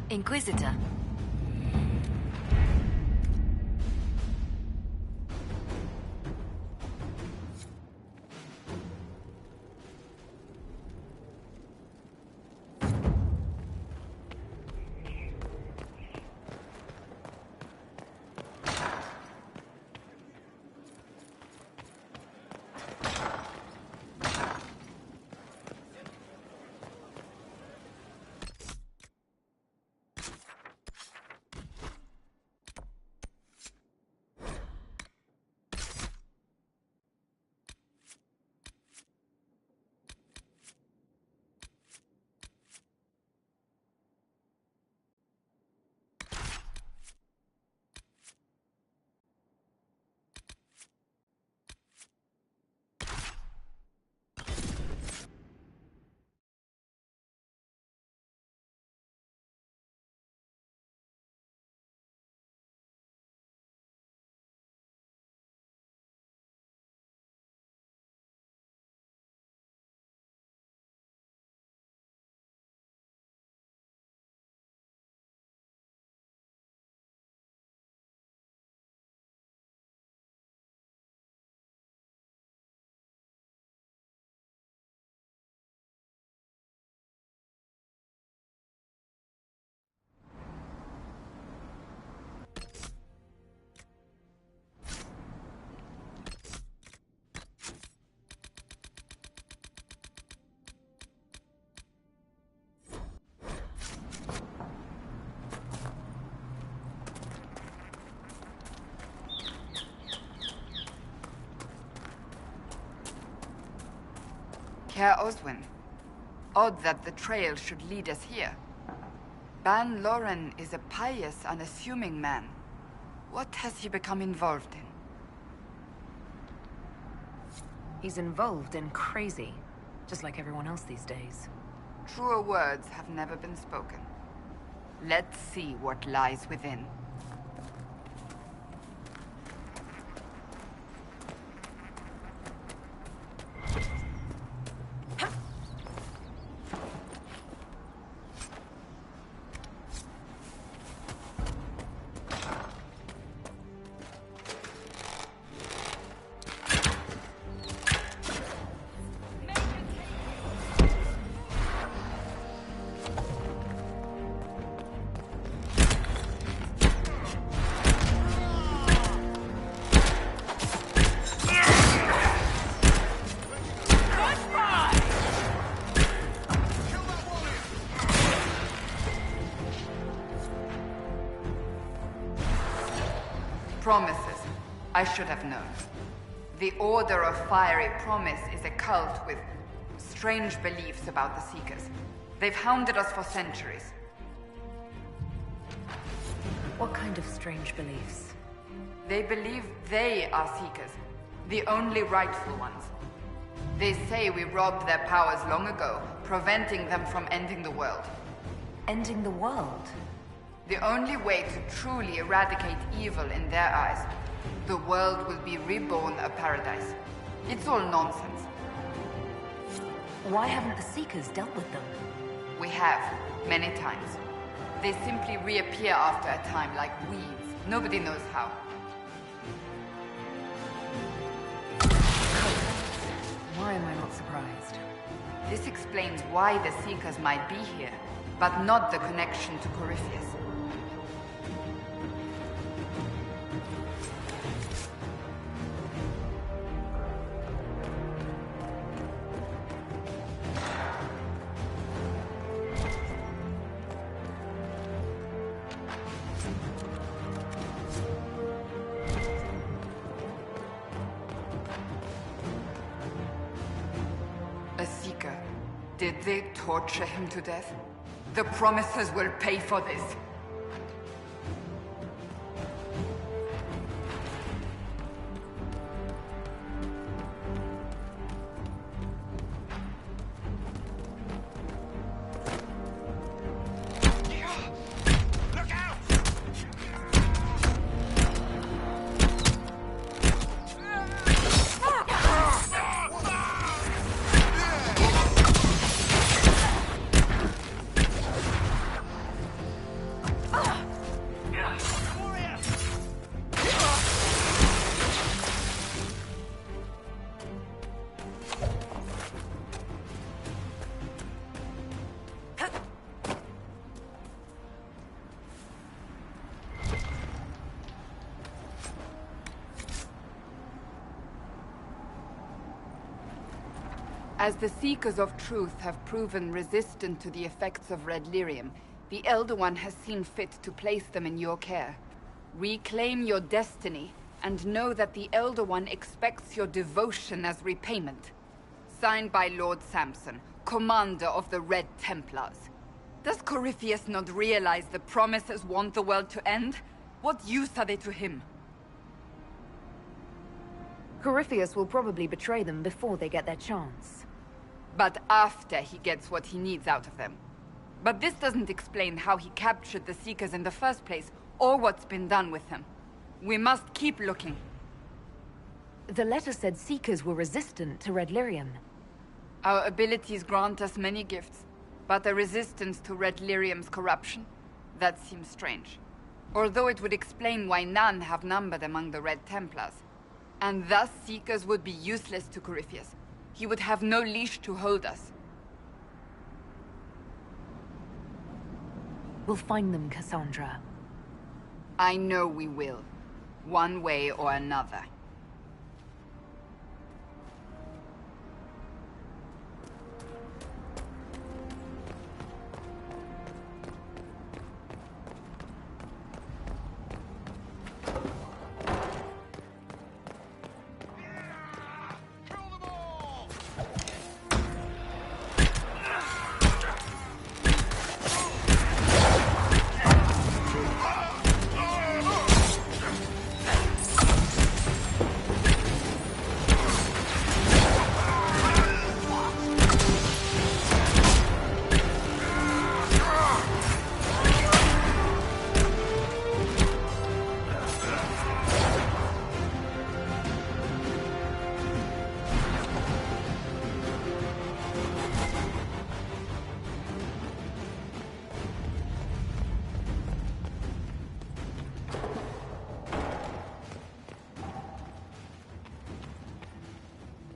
Inquisitor. Herr Oswin, odd that the trail should lead us here. Ban Loren is a pious, unassuming man. What has he become involved in? He's involved in crazy, just like everyone else these days. Truer words have never been spoken. Let's see what lies within. Promises. I should have known. The Order of Fiery Promise is a cult with strange beliefs about the Seekers. They've hounded us for centuries. What kind of strange beliefs? They believe they are Seekers, the only rightful ones. They say we robbed their powers long ago, preventing them from ending the world. Ending the world? The only way to truly eradicate evil in their eyes, the world will be reborn a paradise. It's all nonsense. Why haven't the Seekers dealt with them? We have, many times. They simply reappear after a time like weeds. Nobody knows how. Why am I not surprised? This explains why the Seekers might be here, but not the connection to Corypheus. Did they torture him to death? The Promises will pay for this. As the Seekers of Truth have proven resistant to the effects of red lyrium, the Elder One has seen fit to place them in your care. Reclaim your destiny, and know that the Elder One expects your devotion as repayment. Signed by Lord Samson, Commander of the Red Templars. Does Corypheus not realize the Promises want the world to end? What use are they to him? Corypheus will probably betray them before they get their chance. But after he gets what he needs out of them. But this doesn't explain how he captured the Seekers in the first place, or what's been done with them. We must keep looking. The letter said Seekers were resistant to red lyrium. Our abilities grant us many gifts, but a resistance to red lyrium's corruption? That seems strange. Although it would explain why none have numbered among the Red Templars. And thus Seekers would be useless to Corypheus. He would have no leash to hold us. We'll find them, Cassandra. I know we will. One way or another.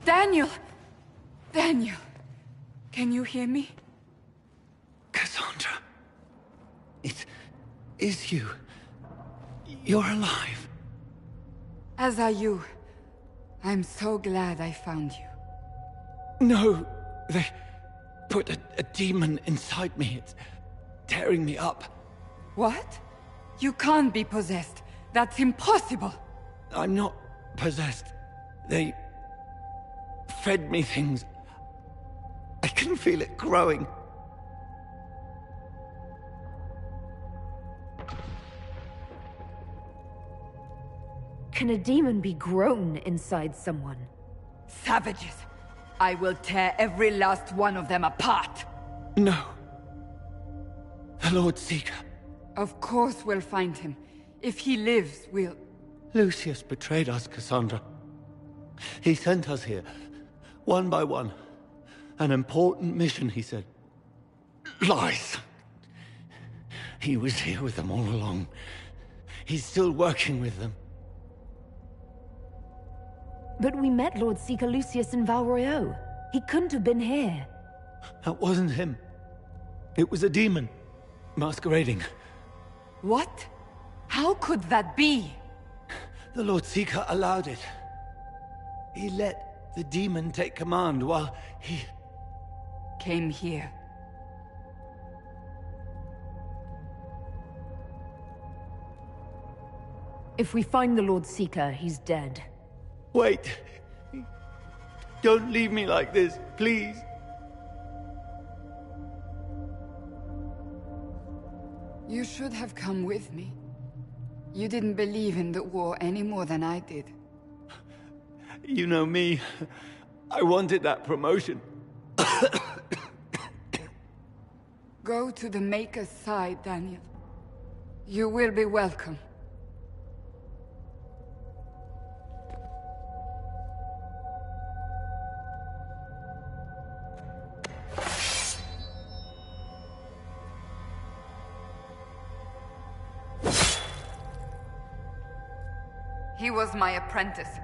Daniel! Daniel! Can you hear me? Cassandra. It is you. You're alive. As are you. I'm so glad I found you. No, they put a demon inside me. It's tearing me up. What? You can't be possessed. That's impossible! I'm not possessed. They fed me things. I can feel it growing. Can a demon be grown inside someone? Savages! I will tear every last one of them apart! No. The Lord Seeker. Of course we'll find him. If he lives, we'll... Lucius betrayed us, Cassandra. He sent us here, one by one. An important mission, he said. Lies! He was here with them all along. He's still working with them. But we met Lord Seeker Lucius in Val Royeaux. He couldn't have been here. That wasn't him. It was a demon, masquerading. What? How could that be? The Lord Seeker allowed it. He let the demon take command while he... came here. If we find the Lord Seeker, he's dead. Wait! Don't leave me like this, please! You should have come with me. You didn't believe in the war any more than I did. You know me. I wanted that promotion. Go to the Maker's side, Daniel. You will be welcome. He was my apprentice.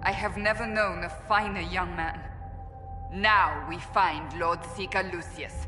I have never known a finer young man. Now we find Lord Seeker Lucius.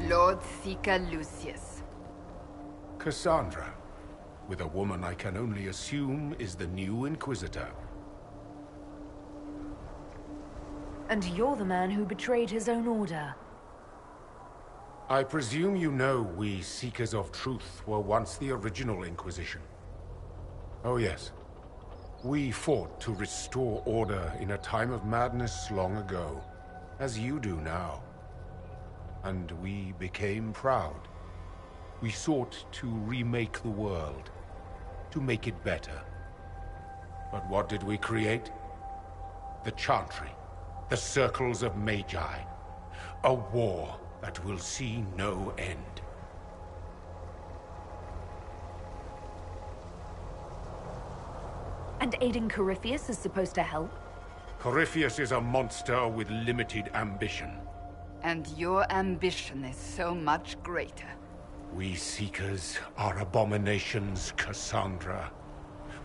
Lord Seeker Lucius. Cassandra, with a woman I can only assume is the new Inquisitor. And you're the man who betrayed his own order. I presume you know we Seekers of Truth were once the original Inquisition. Oh yes. We fought to restore order in a time of madness long ago, as you do now. And we became proud. We sought to remake the world, to make it better. But what did we create? The Chantry, the Circles of Magi. A war that will see no end. And aiding Corypheus is supposed to help? Corypheus is a monster with limited ambition. And your ambition is so much greater. We Seekers are abominations, Cassandra.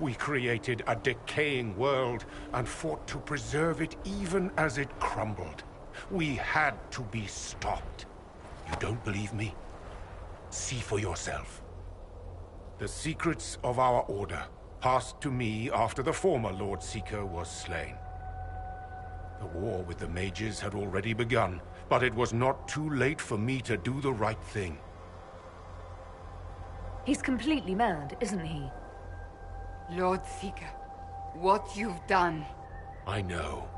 We created a decaying world and fought to preserve it even as it crumbled. We had to be stopped. You don't believe me? See for yourself. The secrets of our order passed to me after the former Lord Seeker was slain. The war with the mages had already begun, but it was not too late for me to do the right thing. He's completely mad, isn't he? Lord Seeker, What you've done. I know.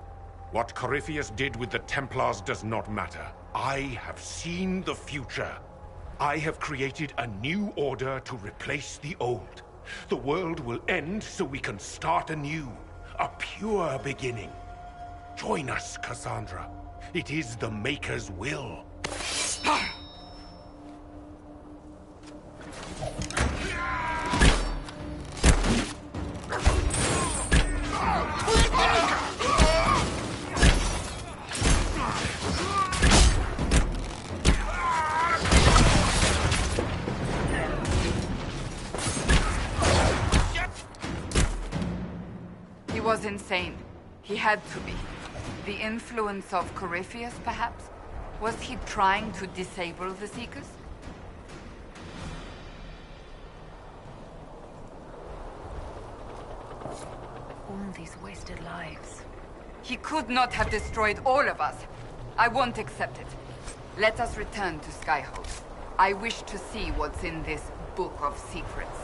What Corypheus did with the Templars does not matter. I have seen the future. I have created a new order to replace the old. The world will end so we can start anew. A pure beginning. Join us, Cassandra. It is the Maker's will. He was insane. He had to be. The influence of Corypheus, perhaps? Was he trying to disable the Seekers? All these wasted lives. He could not have destroyed all of us. I won't accept it. Let us return to Skyhold. I wish to see what's in this book of secrets.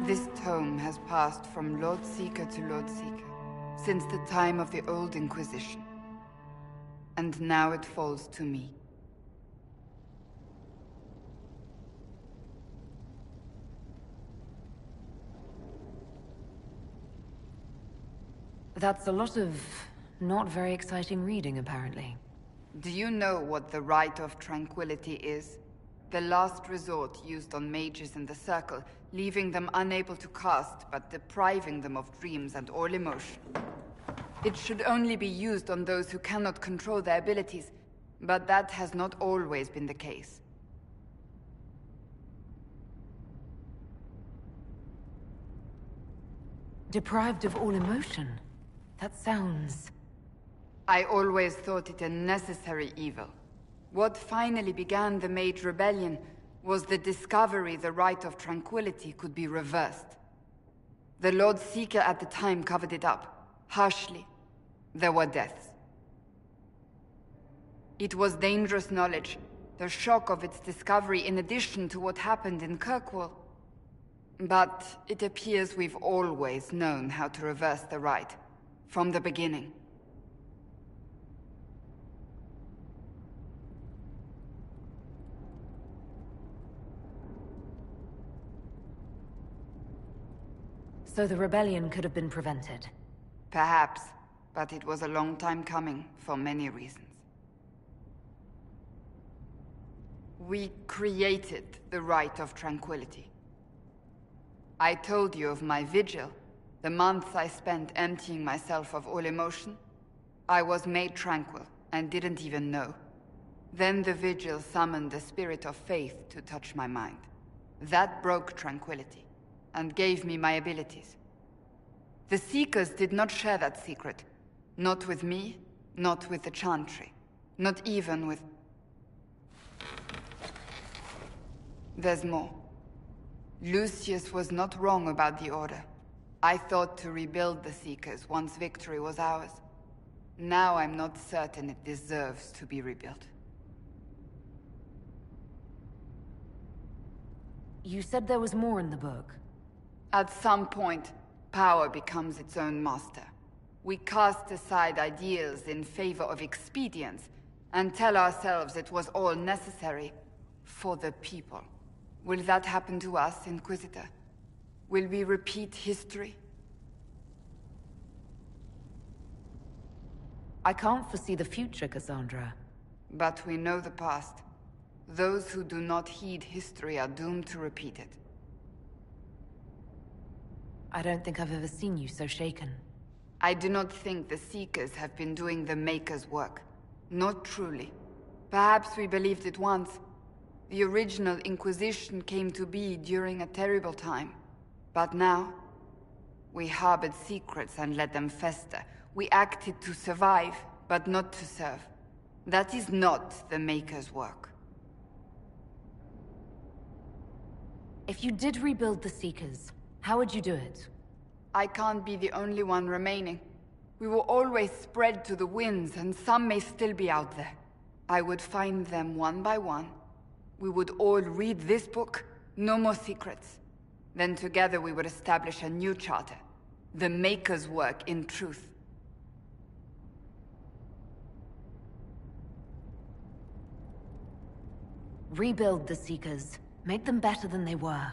This tome has passed from Lord Seeker to Lord Seeker, since the time of the old Inquisition. And now it falls to me. That's a lot of not very exciting reading, apparently. Do you know what the Rite of Tranquility is? The last resort used on mages in the Circle, leaving them unable to cast, but depriving them of dreams and all emotion. It should only be used on those who cannot control their abilities, but that has not always been the case. Deprived of all emotion? That sounds... I always thought it a necessary evil. What finally began the Mage Rebellion was the discovery the Rite of Tranquility could be reversed. The Lord Seeker at the time covered it up, harshly. There were deaths. It was dangerous knowledge, the shock of its discovery in addition to what happened in Kirkwall. But it appears we've always known how to reverse the Rite, from the beginning. So the rebellion could have been prevented? Perhaps, but it was a long time coming, for many reasons. We created the Rite of Tranquility. I told you of my vigil, the months I spent emptying myself of all emotion. I was made tranquil, and didn't even know. Then the vigil summoned a spirit of faith to touch my mind. That broke tranquility, and gave me my abilities. The Seekers did not share that secret. Not with me, not with the Chantry. Not even with... There's more. Lucius was not wrong about the Order. I thought to rebuild the Seekers once victory was ours. Now I'm not certain it deserves to be rebuilt. You said there was more in the book. At some point, power becomes its own master. We cast aside ideals in favor of expedience, and tell ourselves it was all necessary for the people. Will that happen to us, Inquisitor? Will we repeat history? I can't foresee the future, Cassandra. But we know the past. Those who do not heed history are doomed to repeat it. I don't think I've ever seen you so shaken. I do not think the Seekers have been doing the Maker's work. Not truly. Perhaps we believed it once. The original Inquisition came to be during a terrible time. But now, we harbored secrets and let them fester. We acted to survive, but not to serve. That is not the Maker's work. If you did rebuild the Seekers, how would you do it? I can't be the only one remaining. We will always spread to the winds, and some may still be out there. I would find them one by one. We would all read this book, no more secrets. Then together we would establish a new charter. The Maker's work in truth. Rebuild the Seekers. Make them better than they were.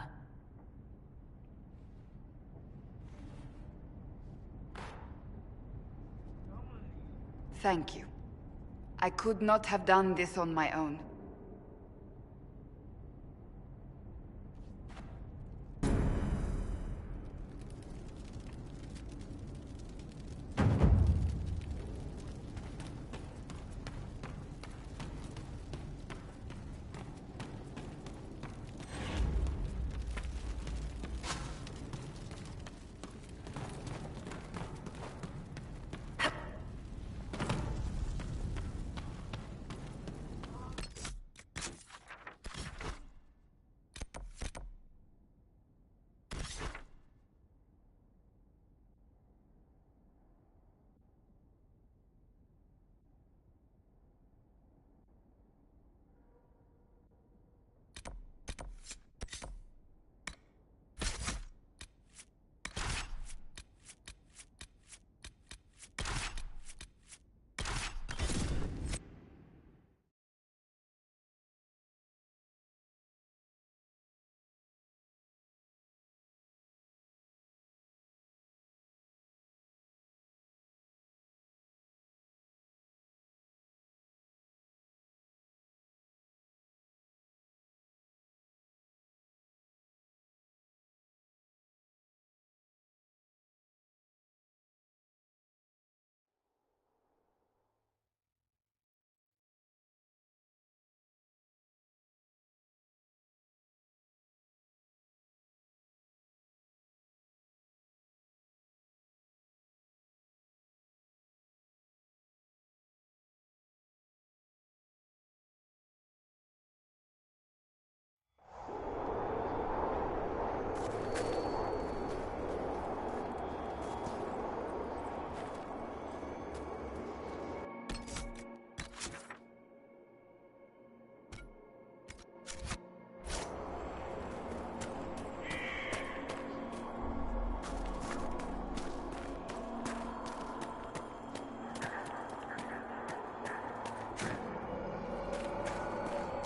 Thank you. I could not have done this on my own.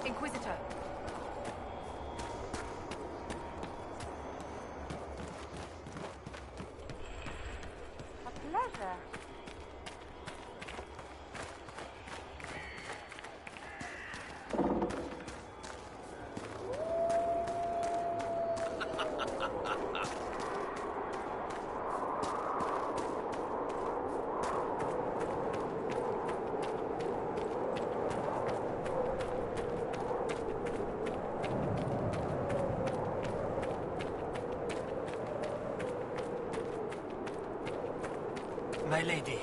Inquisitor. A pleasure. My lady.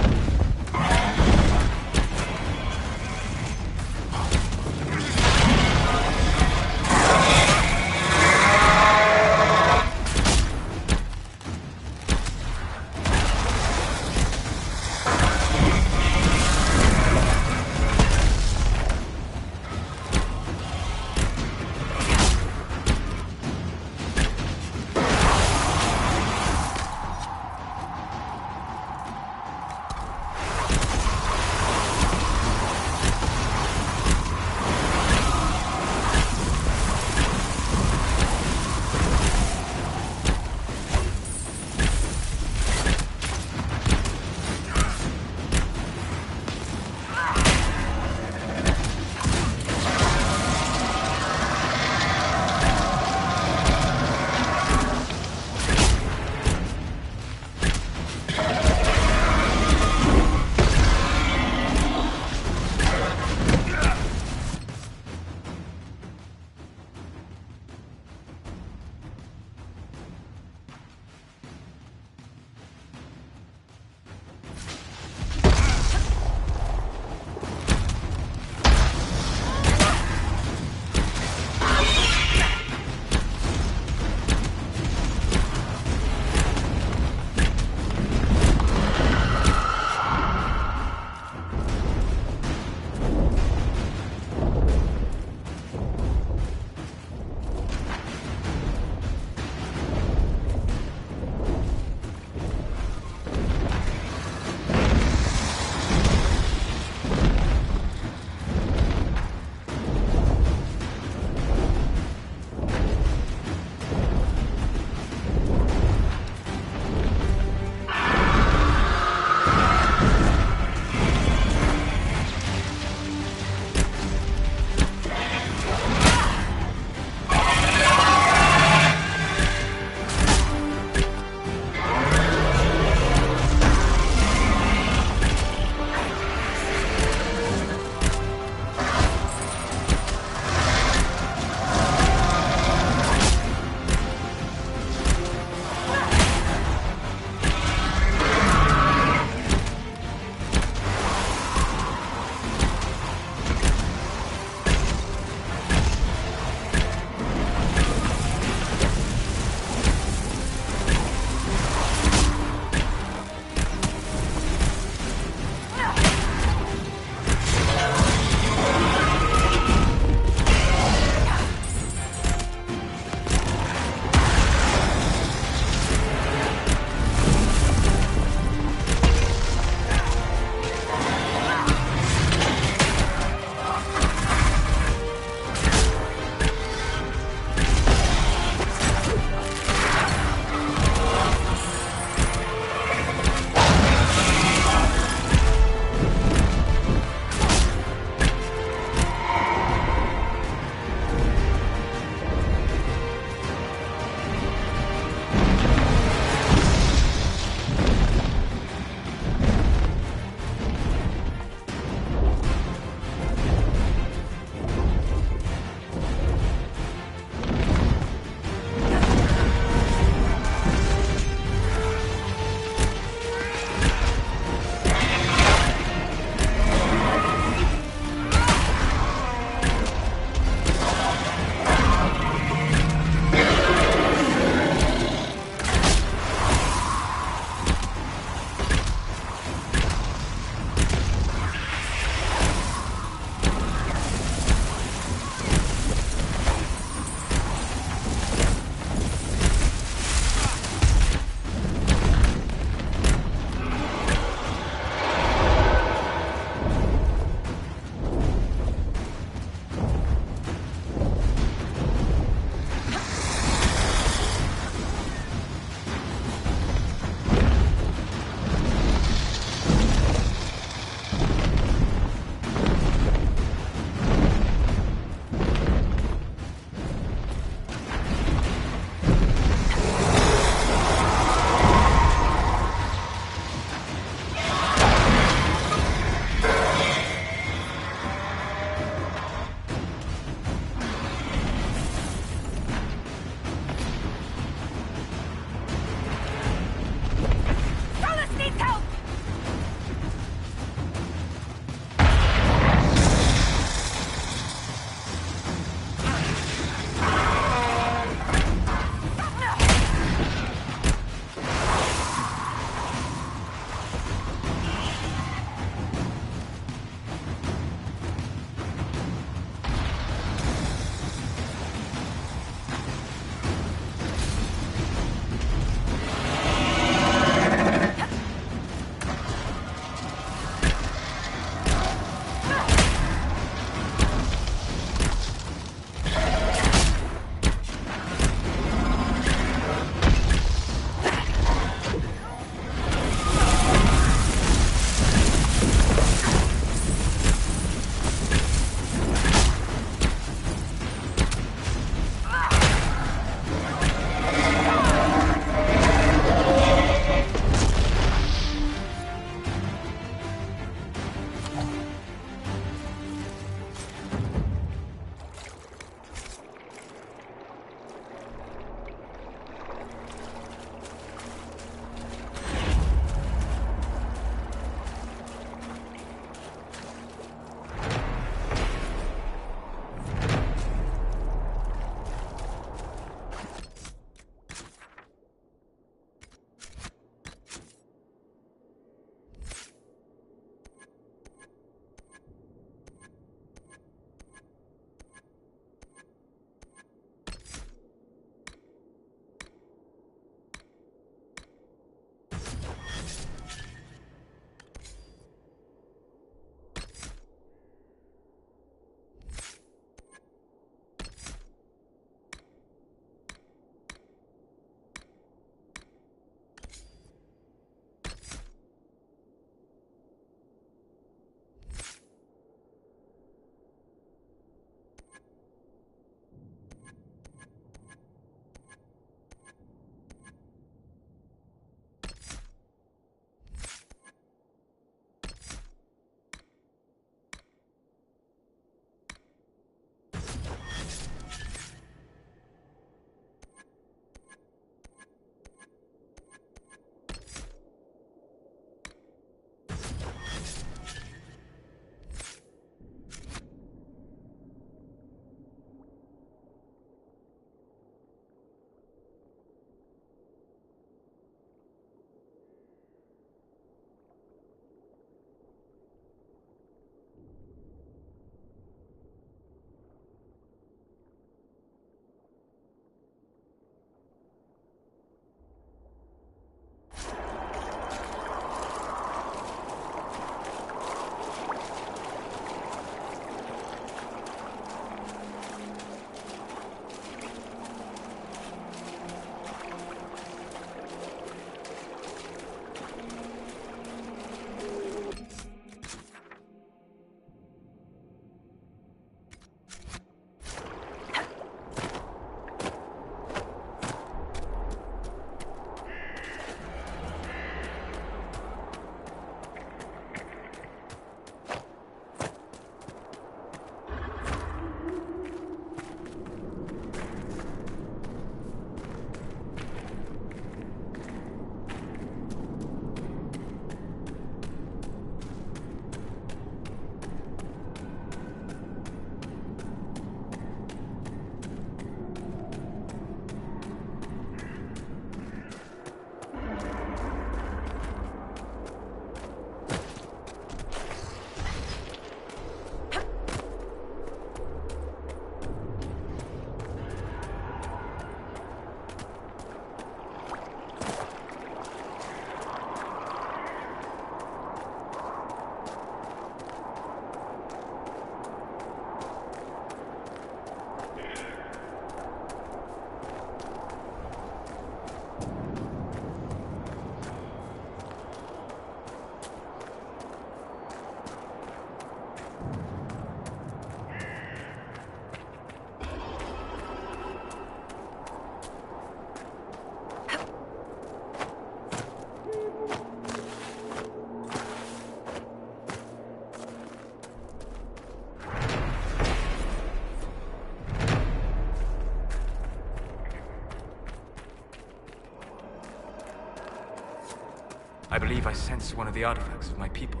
I sense one of the artifacts of my people.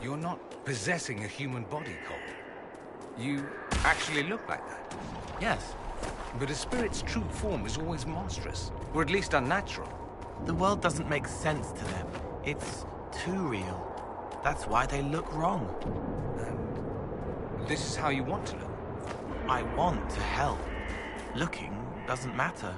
You're not possessing a human body, Cole. You actually look like that. Yes. But a spirit's true form is always monstrous, or at least unnatural. The world doesn't make sense to them. It's too real. That's why they look wrong. And this is how you want to look? I want to help. Looking doesn't matter.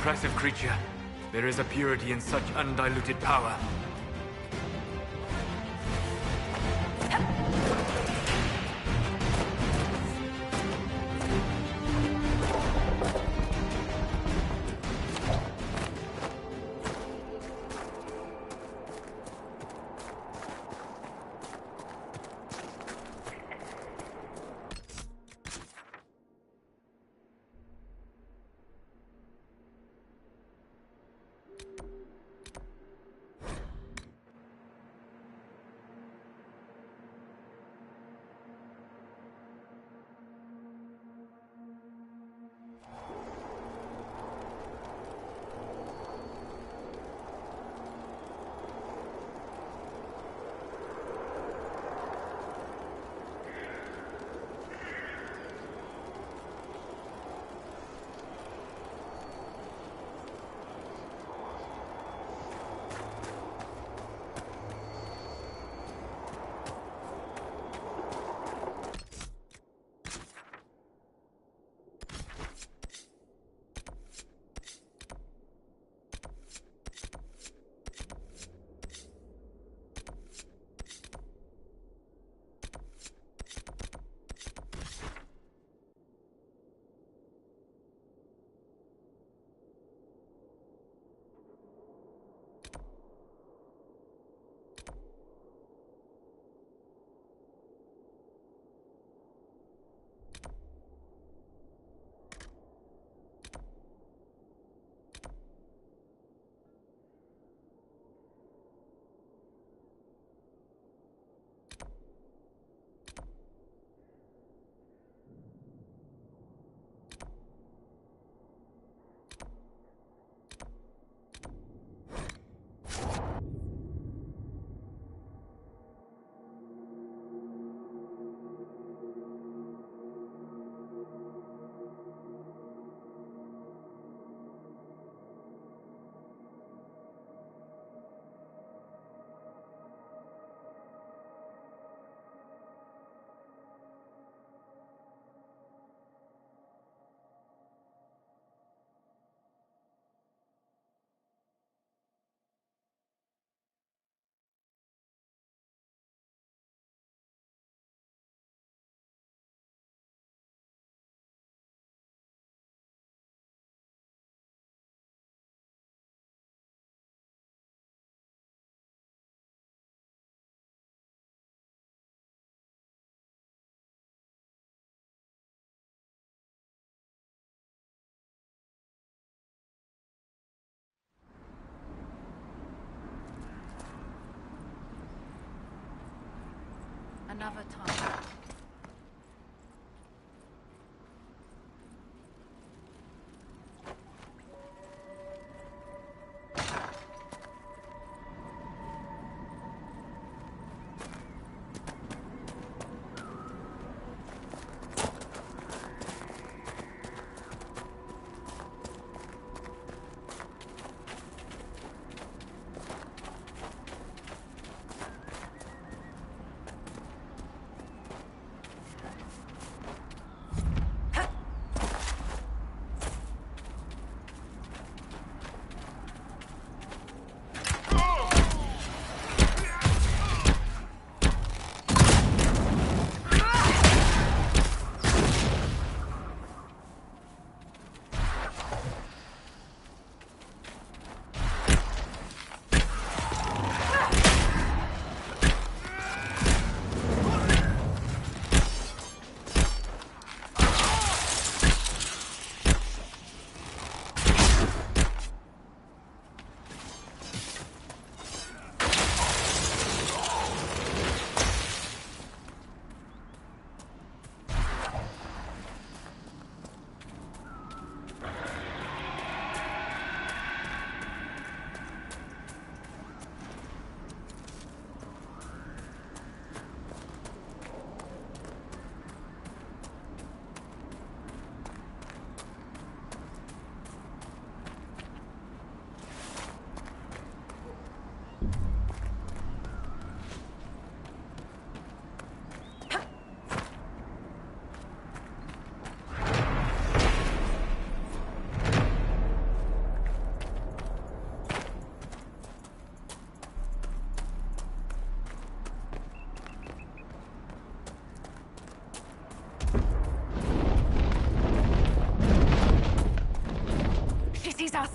Impressive creature. There is a purity in such undiluted power. another time. Sees us!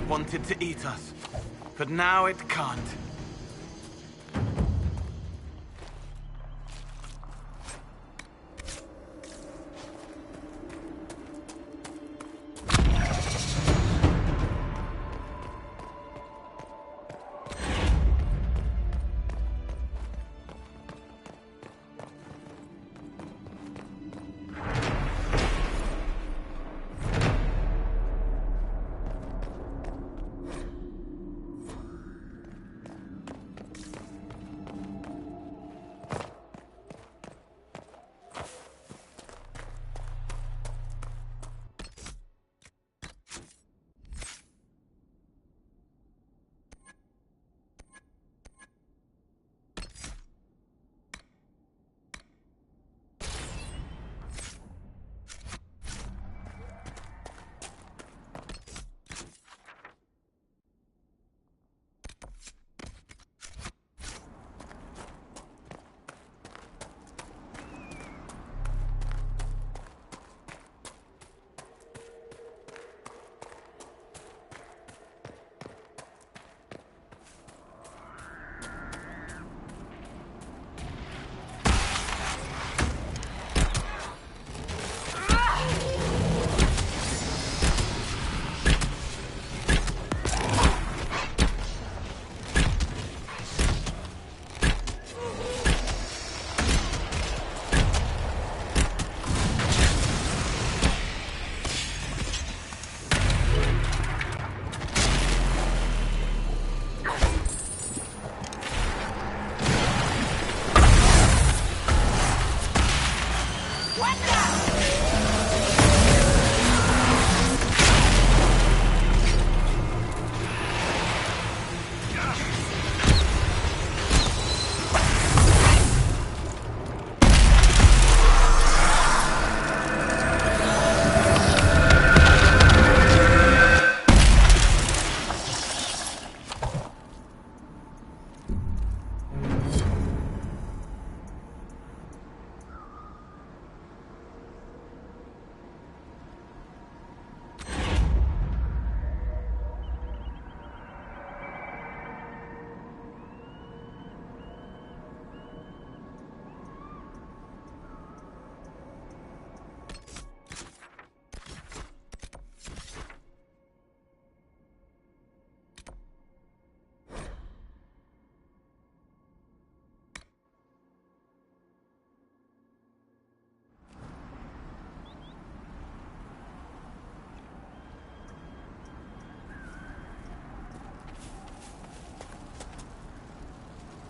Wanted to eat us, but now it can't.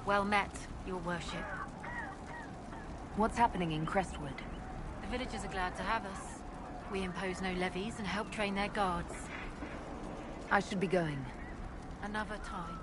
Well met, your worship. What's happening in Crestwood? The villagers are glad to have us. We impose no levies and help train their guards. I should be going. Another time.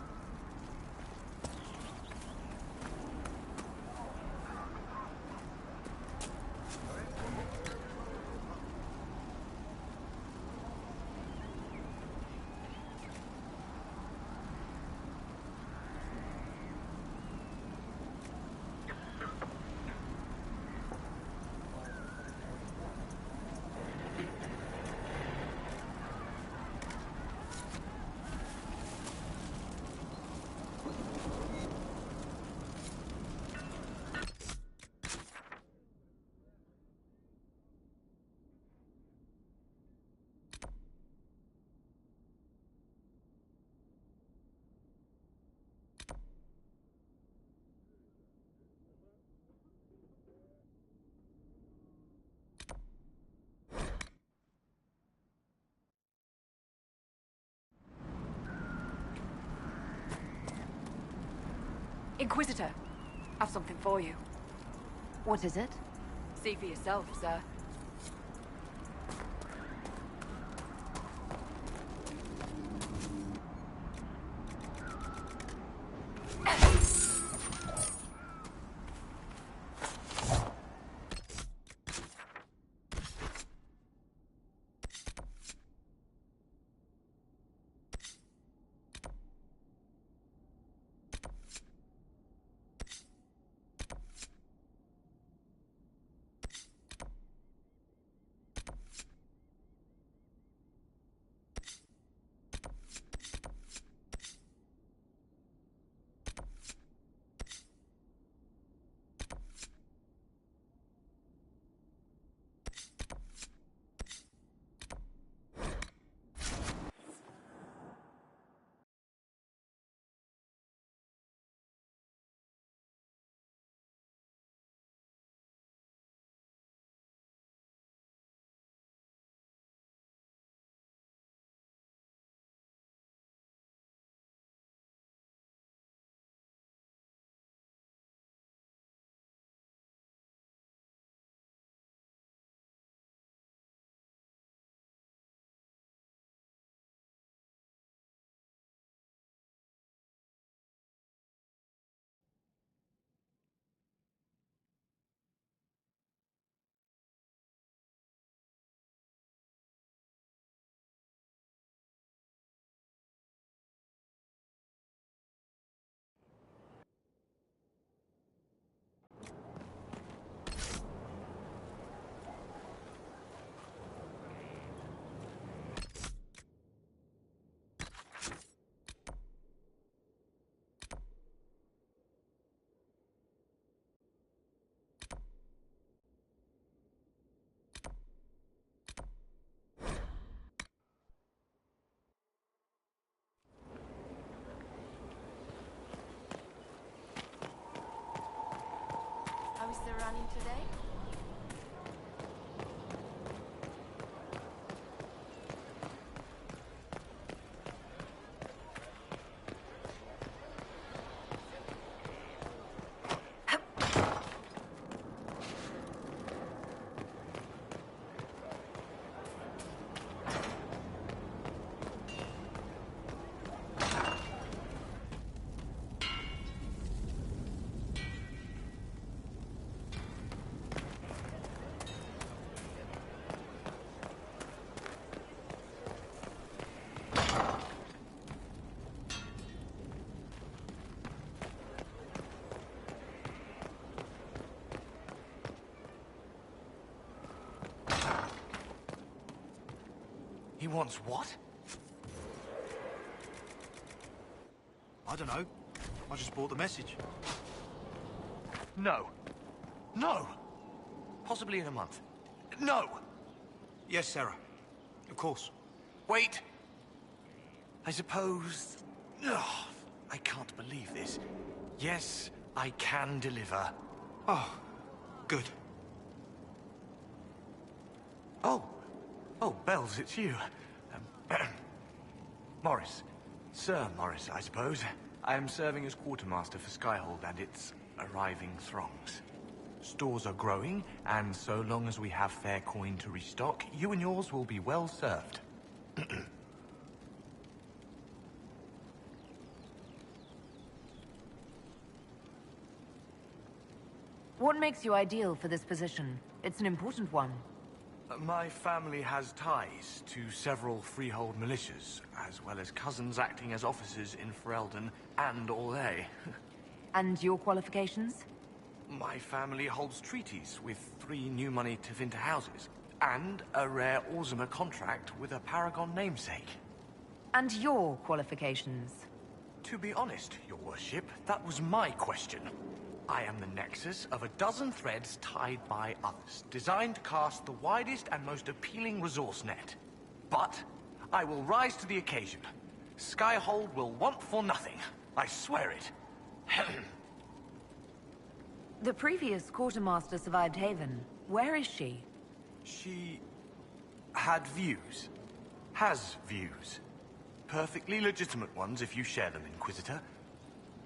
Inquisitor, I've something for you. What is it? See for yourself, sir. How is the running today? He wants what? I don't know. I just brought the message. No. No! Possibly in a month. No! Yes, Sarah. Of course. Wait! I suppose... Ugh, I can't believe this. Yes, I can deliver. Oh, good. Oh. Oh, Bells, it's you. Morris. Sir Morris, I suppose. I am serving as quartermaster for Skyhold and its arriving throngs. Stores are growing, and so long as we have fair coin to restock, you and yours will be well served. What makes you ideal for this position? It's an important one. My family has ties to several freehold militias, as well as cousins acting as officers in Ferelden and Orlais. And your qualifications? My family holds treaties with 3 new money Tevinter houses, and a rare Orzuma contract with a Paragon namesake. And your qualifications? To be honest, your worship, that was my question. I am the nexus of a dozen threads tied by others, designed to cast the widest and most appealing resource net. But I will rise to the occasion. Skyhold will want for nothing. I swear it. The previous quartermaster survived Haven. Where is she? She had views. Has views. Perfectly legitimate ones if you share them, Inquisitor.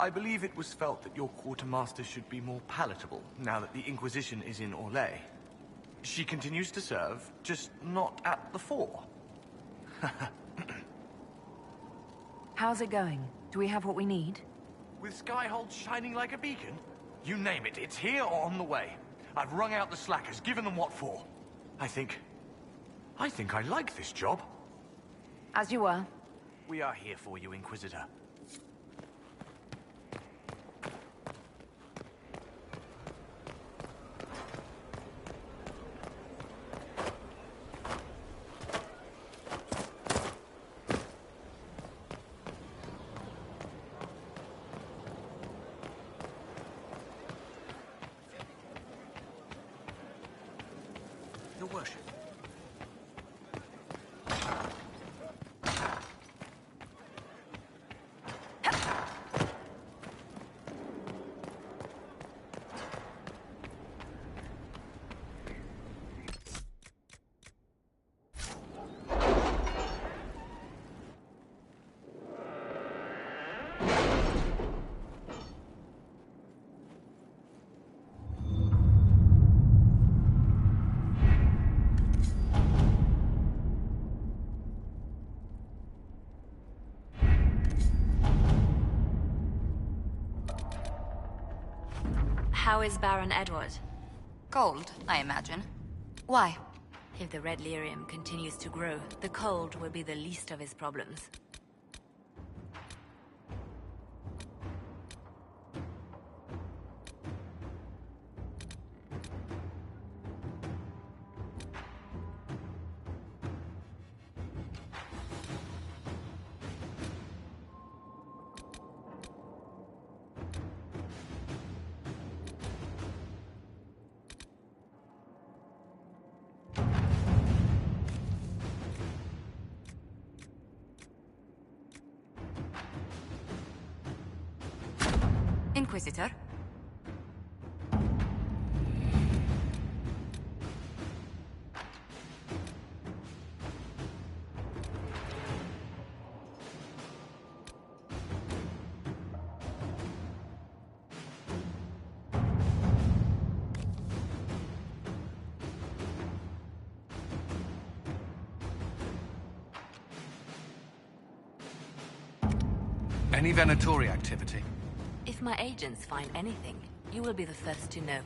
I believe it was felt that your quartermaster should be more palatable now that the Inquisition is in Orlais. She continues to serve, just not at the fore. How's it going? Do we have what we need? With Skyhold shining like a beacon? You name it, it's here or on the way. I've wrung out the slackers, given them what for. I think I like this job. As you were. We are here for you, Inquisitor. Your worship. How is Baron Edward? Cold, I imagine. Why? If the red lyrium continues to grow, the cold will be the least of his problems. Inquisitor? Any Venatori activity? If my agents find anything, you will be the first to know.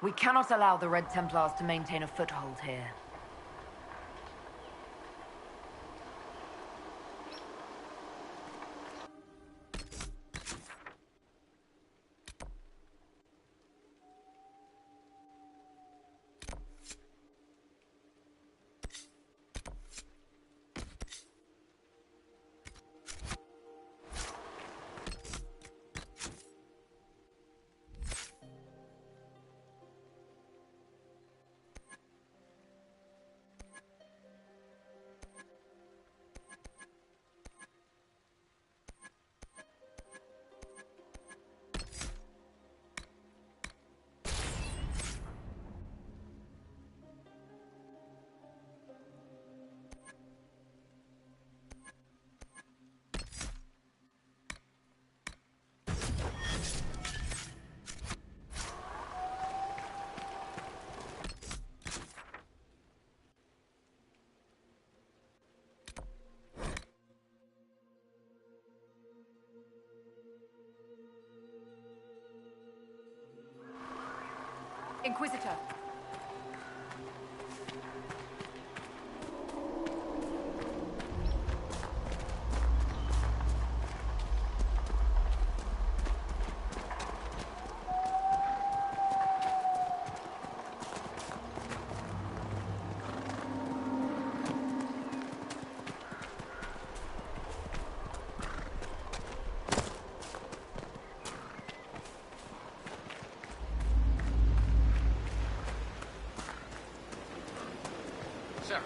We cannot allow the Red Templars to maintain a foothold here. Inquisitor! Sir.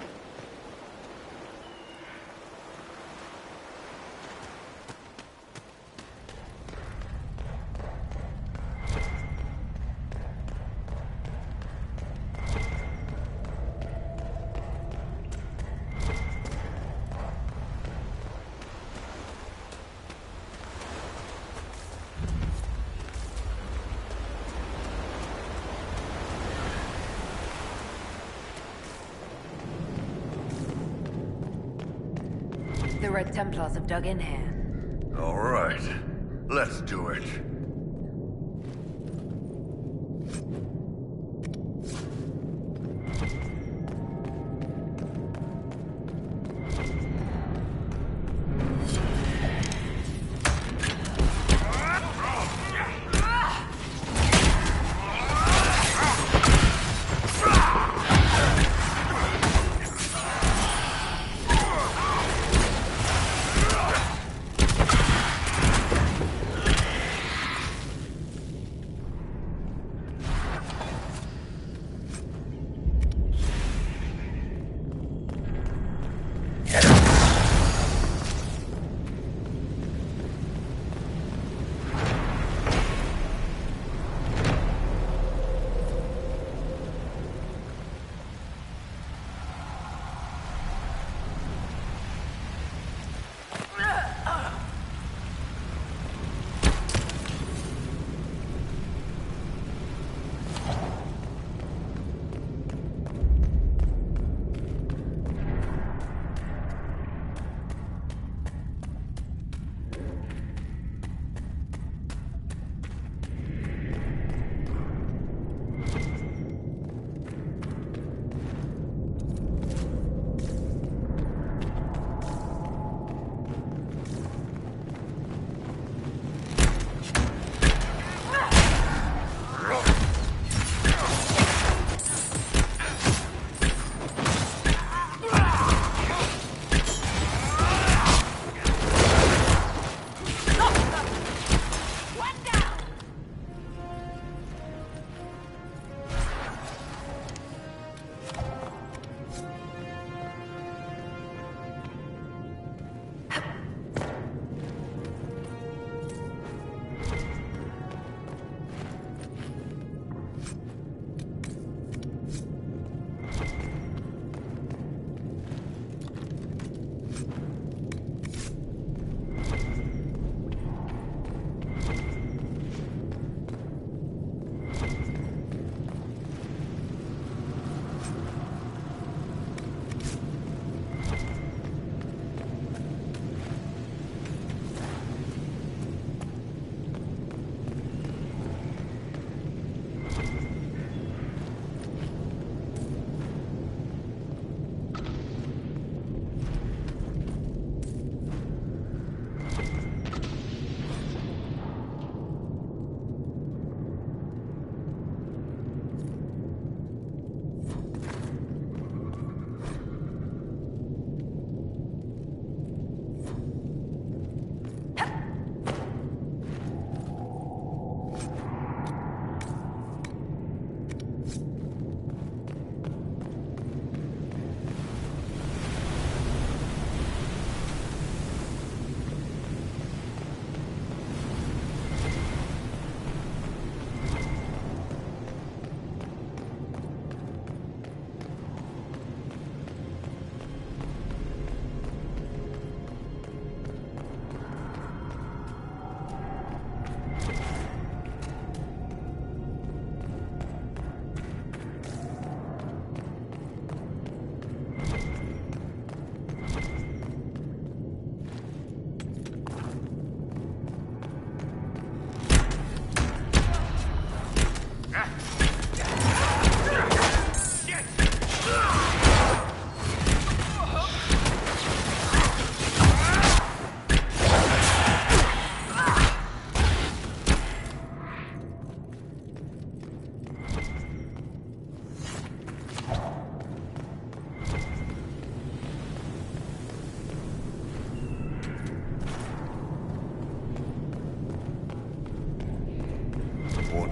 The Red Templars have dug in here. All right. Let's do it.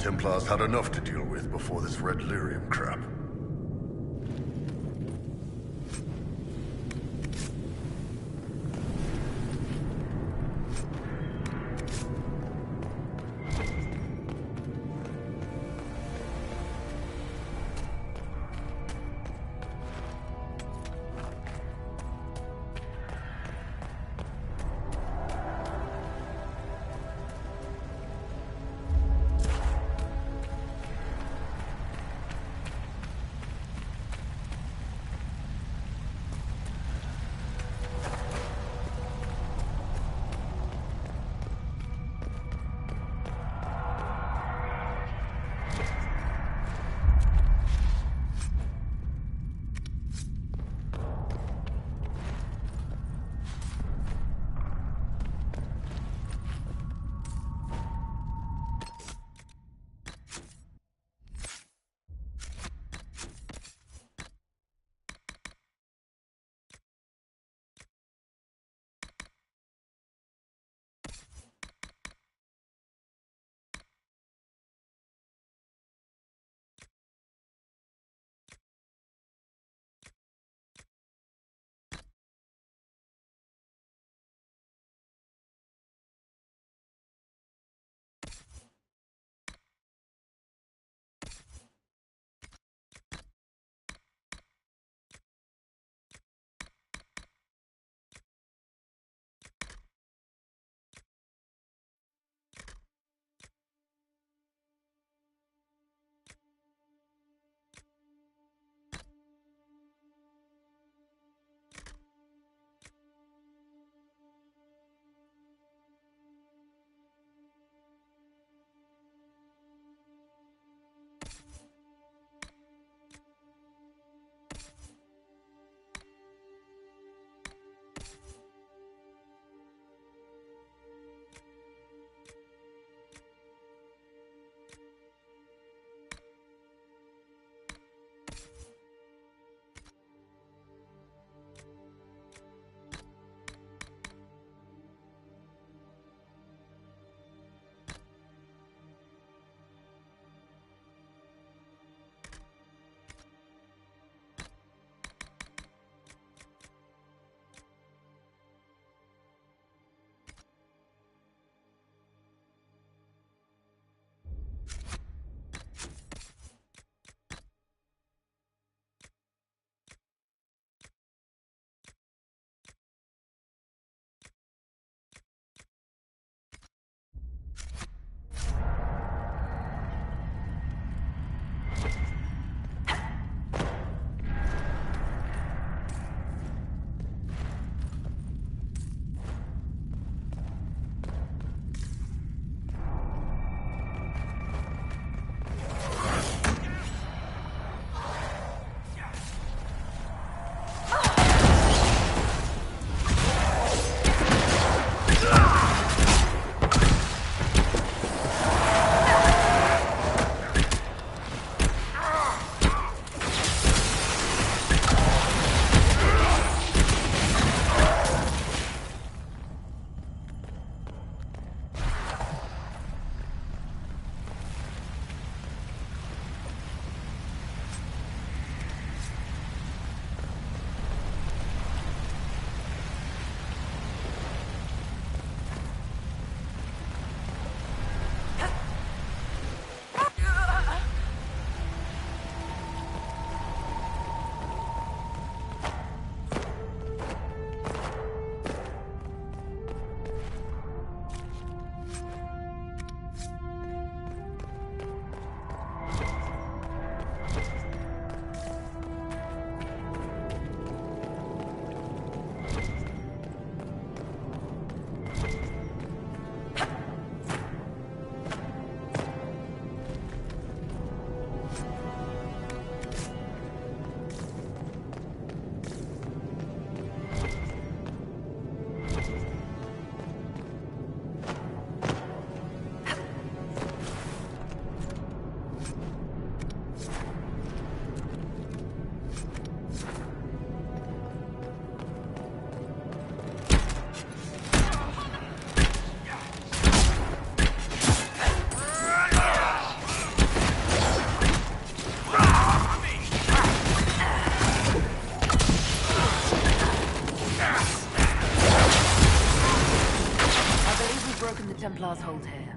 Templars had enough to deal with before this red lyrium crap. Templars hold here.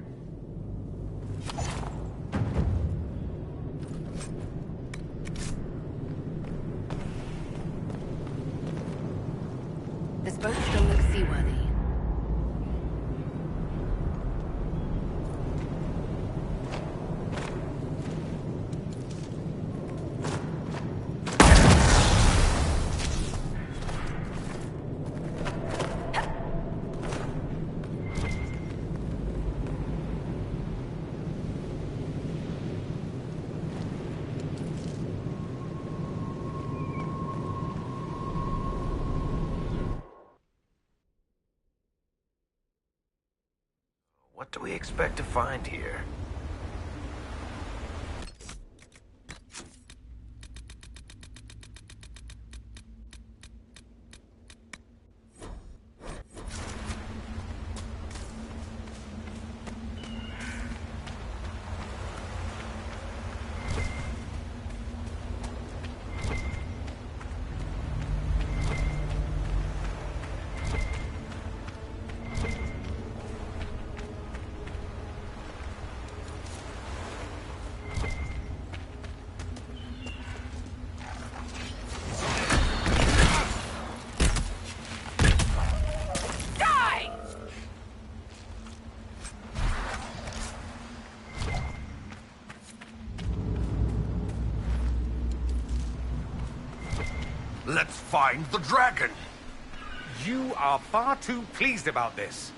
This boat still looks seaworthy. What do we expect to find here? Let's find the dragon! You are far too pleased about this.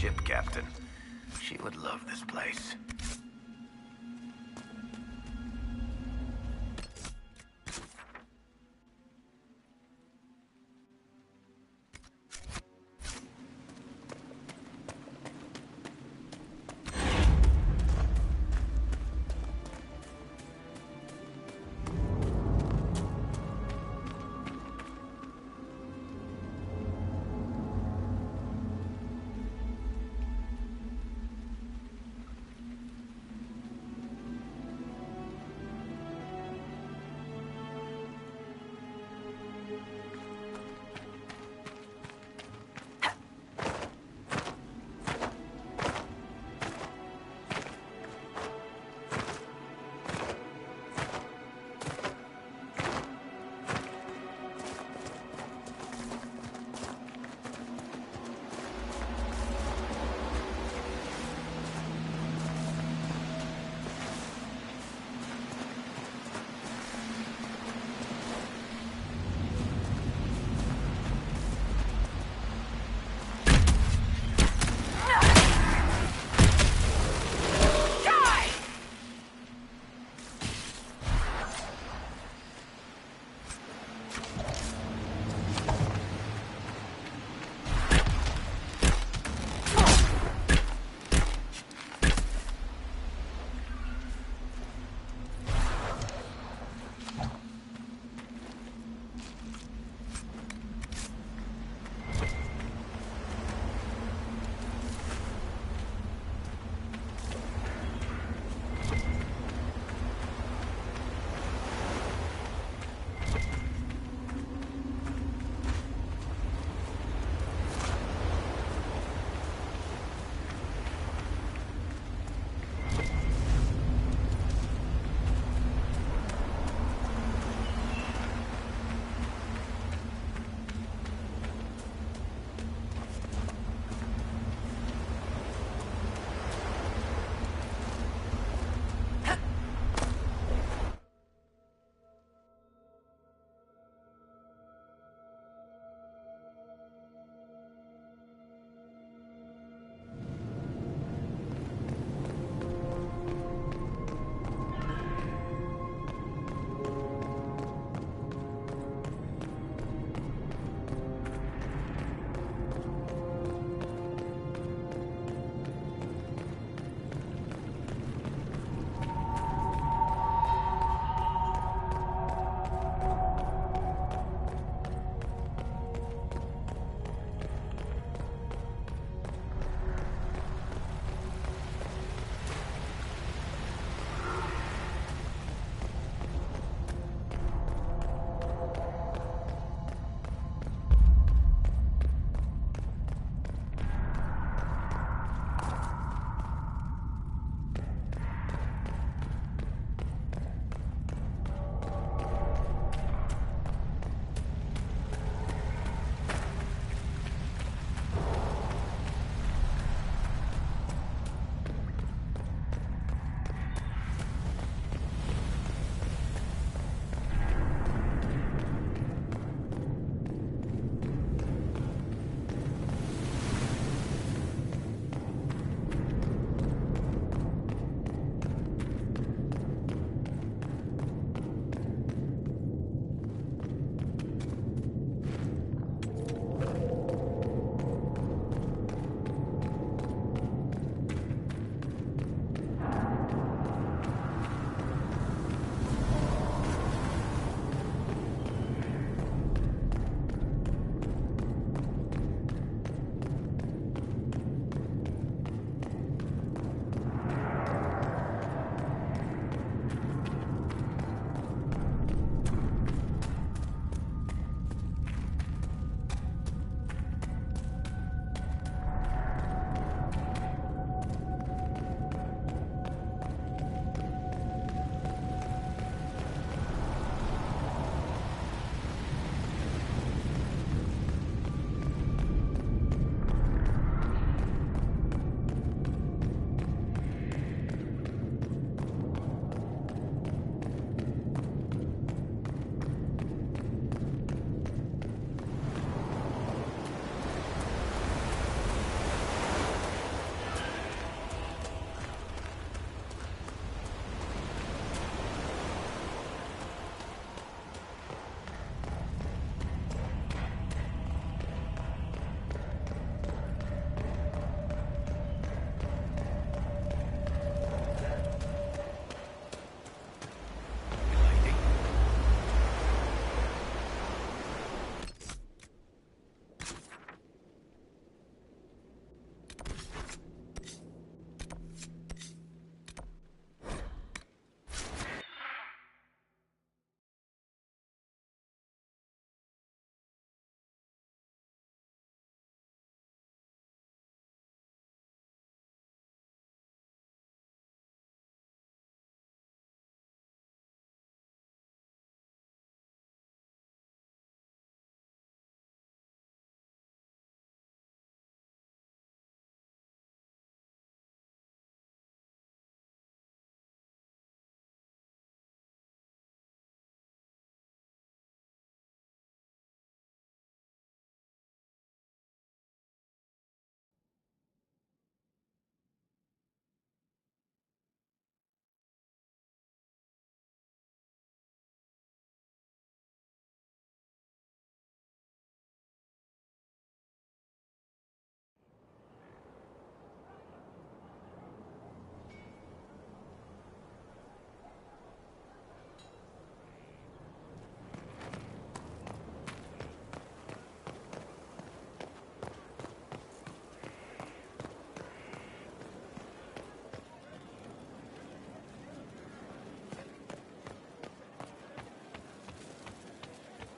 ship captain. She would love this place.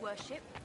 worship.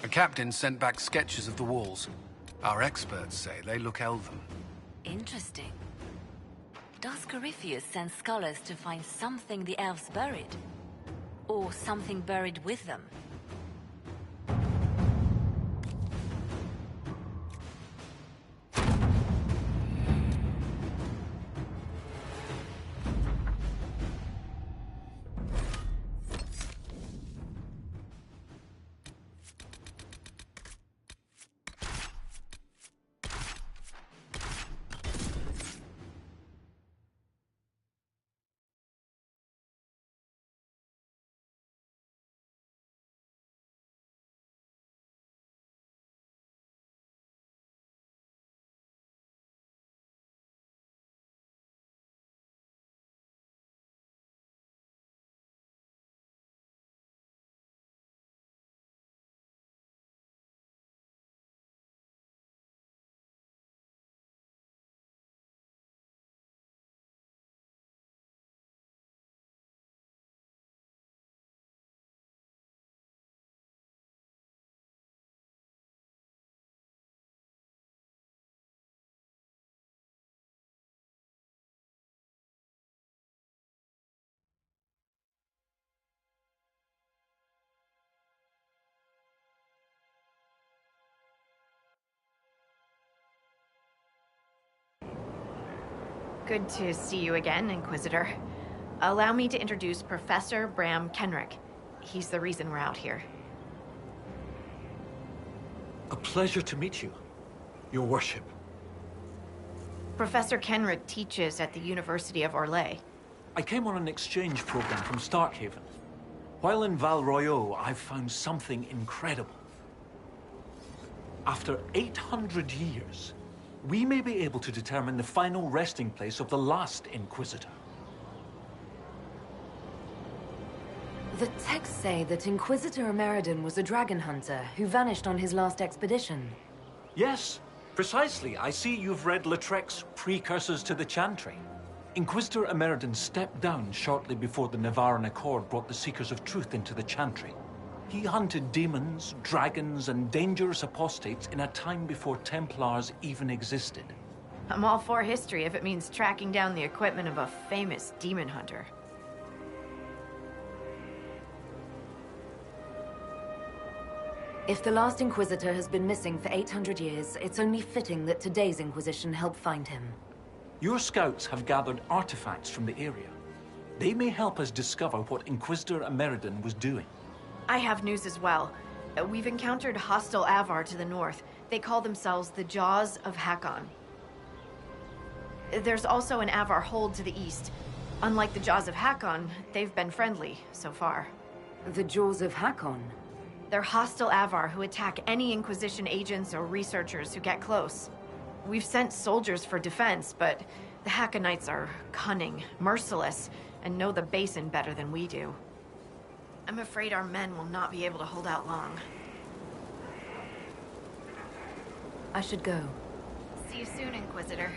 The captain sent back sketches of the walls. Our experts say they look elven. Interesting. Does Corypheus send scholars to find something the elves buried? Or something buried with them? Good to see you again, Inquisitor. Allow me to introduce Professor Bram Kenrick. He's the reason we're out here. A pleasure to meet you, Your Worship. Professor Kenrick teaches at the University of Orlais. I came on an exchange program from Starkhaven. While in Val Royeaux, I've found something incredible. After 800 years, we may be able to determine the final resting place of the last Inquisitor. The texts say that Inquisitor Emeridon was a dragon hunter who vanished on his last expedition. Yes, precisely. I see you've read Lautrec's Precursors to the Chantry. Inquisitor Emeridon stepped down shortly before the Nevarran Accord brought the Seekers of Truth into the Chantry. He hunted demons, dragons, and dangerous apostates in a time before Templars even existed. I'm all for history if it means tracking down the equipment of a famous demon hunter. If the last Inquisitor has been missing for 800 years, it's only fitting that today's Inquisition help find him. Your scouts have gathered artifacts from the area. They may help us discover what Inquisitor Emeridon was doing. I have news as well. We've encountered hostile Avar to the north. They call themselves the Jaws of Hakon. There's also an Avar hold to the east. Unlike the Jaws of Hakon, they've been friendly so far. The Jaws of Hakon? They're hostile Avar who attack any Inquisition agents or researchers who get close. We've sent soldiers for defense, but the Hakonites are cunning, merciless, and know the Basin better than we do. I'm afraid our men will not be able to hold out long. I should go. See you soon, Inquisitor.